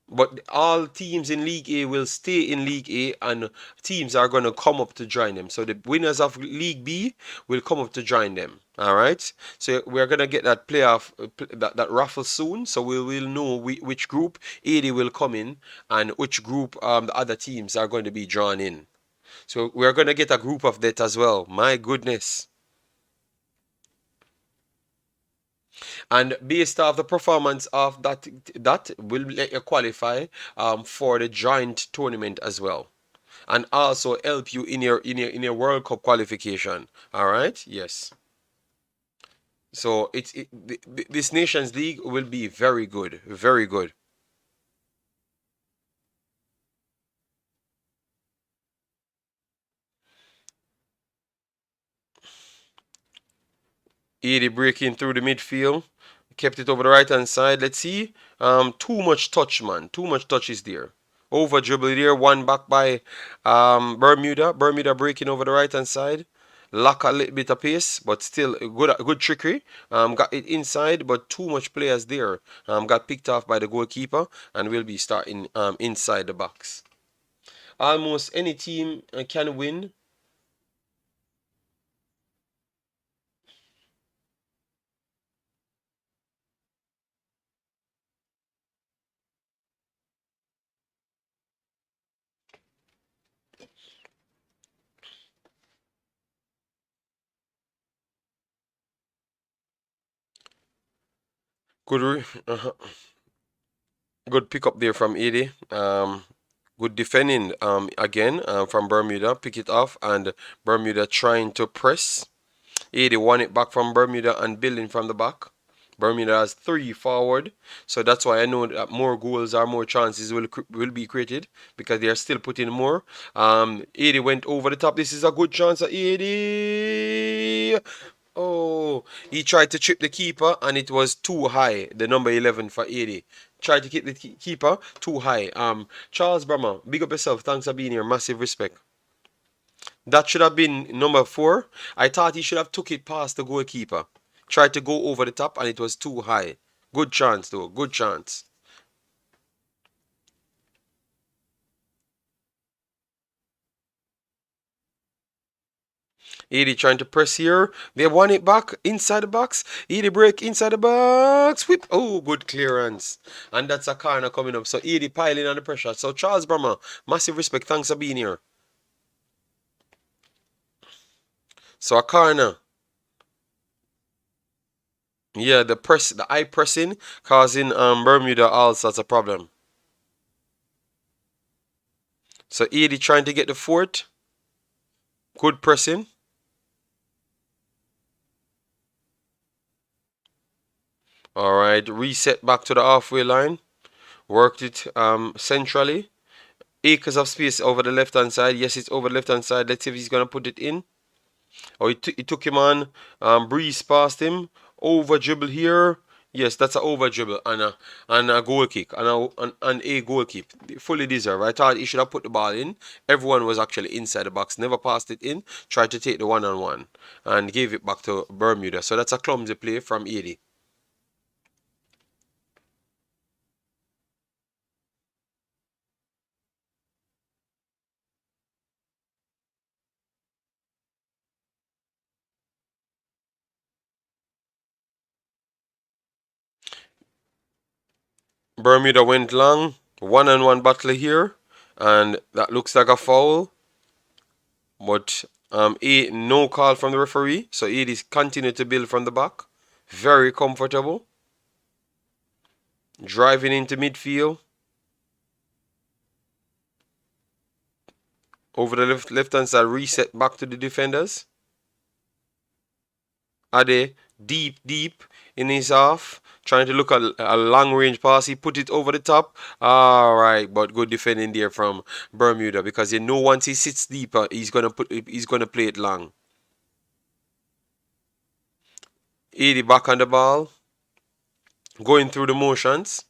But all teams in League A will stay in League A, and teams are going to come up to join them. So the winners of League B will come up to join them. All right. So we're going to get that playoff, that raffle soon. So we will know which group 80 will come in and which group the other teams are going to be drawn in. So we're going to get a group of that as well. My goodness. And based off the performance of that will let you qualify for the joint tournament as well, and also help you in your World Cup qualification. All right, yes. So this Nations League will be very good, very good. Eddie breaking through the midfield, kept it over the right hand side. Let's see. Too much touch, man. Too much touch is there. Over dribble there, one back by Bermuda. Bermuda breaking over the right hand side. Lack a little bit of pace, but still good trickery. Got it inside, but too much players there. Got picked off by the goalkeeper and will be starting inside the box. Almost any team can win. Good, good pick up there from 80. Good defending again from Bermuda. Pick it off and Bermuda trying to press. 80 won it back from Bermuda and building from the back. Bermuda has 3 forward, so that's why I know that more goals or more chances will be created because they are still putting more. 80 went over the top. This is a good chance. 80. Oh, he tried to trip the keeper and it was too high. The number 11 for 80. Tried to keep the keeper too high. Charles Brummer, big up yourself. Thanks for being here. Massive respect. That should have been number 4. I thought he should have took it past the goalkeeper. Tried to go over the top and it was too high. Good chance though. Good chance. 80 trying to press here. They won it back inside the box. 80 break inside the box. Whip. Oh, good clearance. And that's a corner coming up. So 80 piling on the pressure. So Charles Brummer, massive respect. Thanks for being here. So a corner. Yeah, the eye pressing causing Bermuda all sorts of problem. So 80 trying to get the fourth. Good pressing. All right, reset back to the halfway line. Worked it centrally. Acres of space over the left hand side. Yes, it's over the left hand side. Let's see if he's gonna put it in. Oh, he took him on. Breeze past him. Over dribble here. Yes, that's an over dribble and a goal kick and a goal kick. Fully deserved. I thought he should have put the ball in. Everyone was actually inside the box. Never passed it in. Tried to take the one-on-one and gave it back to Bermuda. So that's a clumsy play from 80. Bermuda went long. One-on-one battle here. And that looks like a foul. But no call from the referee. So it is continue to build from the back. Very comfortable. Driving into midfield. Over the left hand side. Reset back to the defenders. Ade deep in his half. Trying to look at a long range pass. He put it over the top. Alright, but good defending there from Bermuda because you know once he sits deeper, he's gonna play it long. 80 back on the ball. Going through the motions.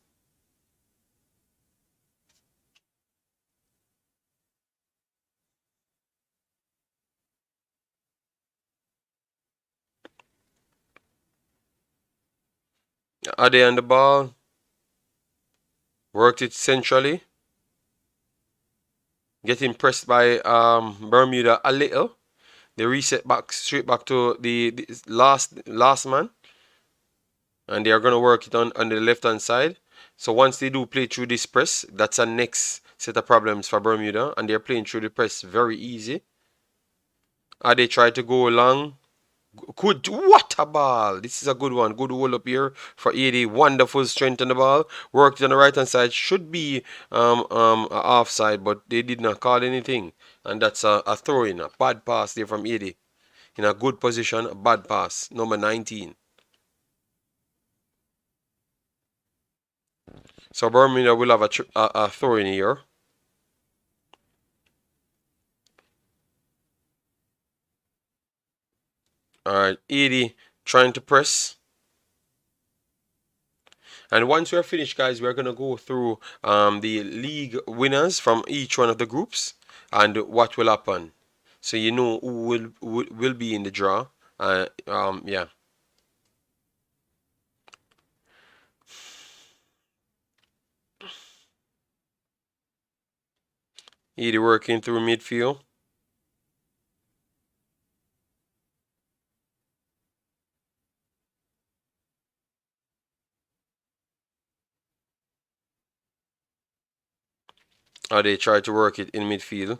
Ade on the ball. Worked it centrally. Getting pressed by Bermuda a little. They reset back straight back to the last man. And they are going to work it on the left hand side. So once they do play through this press, that's a next set of problems for Bermuda. And they're playing through the press very easy. They try to go long. Good, what a ball. This is a good one. Good hold up here for 80. Wonderful strength on the ball. Worked on the right hand side. Should be a offside, but they did not call anything. And that's a throw-in. A bad pass there from 80. In a good position, a bad pass. Number 19. So Bermuda will have a throw in here. Alright, 80 trying to press. And once we're finished, guys, we're gonna go through the league winners from each one of the groups and what will happen. So you know who will be in the draw. Yeah. Either working through midfield. Or they try to work it in midfield.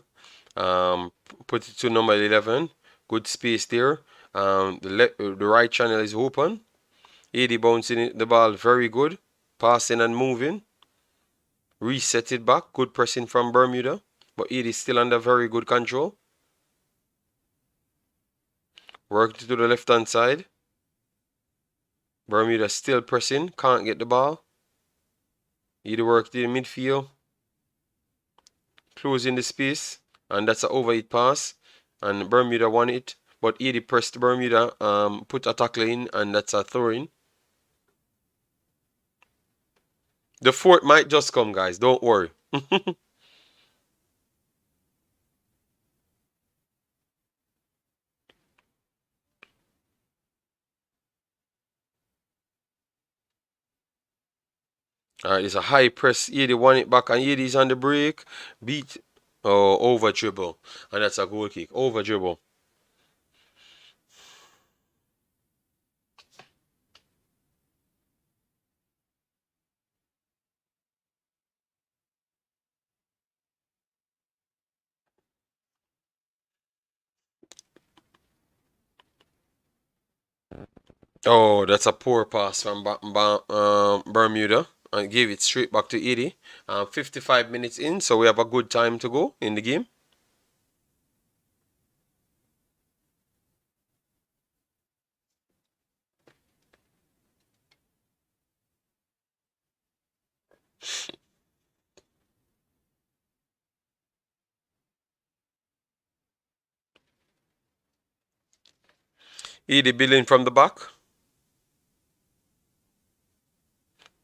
Put it to number 11. Good space there. The right channel is open. 80 bouncing the ball very good. Passing and moving. Reset it back. Good pressing from Bermuda. But 80 still under very good control. Work to the left hand side. Bermuda still pressing. Can't get the ball. 80 work to the midfield. Closing the space. And that's an overhit pass. And Bermuda won it. But 80 pressed Bermuda. Put a tackle in. And that's a throw in. The fourth might just come, guys. Don't worry. Alright, it's a high press. 80 won it back, and 80 is on the break. Beat. Oh, over dribble. And that's a goal kick. Over dribble. Oh, that's a poor pass from Bermuda. And gave it straight back to 80. 55 minutes in, so we have a good time to go in the game. Edie building from the back.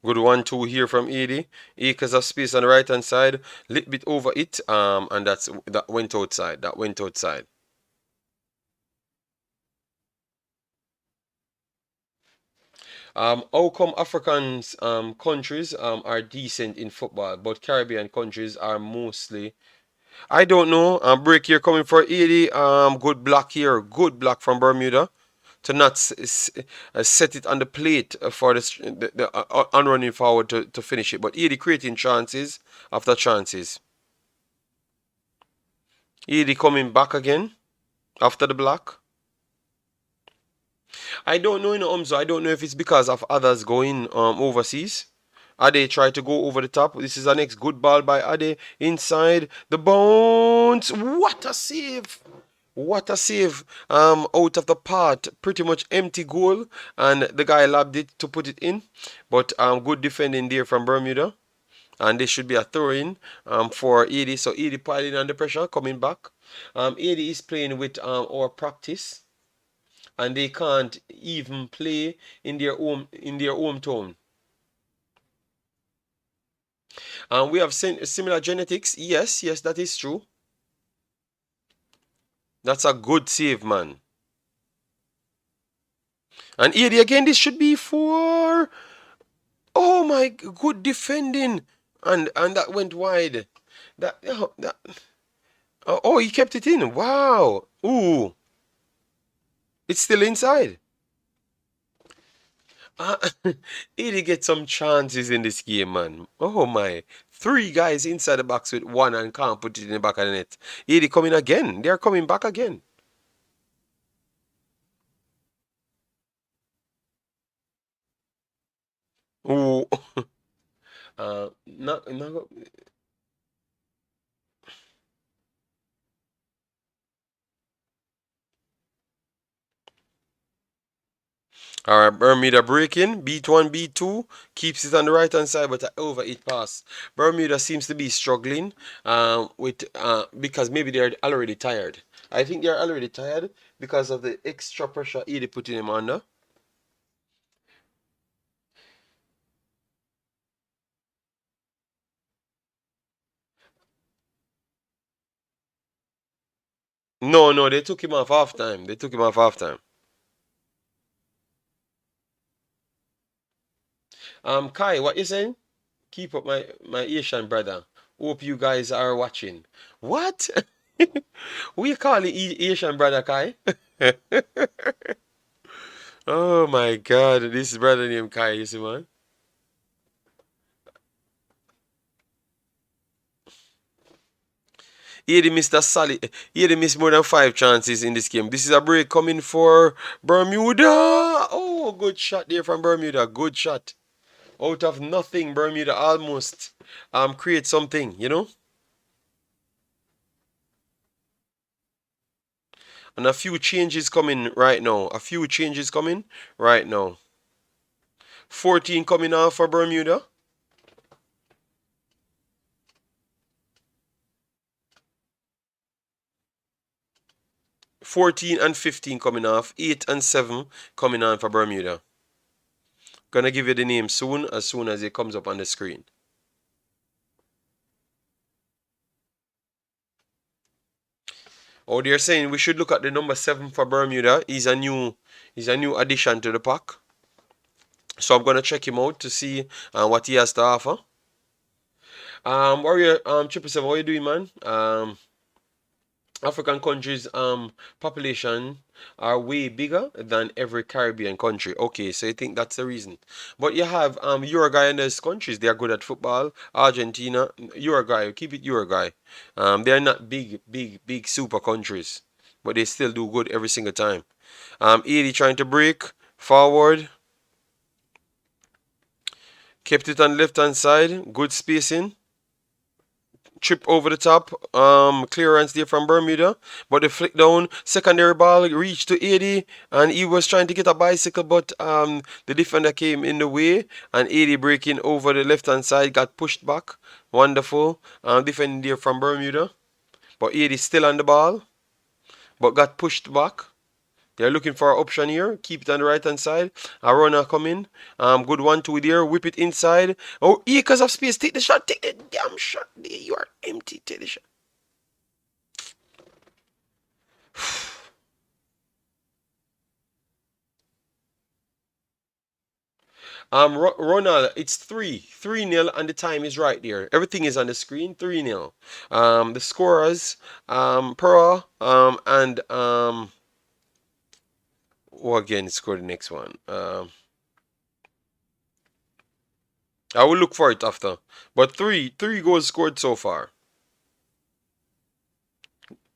Good 1-2 here from Edie. Acres of space on the right hand side. Little bit over it. And that went outside. That went outside. How come Africans countries are decent in football, but Caribbean countries are mostly. I don't know. Break here coming for 80. Good block here. Good block from Bermuda to not set it on the plate for the on running forward to finish it. But 80 creating chances after chances. 80 coming back again after the block. I don't know in Umzo. I don't know if it's because of others going overseas. Ade try to go over the top. This is our next good ball by Ade. Inside the bones. What a save! What a save. Out of the part. Pretty much empty goal. And the guy lobbed it to put it in. But good defending there from Bermuda. And this should be a throw in for 80. So 80 piling under pressure. Coming back. 80 is playing with our practice. And they can't even play in their hometown. We have similar genetics. Yes, yes, that is true. That's a good save, man. And 80 again, this should be for. Oh my, good defending. And that went wide. Oh, he kept it in. Wow. Ooh. It's still inside. 80 get some chances in this game, man. Oh my. Three guys inside the box with one and can't put it in the back of the net. 80 coming again. They're coming back again. Ooh. Not, All right, Bermuda breaking. Beat one, beat two. Keeps it on the right hand side, but over it pass. Bermuda seems to be struggling with because maybe they're already tired. I think they're already tired because of the extra pressure Edie putting him under. No, no, they took him off half time. They took him off half time. Kai, what you saying? Keep up my Asian brother. Hope you guys are watching. What? We call it Asian brother Kai? Oh my God, this is brother named Kai, you see man? He had missed a solid. He had missed more than five chances in this game. This is a break coming for Bermuda. Oh, good shot there from Bermuda. Good shot. Out of nothing, Bermuda almost create something, you know? And a few changes coming right now. A few changes coming right now. 14 coming off for Bermuda. 14 and 15 coming off. 8 and 7 coming on for Bermuda. Gonna give you the name soon as it comes up on the screen. Oh, they're saying we should look at the number 7 for Bermuda. He's a new addition to the pack. So I'm gonna check him out to see what he has to offer. Warrior, 777, what are you doing, man? African countries population are way bigger than every Caribbean country. Okay, so you think that's the reason. But you have Uruguay and those countries, they are good at football. Argentina, Uruguay, keep it Uruguay. They are not big super countries, but they still do good every single time. 80 trying to break forward. Kept it on the left hand side. Good spacing. Trip over the top, clearance there from Bermuda, but the flick down, secondary ball reached to 80, and he was trying to get a bicycle, but the defender came in the way, and 80 breaking over the left hand side, got pushed back. Wonderful defending there from Bermuda, but 80 still on the ball, but got pushed back. They're looking for an option here. Keep it on the right hand side. A runner come in. Good 1-2 there. Whip it inside. Oh, acres of space. Take the shot. Take the damn shot. You are empty. Take the shot. Ronald, it's 3-0, and the time is right there. Everything is on the screen. 3-0. The scorers, Pearl, and who again scored the next one? I will look for it after. But three goals scored so far.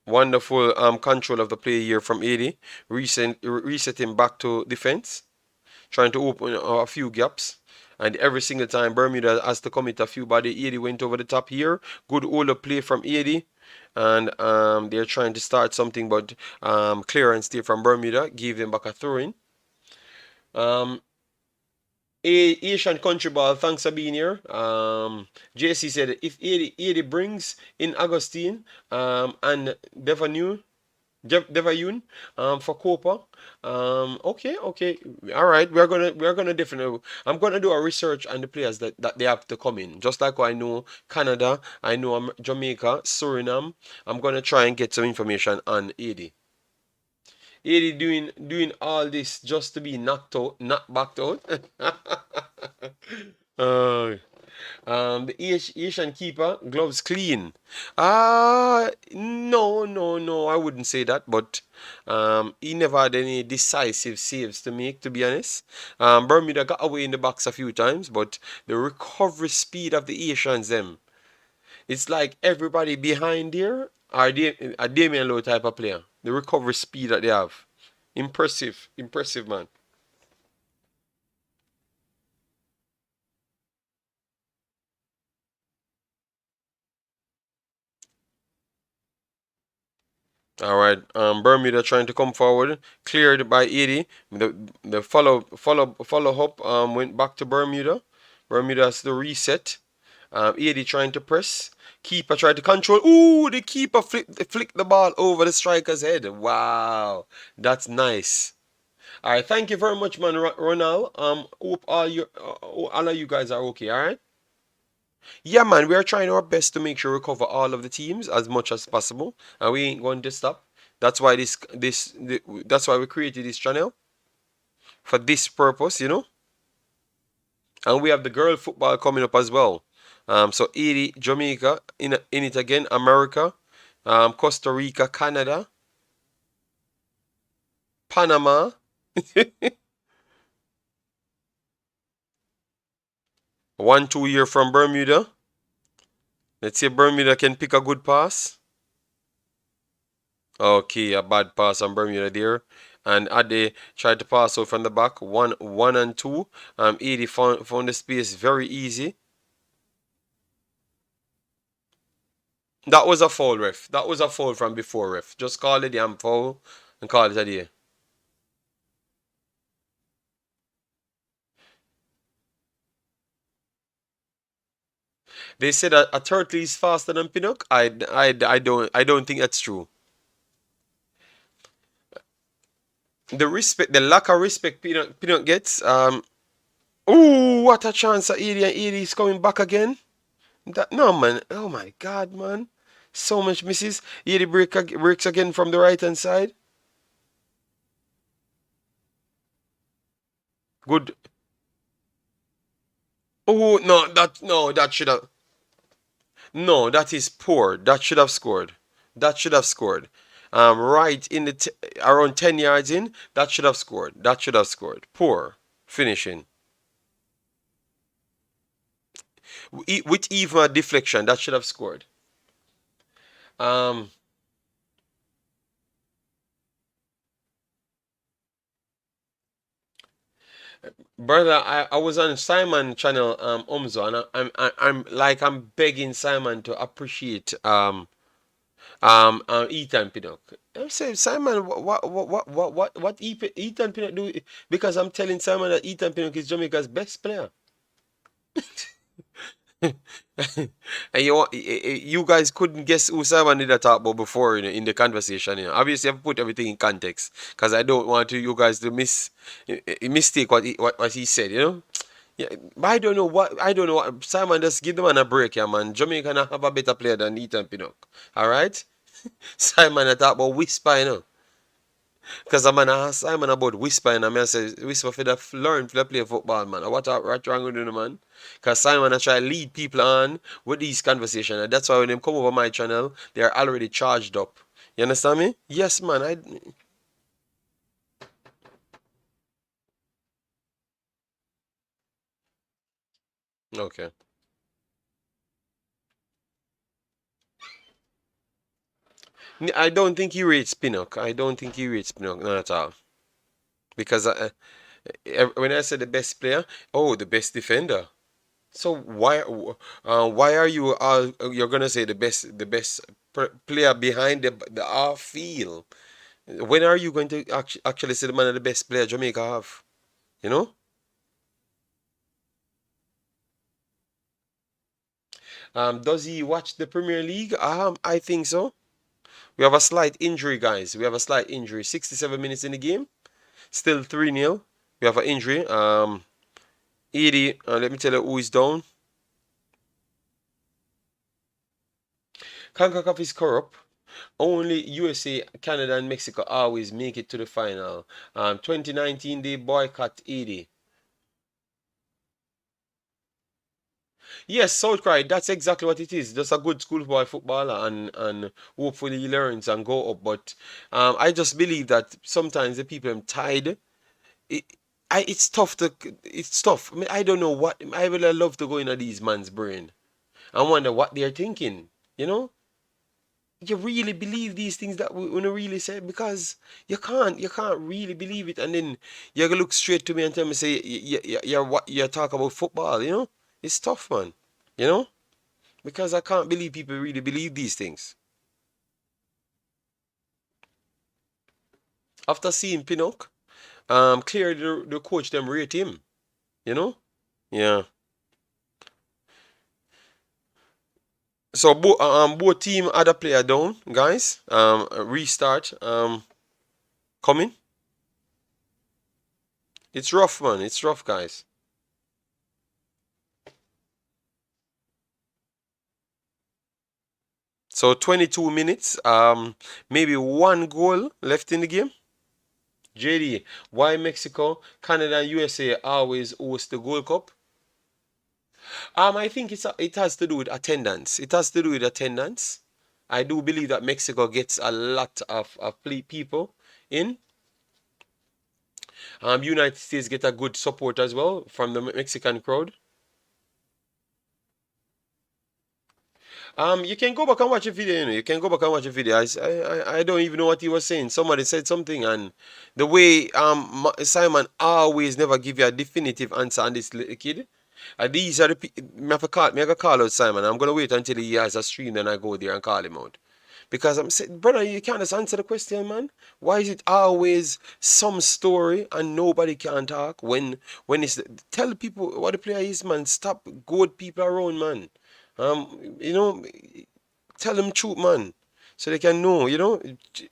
Wonderful control of the play here from 80. Resetting back to defense. Trying to open a few gaps. And every single time Bermuda has to commit a few body. 80 went over the top here. Good hold of play from 80. And they're trying to start something, but clearance there from Bermuda. Give them back a throw in. Asian country ball, thanks for being here. JC said if 80 brings in Augustine and Devayun for Copa. Okay. All right. We're gonna definitely. I'm gonna do a research on the players that they have to come in. Just like I know Canada, I know Jamaica, Suriname. I'm gonna try and get some information on 80. 80 doing all this just to be knocked out, not backed out. uh, the Asian keeper, gloves clean. No, I wouldn't say that, but he never had any decisive saves to make, to be honest. Bermuda got away in the box a few times, but the recovery speed of the Asians, them, it's like everybody behind there are a Damian Lowe type of player. The recovery speed that they have. Impressive, man. All right. Bermuda trying to come forward, cleared by 80. The follow up went back to Bermuda. Bermuda has to reset. 80 trying to press. Keeper tried to control. Ooh, the keeper flicked the ball over the striker's head. Wow, that's nice. All right, thank you very much, man, Ronald. Hope all of you guys are okay. All right. Yeah, man, we are trying our best to make sure we cover all of the teams as much as possible, and we ain't going to stop. That's why that's why we created this channel for this purpose, you know. And we have the girl football coming up as well. So Haiti, Jamaica, in it again, America, Costa Rica, Canada, Panama. 1-2 year from Bermuda. Let's see if Bermuda can pick a good pass. Okay, a bad pass on Bermuda there. And Ade tried to pass out from the back. One and two. Edie found the space very easy. That was a foul, ref. That was a foul from before, ref. Just call it damn foul and call it a day. They said that a turtle is faster than Pinnock. I don't think that's true. The lack of respect Pinnock gets. Ooh, what a chance! Edie and Edie is coming back again. No, man. Oh my God, man. So much misses. Edie breaks again from the right hand side. Good. Oh no, that should have. No, that is poor. That should have scored. That should have scored. Right in the around 10 yards in, that should have scored. That should have scored. Poor finishing. With even a deflection, that should have scored. Um, Brother, I was on Simon channel, Umzo, and I'm begging Simon to appreciate Ethan Pinnock. I'm saying, Simon, what Ethan Pinnock do? Because I'm telling Simon that Ethan Pinnock is Jamaica's best player. And you guys couldn't guess who Simon did I talk about before in the conversation. Obviously, I've put everything in context because I don't want you guys to mistake what he said. Yeah, but I don't know what Simon, just give the man a break, yeah, man. Jamaica not have a better player than Ethan Pinnock. All right, Simon I talk about whisper. Because I'm gonna ask Simon about whisper, and I'm gonna say whisper for the learn for the play football, man. What wrong with you, man? Because Simon I try to lead people on with these conversations, and that's why when they come over my channel, they are already charged up. You understand me? Yes, man. Okay. I don't think he rates Pinnock. I don't think he rates Pinnock, not at all. Because when I said the best player, oh, the best defender. So why are you're gonna say the best player behind the half field? When are you going to actually say the man of the best player Jamaica have? You know? Does he watch the Premier League? I think so. We have a slight injury, guys. We have a slight injury. 67 minutes in the game. Still 3-0. We have an injury. 80. Let me tell you who is down. Concacaf is corrupt. Only USA, Canada, and Mexico always make it to the final. 2019 they boycott 80. Yes, South Korea, that's exactly what it is. Just a good schoolboy footballer, and hopefully he learns and go up. But I just believe that sometimes the people I'm tired. It, it's tough it's tough. I mean, I don't know what I would love to go into these man's brain and wonder what they're thinking. You know, you really believe these things that we wanna really say, because you can't really believe it, and then you look straight to me and tell me, say you're what you talk about football. It's tough, man. You know, because I can't believe people really believe these things. After seeing Pinnock, clearly the coach them rate him. You know? Yeah. So both team had a player down, guys. Restart coming. It's rough, man. It's rough, guys. So 22 minutes. Maybe one goal left in the game. JD, why Mexico, Canada, and USA always host the Gold Cup? I think it has to do with attendance. It has to do with attendance. I do believe that Mexico gets a lot of people in. United States get a good support as well from the Mexican crowd. You can go back and watch a video. You can go back and watch a video. I don't even know what he was saying. Somebody said something, and the way Simon always never give you a definitive answer on this little kid. These are the me have to call me. I gotta call out Simon. I'm gonna wait until he has a stream, then I go there and call him out. Because I'm saying, brother, you can't just answer the question, man. Why is it always some story and nobody can talk when it's tell people what the player is, man. Stop good people around, man. You know, tell them truth, man, so they can know. You know,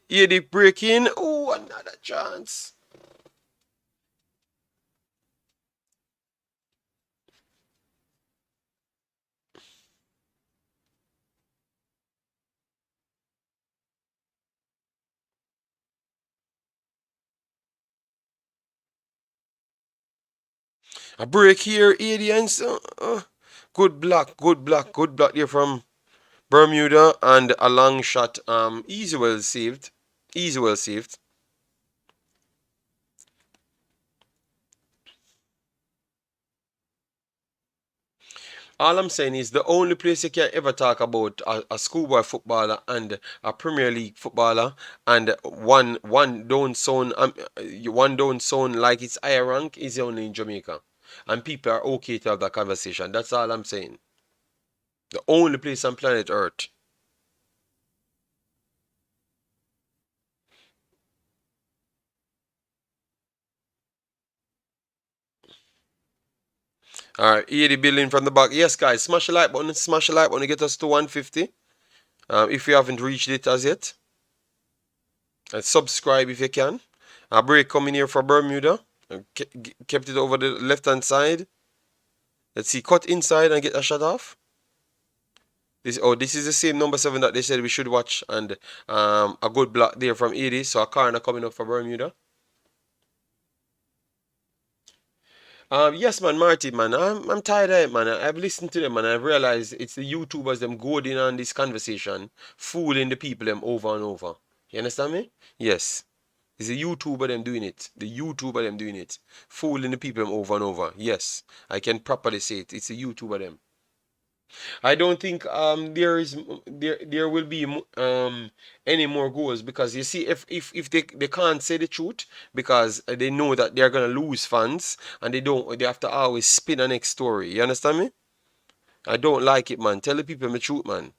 hear the break in. Oh, another chance. A break here, aliens. Good block, good block, good block here from Bermuda, and a long shot. Easy well saved. Easy well saved. All I'm saying is the only place you can ever talk about a schoolboy footballer and a Premier League footballer and one down zone like it's higher rank is only in Jamaica, and people are okay to have that conversation. That's all I'm saying. The only place on planet Earth. All right, 80 billion from the back. Yes, guys, smash the like button. Smash the like button to get us to 150. If you haven't reached it as yet, and subscribe if you can. A break coming here for Bermuda. Kept it over the left hand side. Let's see, cut inside and get a shot off. This is the same number 7 that they said we should watch, and a good block there from 80. So a corner coming up for Bermuda. Yes, man, Marty, man. I'm tired of it, man. I've listened to them, and I've realized it's the YouTubers them going on this conversation, fooling the people them over and over. You understand me? Yes. It's the YouTuber them doing it. The YouTuber them doing it. Fooling the people them over and over. Yes. I can properly say it. It's the YouTuber them. I don't think there will be any more goals, because you see, if they can't say the truth because they know that they're gonna lose fans, and they have to always spin the next story. You understand me? I don't like it, man. Tell the people the truth, man.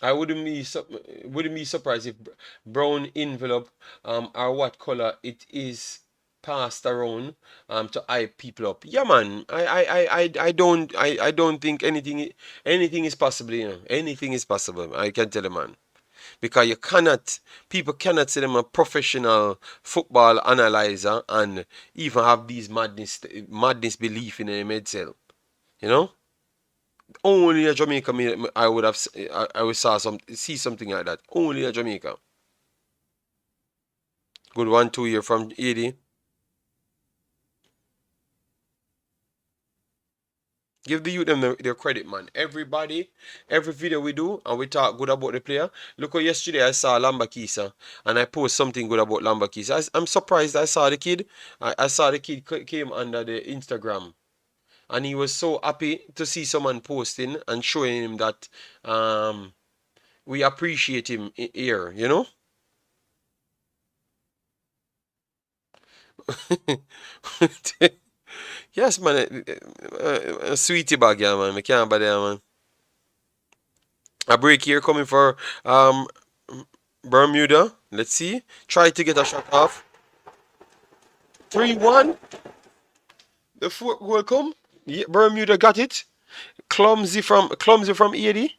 I wouldn't be surprised if brown envelope or what color it is passed around to hype people up. Yeah, man. I don't think anything is possible. You know, anything is possible. I can tell you, man, because people cannot say them a professional football analyzer and even have these madness belief in them itself. You know. Only a Jamaica I would have I would see something like that. Only a Jamaica. Good 1-2 year from 80. Give the youth them their credit, man. Everybody, every video we do and we talk good about the player. Look how yesterday I saw Lamba Kisa and I post something good about Lamba Kisa. I'm surprised I saw the kid. I saw the kid came under the Instagram, and he was so happy to see someone posting and showing him that we appreciate him here, you know? Yes, man. A sweetie bag, yeah, man. I can't buy that, man. A break here coming for um Bermuda. Let's see. Try to get a shot off. 3-1. The foot will come. Yeah, Bermuda got it. Clumsy from 80.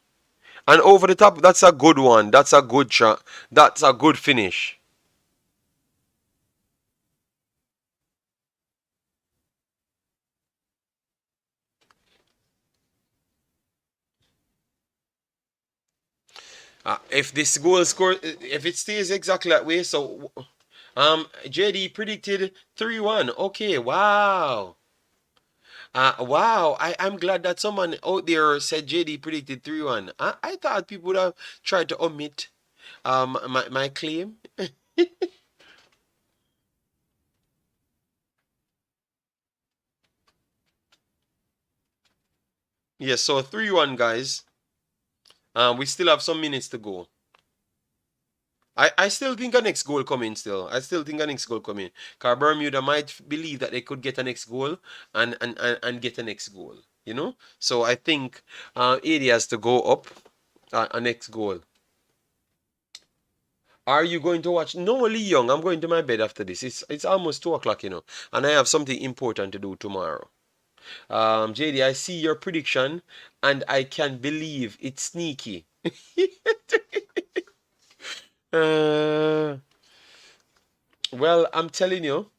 And over the top. That's a good one. That's a good shot. That's a good finish. If this goal score, if it stays exactly that way, so JD predicted 3-1. Okay, wow. Wow, I'm glad that someone out there said JD predicted 3-1. I thought people would have tried to omit my claim. Yes, so 3-1, guys. We still have some minutes to go. I still think a next goal coming still. I still think a next goal coming. Because Bermuda might believe that they could get a next goal and get a next goal. You know? So I think 80 has to go up a next goal. Are you going to watch? No, Lee Young. I'm going to my bed after this. It's almost 2 o'clock, and I have something important to do tomorrow. JD, I see your prediction, and I can believe it's sneaky. uh, well, I'm telling you,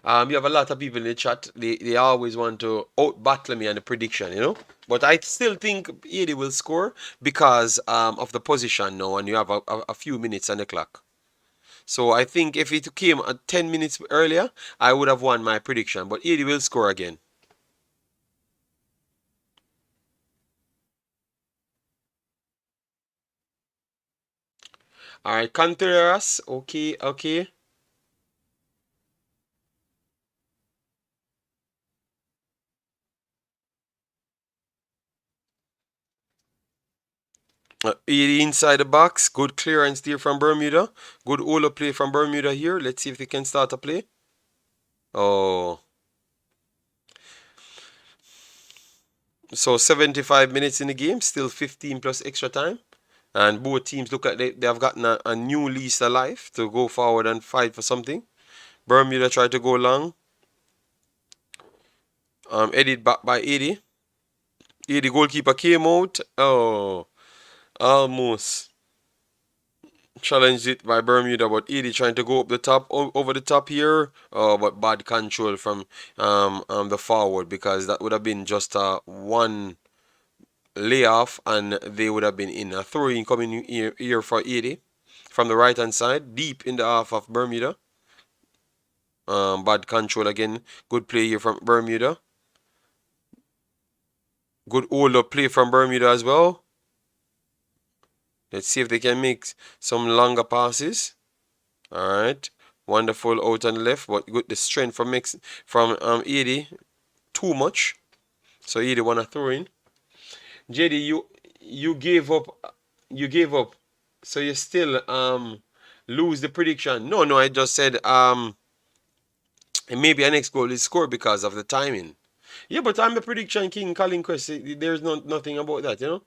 you have a lot of people in the chat. They always want to out battle me on the prediction. But I still think 80 will score because of the position now, and you have a few minutes on the clock. So I think if it came 10 minutes earlier, I would have won my prediction. But 80 will score again. All right, Contreras. Okay, okay. 80 inside the box. Good clearance there from Bermuda. Good Ola play from Bermuda here. Let's see if they can start a play. Oh. So 75 minutes in the game. Still 15 plus extra time. And both teams look like they have gotten a new lease of life to go forward and fight for something. Bermuda tried to go long. Headed back by 80. 80 goalkeeper came out. Oh. Almost challenged it by Bermuda, but 80 trying to go up the top, over the top here. Oh, but bad control from the forward, because that would have been just a one layoff and they would have been in a throw-in coming here for 80 from the right hand side, deep in the half of Bermuda. Bad control again. Good play here from Bermuda. Good hold up play from Bermuda as well. Let's see if they can make some longer passes. All right, wonderful out on the left, but good the strength from 80 too much. So 80 wanna throw in. JD, you gave up. You gave up. So you still lose the prediction. No, no, I just said maybe an next goal is scored because of the timing. Yeah, but I'm the prediction king, Colin Quest. There's nothing about that.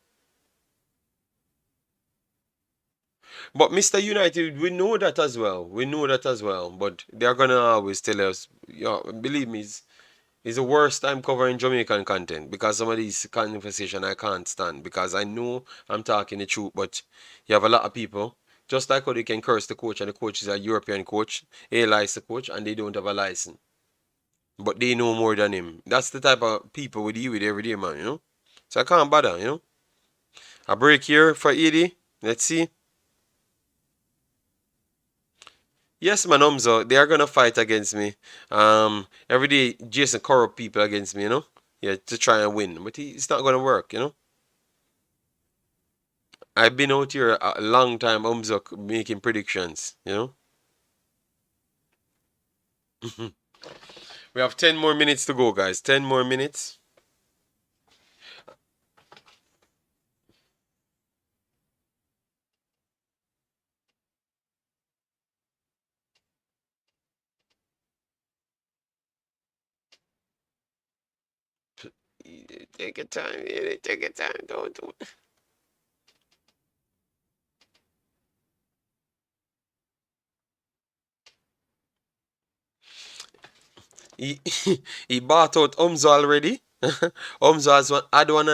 But Mr. United, we know that as well. We know that as well. But they're gonna always tell us, believe me, it's the worst time covering Jamaican content, because some of these conversation I can't stand, because I know I'm talking the truth, but you have a lot of people, just like how they can curse the coach and the coach is a European coach, a licensed coach, and they don't have a license. But they know more than him. That's the type of people we deal with every day, man. So I can't bother. A break here for 80. Let's see. Yes, man, Umzo, they are gonna fight against me. Every day Jason corrupt people against me. Yeah, to try and win, but it's not gonna work. I've been out here a long time, Umzo, making predictions. We have 10 more minutes to go, guys. 10 more minutes. Take your time, Edie. Take your time. Don't do it. He, he bought out Umzo already. Umzo has one, had one,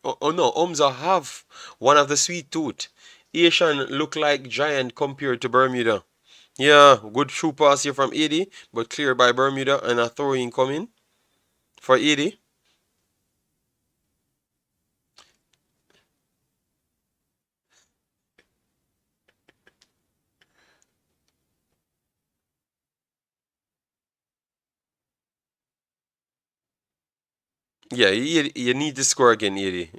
oh no, Umzo have one of the sweet tooth. Asian look like giant compared to Bermuda. Yeah, good true pass here from 80, but clear by Bermuda and a throw in coming for 80. Yeah, you need to score again, 80.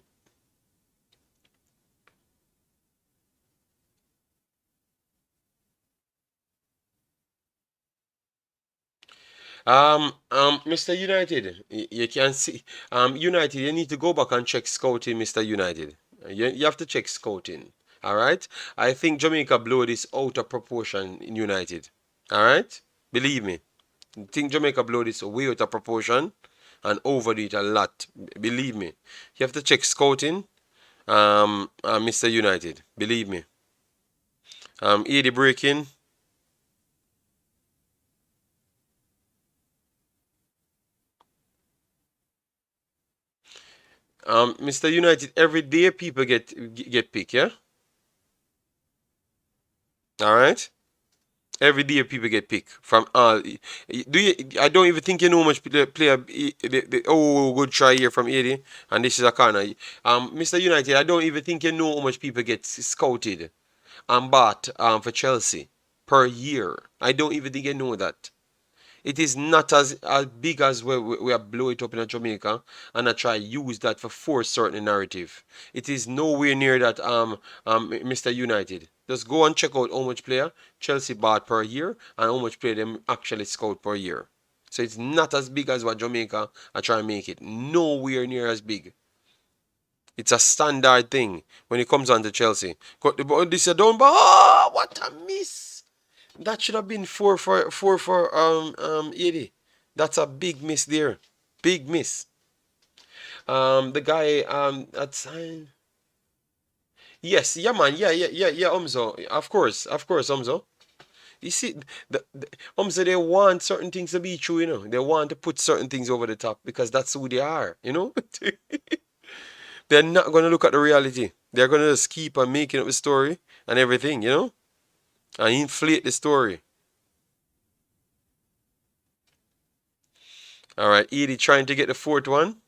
Mr. United, you can see, United, you need to go back and check scouting, Mr. United. You have to check scouting. All right. I think Jamaica blew this out of proportion in United. All right. Believe me. I think Jamaica blew this way out of proportion and overdo it a lot. Believe me. You have to check scouting, Mr. United. Believe me. 80 breaking. Mr. United, every day people get picked, yeah? All right? Every day people get picked from all. Do you? I don't even think you know how much player. Oh, good try here from 80, and this is a corner. Mr. United, I don't even think you know how much people get scouted and bought for Chelsea per year. I don't even think you know that. It is not as big as we are blow it up in Jamaica and I try use that for force certain narrative. It is nowhere near that Mr. United. Just go and check out how much player Chelsea bought per year and how much player them actually scout per year. So it's not as big as what Jamaica are trying to make it. Nowhere near as big. It's a standard thing when it comes on to Chelsea. Got the ball, this a down ball. Oh, what a miss! That should have been four for 80. That's a big miss there. Big miss. The guy that's yes, yeah man, yeah, Umzo. Of course, Umzo. You see, Umzo, they want certain things to be true, you know. They want to put certain things over the top because that's who they are, you know. They're not gonna look at the reality. They're gonna just keep on making up the story and everything, you know, and inflate the story. All right, Edie trying to get the fourth one.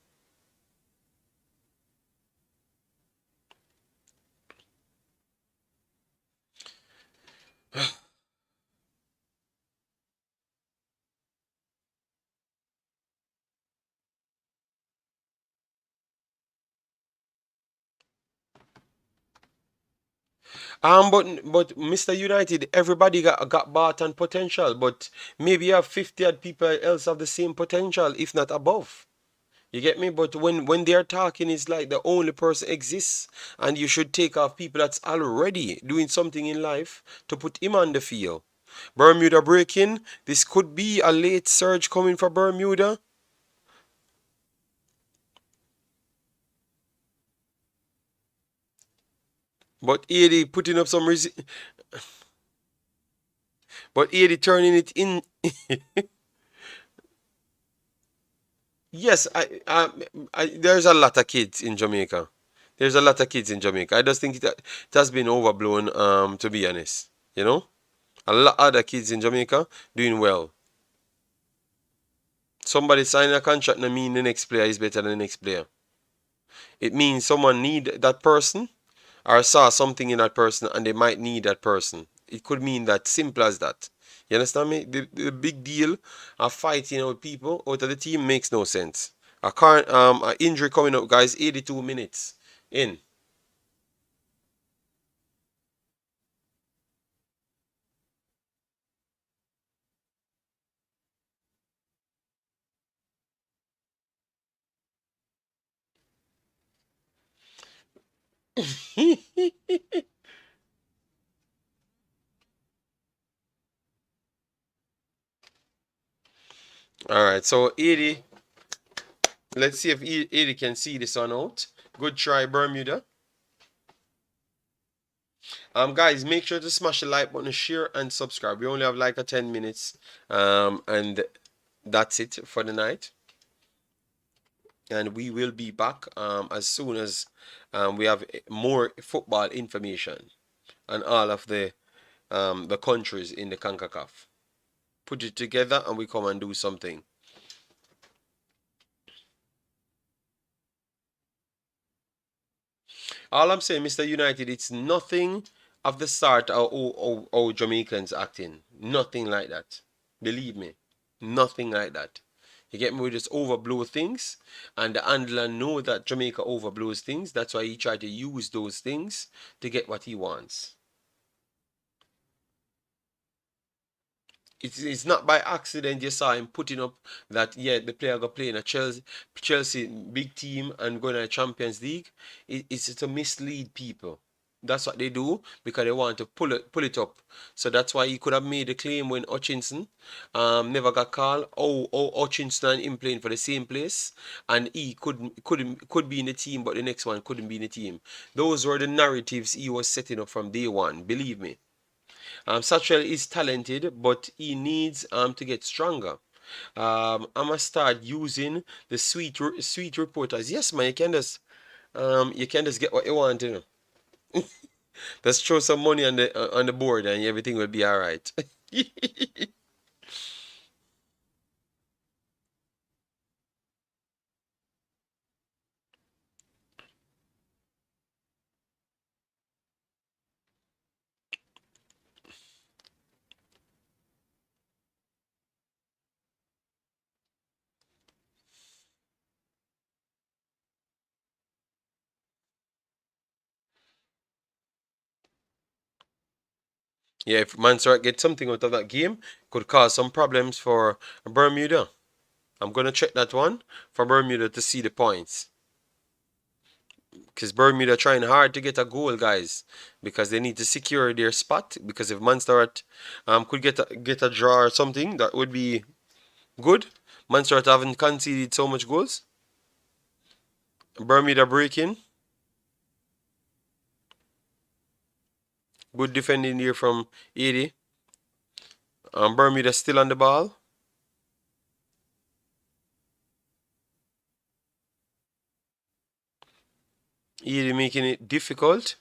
But Mr. United, everybody got bought on potential, but maybe you have 50 odd people else have the same potential, if not above. You get me? But when they're talking, it's like the only person exists, and you should take off people that's already doing something in life to put him on the field. Bermuda breaking. This could be a late surge coming for Bermuda. But 80 putting up some but 80 turning it in. Yes, there's a lot of kids in Jamaica. There's a lot of kids in Jamaica. I just think it has been overblown, to be honest. You know? A lot of other kids in Jamaica doing well. Somebody signing a contract doesn't mean the next player is better than the next player. It means someone need that person or saw something in that person and they might need that person. It could mean that simple as that. You understand me? The big deal of fighting out people out of the team makes no sense. A current a injury coming up, guys. 82 minutes in. All right, so 80. Let's see if Eddie can see this one out. Good try, Bermuda. Guys, make sure to smash the like button, share, and subscribe. We only have like a 10 minutes. And that's it for the night. And we will be back as soon as we have more football information on all of the countries in the CONCACAF. Put it together and we come and do something. All I'm saying, Mr. United, it's nothing of the sort of Jamaicans acting. Nothing like that. Believe me. Nothing like that. You get me? We just overblow things, and the handler know that Jamaica overblows things. That's why he tried to use those things to get what he wants. It's not by accident you saw him putting up that, yeah, the player got playing a Chelsea big team and going to the Champions League. It's to mislead people. That's what they do because they want to pull it up. So that's why he could have made a claim when Hutchinson never got called. Hutchinson and him playing for the same place, and he could be in the team, but the next one couldn't be in the team. Those were the narratives he was setting up from day one. Believe me. Satchel is talented, but he needs to get stronger. I'm gonna start using the sweet reporters. Yes, man, you can just get what you want, you know. Just throw some money on the board and everything will be all right. Yeah, if Montserrat get something out of that game, could cause some problems for Bermuda. I'm gonna check that one for Bermuda to see the points. Because Bermuda trying hard to get a goal, guys, because they need to secure their spot. Because if Montserrat could get a draw or something, that would be good. Montserrat haven't conceded so much goals. Bermuda breaking. Good defending here from 80. Bermuda still on the ball. Eddie making it difficult.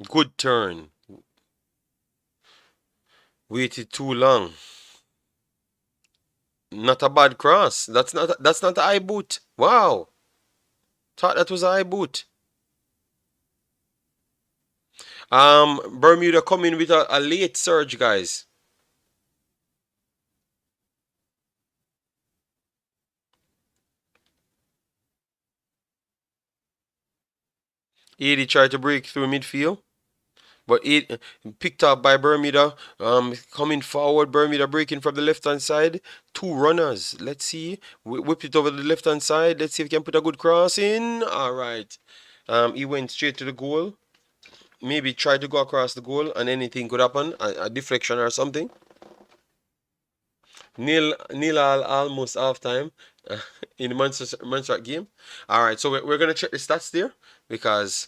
Good turn. Waited too long. Not a bad cross. That's not a high boot. Wow. Thought that was a high boot. Bermuda coming with a late surge, guys. Eddie tried to break through midfield, but it picked up by Bermuda. Coming forward, Bermuda breaking from the left hand side. Two runners. Let's see. Whip it over the left hand side. Let's see if he can put a good cross in. All right. He went straight to the goal. Maybe try to go across the goal, and anything could happen. A deflection or something. Nil all almost half time in the Munster game. All right, so we're gonna check the stats there because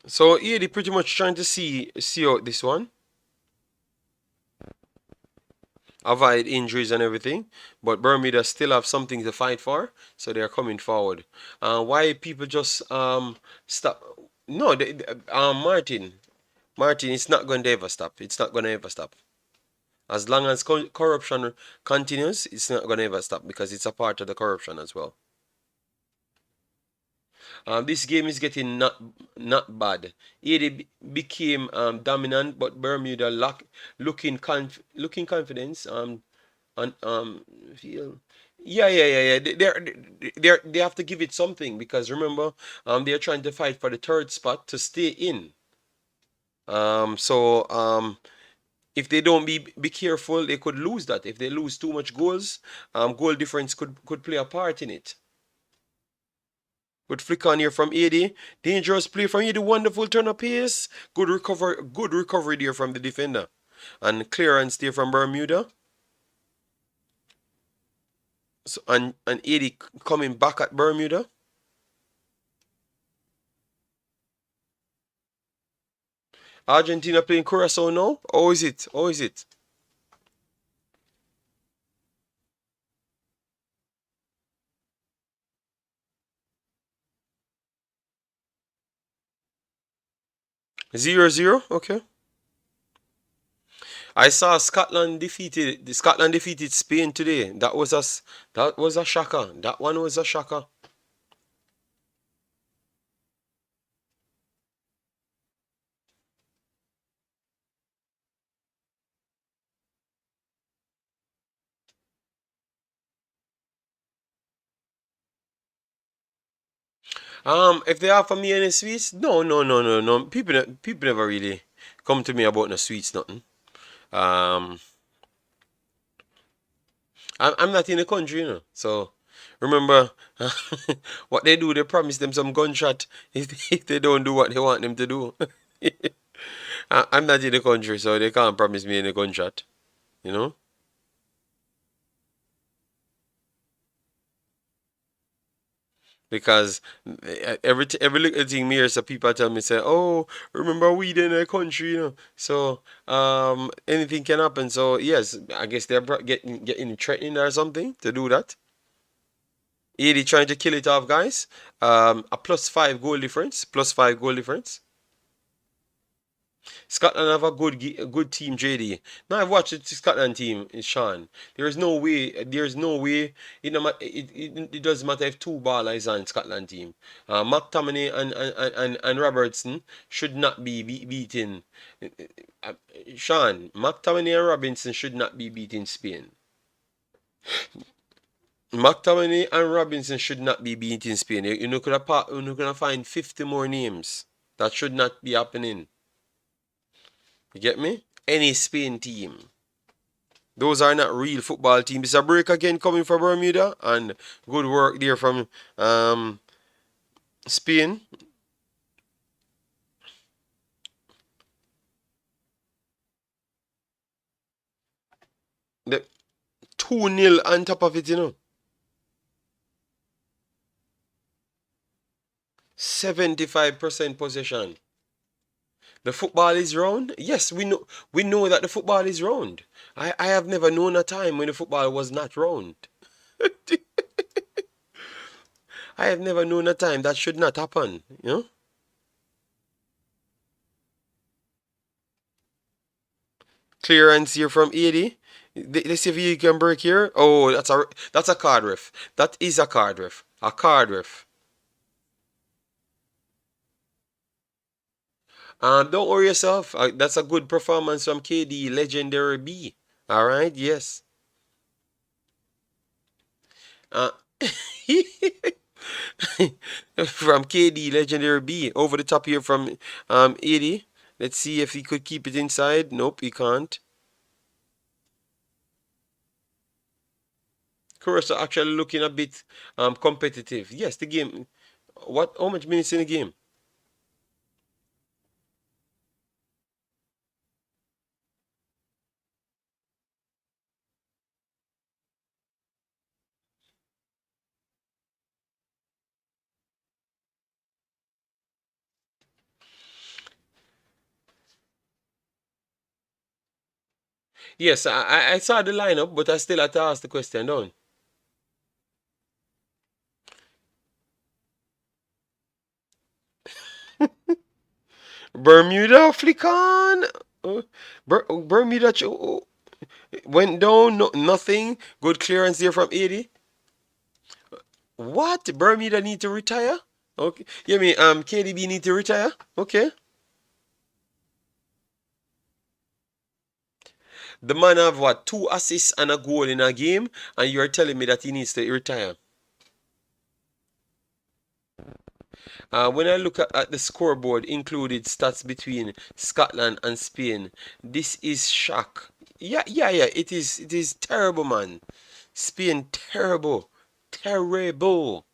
so yeah, they pretty much trying to see out this one, avoid injuries and everything. But Bermuda still have something to fight for, so they are coming forward. Why people just stop? No, Martin, it's not going to ever stop. It's not going to ever stop. As long as corruption continues, it's not going to ever stop because it's a part of the corruption as well. This game is getting not bad. AD became dominant, but Bermuda looking confidence. And feel. Yeah, yeah, yeah, yeah. They have to give it something because remember, they're trying to fight for the third spot to stay in. So if they don't be careful, they could lose that. If they lose too much goals, goal difference could play a part in it. Good flick on here from 80. Dangerous play from 80. Wonderful turn of pace. Good recovery there from the defender. And clearance there from Bermuda. So, and 80 coming back at Bermuda. Argentina playing Curacao now. How is it? How is it? 0-0. Okay. I saw Scotland defeated Spain today. That was a shocker. That one was a shocker. If they offer me any sweets, no, no, no, no, no. People never really come to me about no sweets, nothing. Um, I'm not in the country, you know. So remember, what they do, they promise them some gunshot if they don't do what they want them to do. I'm not in the country, so they can't promise me any gunshot, you know. Because every little thing me hear, so people tell me say, "Oh, remember we in a country, you know." So anything can happen. So yes, I guess they're getting threatened or something to do that. 80 trying to kill it off, guys. A +5 goal difference. +5 goal difference. Scotland have a good team, JD. Now I've watched the Scotland team, Sean. There's no way. There's no way. It doesn't matter if two ballers on Scotland team. McTominay and Robertson should not be beating. Uh, Sean, McTominay and Robinson should not be beating Spain. McTominay and Robinson should not be beating Spain. You're not gonna find 50 more names. That should not be happening. You get me? Any Spain team. Those are not real football teams. It's a break again coming from Bermuda and good work there from Spain. The 2-0 on top of it, you know. 75% possession. The football is round. Yes, we know that the football is round. I have never known a time when the football was not round. I have never known a time that should not happen, you know? Clearance here from 80. Let's see if you can break here. Oh, that's a card ref. That is a card ref. A card ref. Don't worry yourself. That's a good performance from KD, legendary B. All right, yes. Uh, from KD, legendary B, over the top here from 80. Let's see if he could keep it inside. Nope, he can't. Curacao actually looking a bit competitive. Yes, the game. What? How much minutes in the game? Yes, I saw the lineup, but I still had to ask the question, don't? Bermuda flick on. Bermuda went down. No, nothing. Good clearance there from 80. What? Bermuda need to retire? Okay. You mean KDB need to retire? Okay. The man have what, 2 assists and a goal in a game, and you're telling me that he needs to retire. When I look at the scoreboard, included stats between Scotland and Spain, this is shock. Yeah, yeah, yeah. It is. It is terrible, man. Spain, terrible, terrible.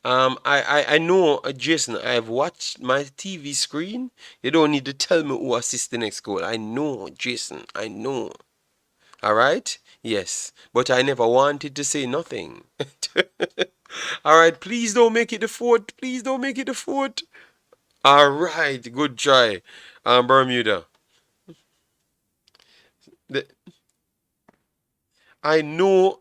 I know, Jason. I've watched my TV screen. You don't need to tell me who assists the next goal. I know, Jason. I know. All right. Yes, but I never wanted to say nothing. All right. Please don't make it the fourth. Please don't make it the fourth. All right. Good try, Bermuda. The, I know.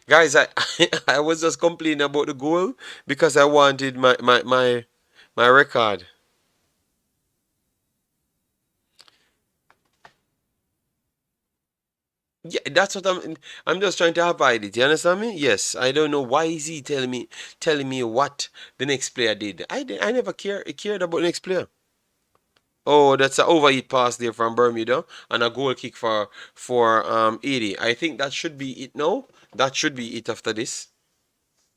Guys, I was just complaining about the goal because I wanted my record. Yeah, that's what I'm just trying to avoid it. You understand me? Yes. I don't know why is he telling me what the next player did. I never cared about the next player. Oh, that's an overheat pass there from Bermuda and a goal kick for 80. I think that should be it now. That should be it after this.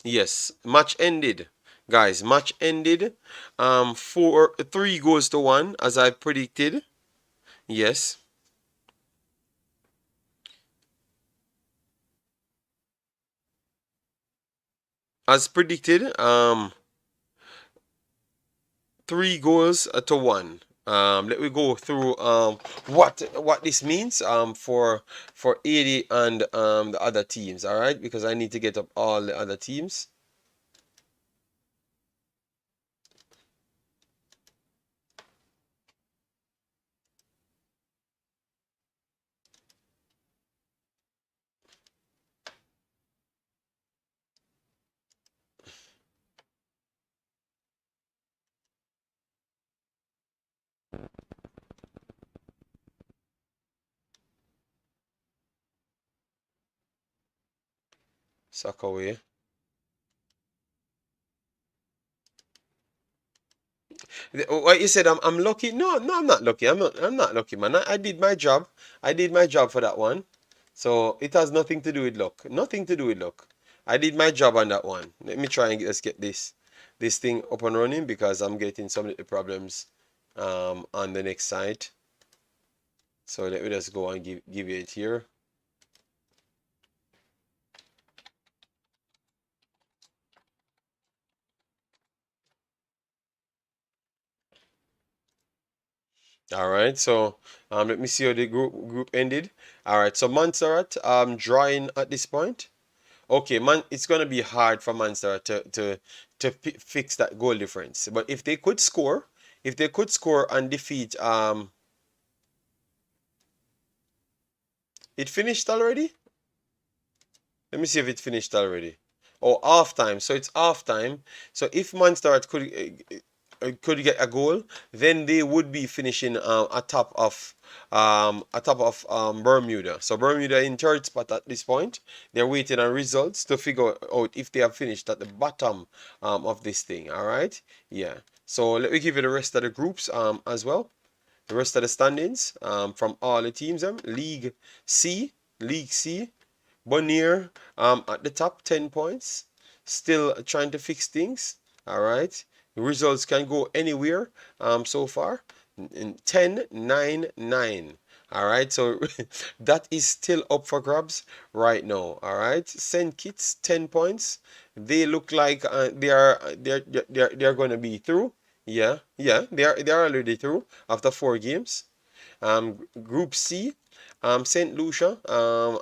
Yes, match ended. Guys, match ended. 3 goals to 1 as I predicted. Yes. As predicted, 3 goals to 1. Let me go through what this means for 80 and the other teams, all right? Because I need to get up all the other teams. Suck away. What you said, I'm lucky? No, no, I'm not lucky. I'm not lucky, man. I did my job. I did my job for that one. So it has nothing to do with luck. Nothing to do with luck. I did my job on that one. Let me try and let's get this thing up and running because I'm getting some little problems on the next site. So let me just go and give you it here. All right, so let me see how the group ended. All right, so Montserrat drawing at this point. Okay, man, it's gonna be hard for Montserrat to fix that goal difference. But if they could score and defeat it finished already? Let me see if it finished already. Oh, half time. So it's half time. So if Montserrat could get a goal, then they would be finishing atop of Bermuda. So Bermuda in third spot at this point. They're waiting on results to figure out if they have finished at the bottom of this thing. All right, yeah. So let me give you the rest of the groups as well. The rest of the standings from all the teams. C, League C. Bonnier at the top, 10 points. Still trying to fix things. All right. The results can go anywhere so far. 10, 9, 9. All right. So that is still up for grabs right now. All right. St. Kitts, 10 points. They look like they're going to be through. Yeah. Yeah. They're already through after 4 games. Group C, St. Lucia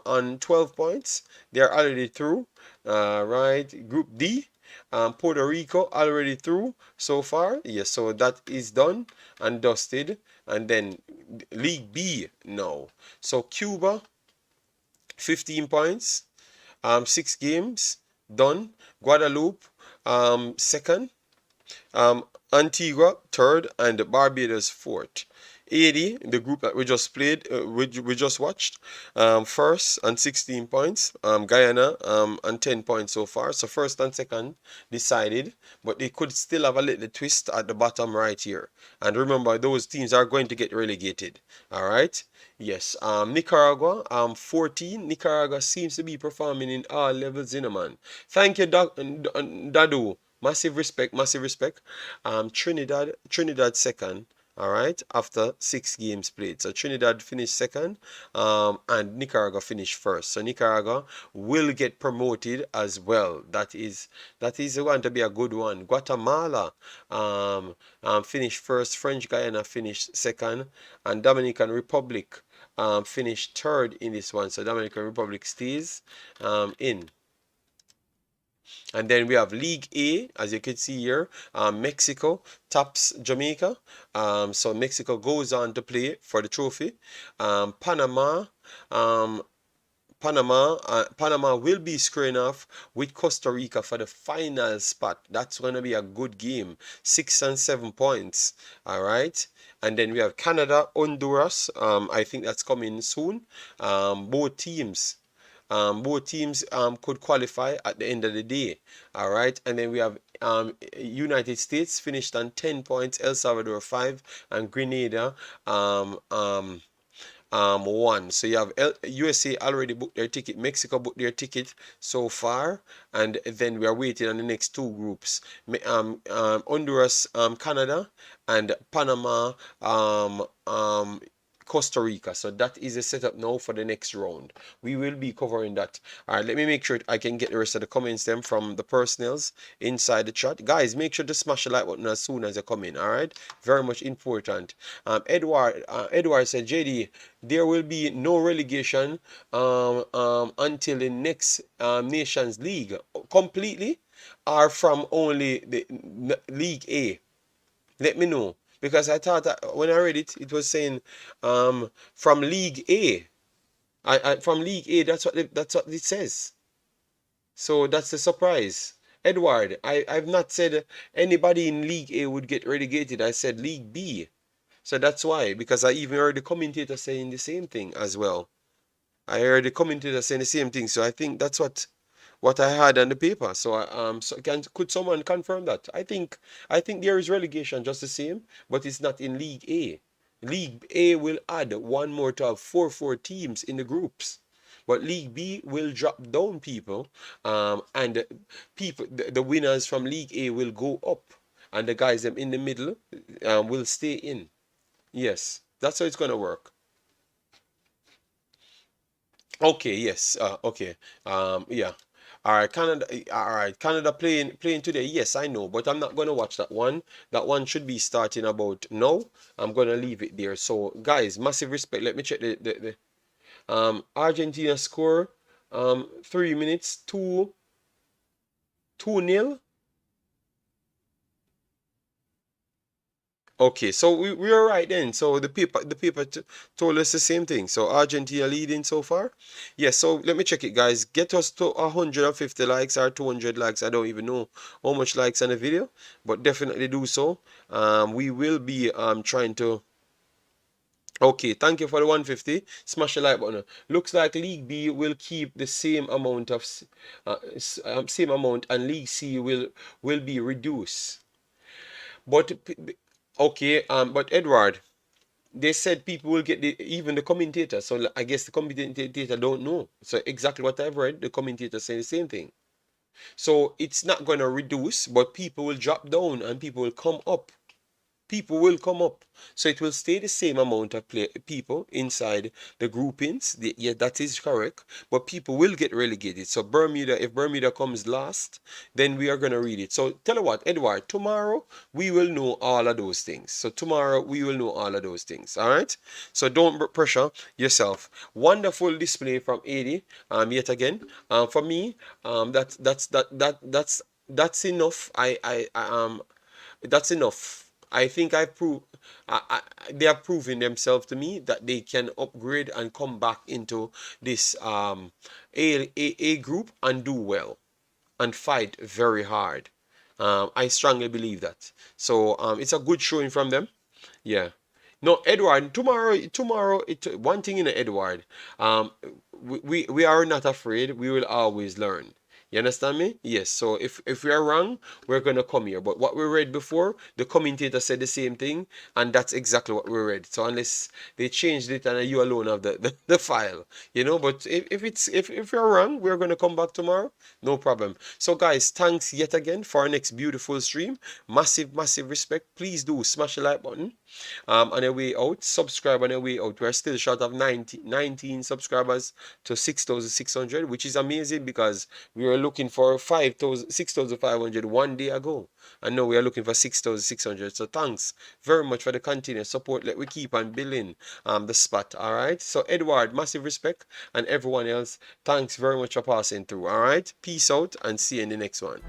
on 12 points. They're already through. Right. Group D, Puerto Rico already through so far. Yes, so that is done and dusted. And then League B now. So Cuba, 15 points, 6 games done. Guadeloupe, second. Antigua, third, and Barbados, fourth. Haiti, the group that we just played, we just watched, first and 16 points. Guyana and 10 points so far. So first and second decided, but they could still have a little twist at the bottom right here. And remember, those teams are going to get relegated. All right. Yes. Nicaragua, 14. Nicaragua seems to be performing in all levels, in a man. Thank you, Dadu. Massive respect, massive respect. Trinidad second. All right, after 6 games played. So Trinidad finished second, and Nicaragua finished first. So Nicaragua will get promoted as well. That is going to be a good one. Guatemala finished first. French Guyana finished second, and Dominican Republic finished third in this one. So Dominican Republic stays in. And then we have League A, as you can see here. Mexico tops Jamaica. So Mexico goes on to play for the trophy. Panama, um, Panama will be squaring off with Costa Rica for the final spot. That's going to be a good game. 6 and 7 points. All right. And then we have Canada, Honduras. I think that's coming soon. Both teams could qualify at the end of the day. All right. And then we have United States finished on 10 points, El Salvador 5, and Grenada 1. So you have USA already booked their ticket. Mexico booked their ticket so far, and then we are waiting on the next two groups. Honduras, Canada, and Panama, Costa Rica. So that is a setup now for the next round. We will be covering that. All right, let me make sure I can get the rest of the comments them from the personals inside the chat. Guys, make sure to smash the like button as soon as you come in. All right, very much important. Edward said, JD, there will be no relegation until the next Nations League completely, or from only the League A. Let me know, because I thought that when I read it, it was saying from League A. From League A. That's what it says. So that's the surprise. Edward, I've not said anybody in League A would get relegated. I said League B. So that's why, because I even heard the commentator saying the same thing as well. I heard the commentator saying the same thing. So I think that's what I had on the paper. So could someone confirm that? I think there is relegation just the same, but it's not in League A. League A will add one more to have four teams in the groups. But League B will drop down people, and the winners from League A will go up, and the guys them in the middle will stay in. Yes, that's how it's gonna work. Okay, yes. Okay. Yeah. All right, Canada. All right, Canada playing today. Yes, I know, but I'm not gonna watch that one. That one should be starting about now. I'm gonna leave it there. So, guys, massive respect. Let me check the Argentina score. 3 minutes. 2-0. Okay, so we are right then. So the paper told us the same thing. So Argentina leading so far. Yes, so let me check it, guys. Get us to 150 likes or 200 likes. I don't even know how much likes on the video, but definitely do so. We will be trying to. Okay, thank you for the 150. Smash the like button. Looks like League B will keep the same amount of same amount, and League C will be reduced. But okay, but Edward, they said people will get even the commentator. So I guess the commentator don't know. So exactly what I've read, the commentator saying the same thing. So it's not going to reduce, but people will drop down and people will come up. People will come up. So it will stay the same amount of people inside the groupings. Yeah, that is correct. But people will get relegated. So Bermuda, if Bermuda comes last, then we are going to read it. So tell you what, Edward, tomorrow we will know all of those things. So tomorrow we will know all of those things. All right. So don't pressure yourself. Wonderful display from 80. Yet again, for me, that's enough. That's enough. I think they have proven themselves to me that they can upgrade and come back into this A group and do well and fight very hard. I strongly believe that. So it's a good showing from them. Yeah. No, Edward, one thing in Edward, um, we are not afraid. We will always learn. You understand me? Yes. So if we are wrong, we're gonna come here. But what we read before, the commentator said the same thing, and that's exactly what we read. So unless they changed it and you alone have the file, you know. But if you're wrong, we're gonna come back tomorrow. No problem. So guys, thanks yet again for our next beautiful stream. Massive respect. Please do smash the like button. On your way out, subscribe on your way out. We're still short of 19 subscribers to 6,600, which is amazing because we were looking for 6,500 one day ago. And now we are looking for 6,600. So thanks very much for the continued support. Let we keep on building the spot. All right. So Edward, massive respect, and everyone else, thanks very much for passing through. All right. Peace out and see you in the next one.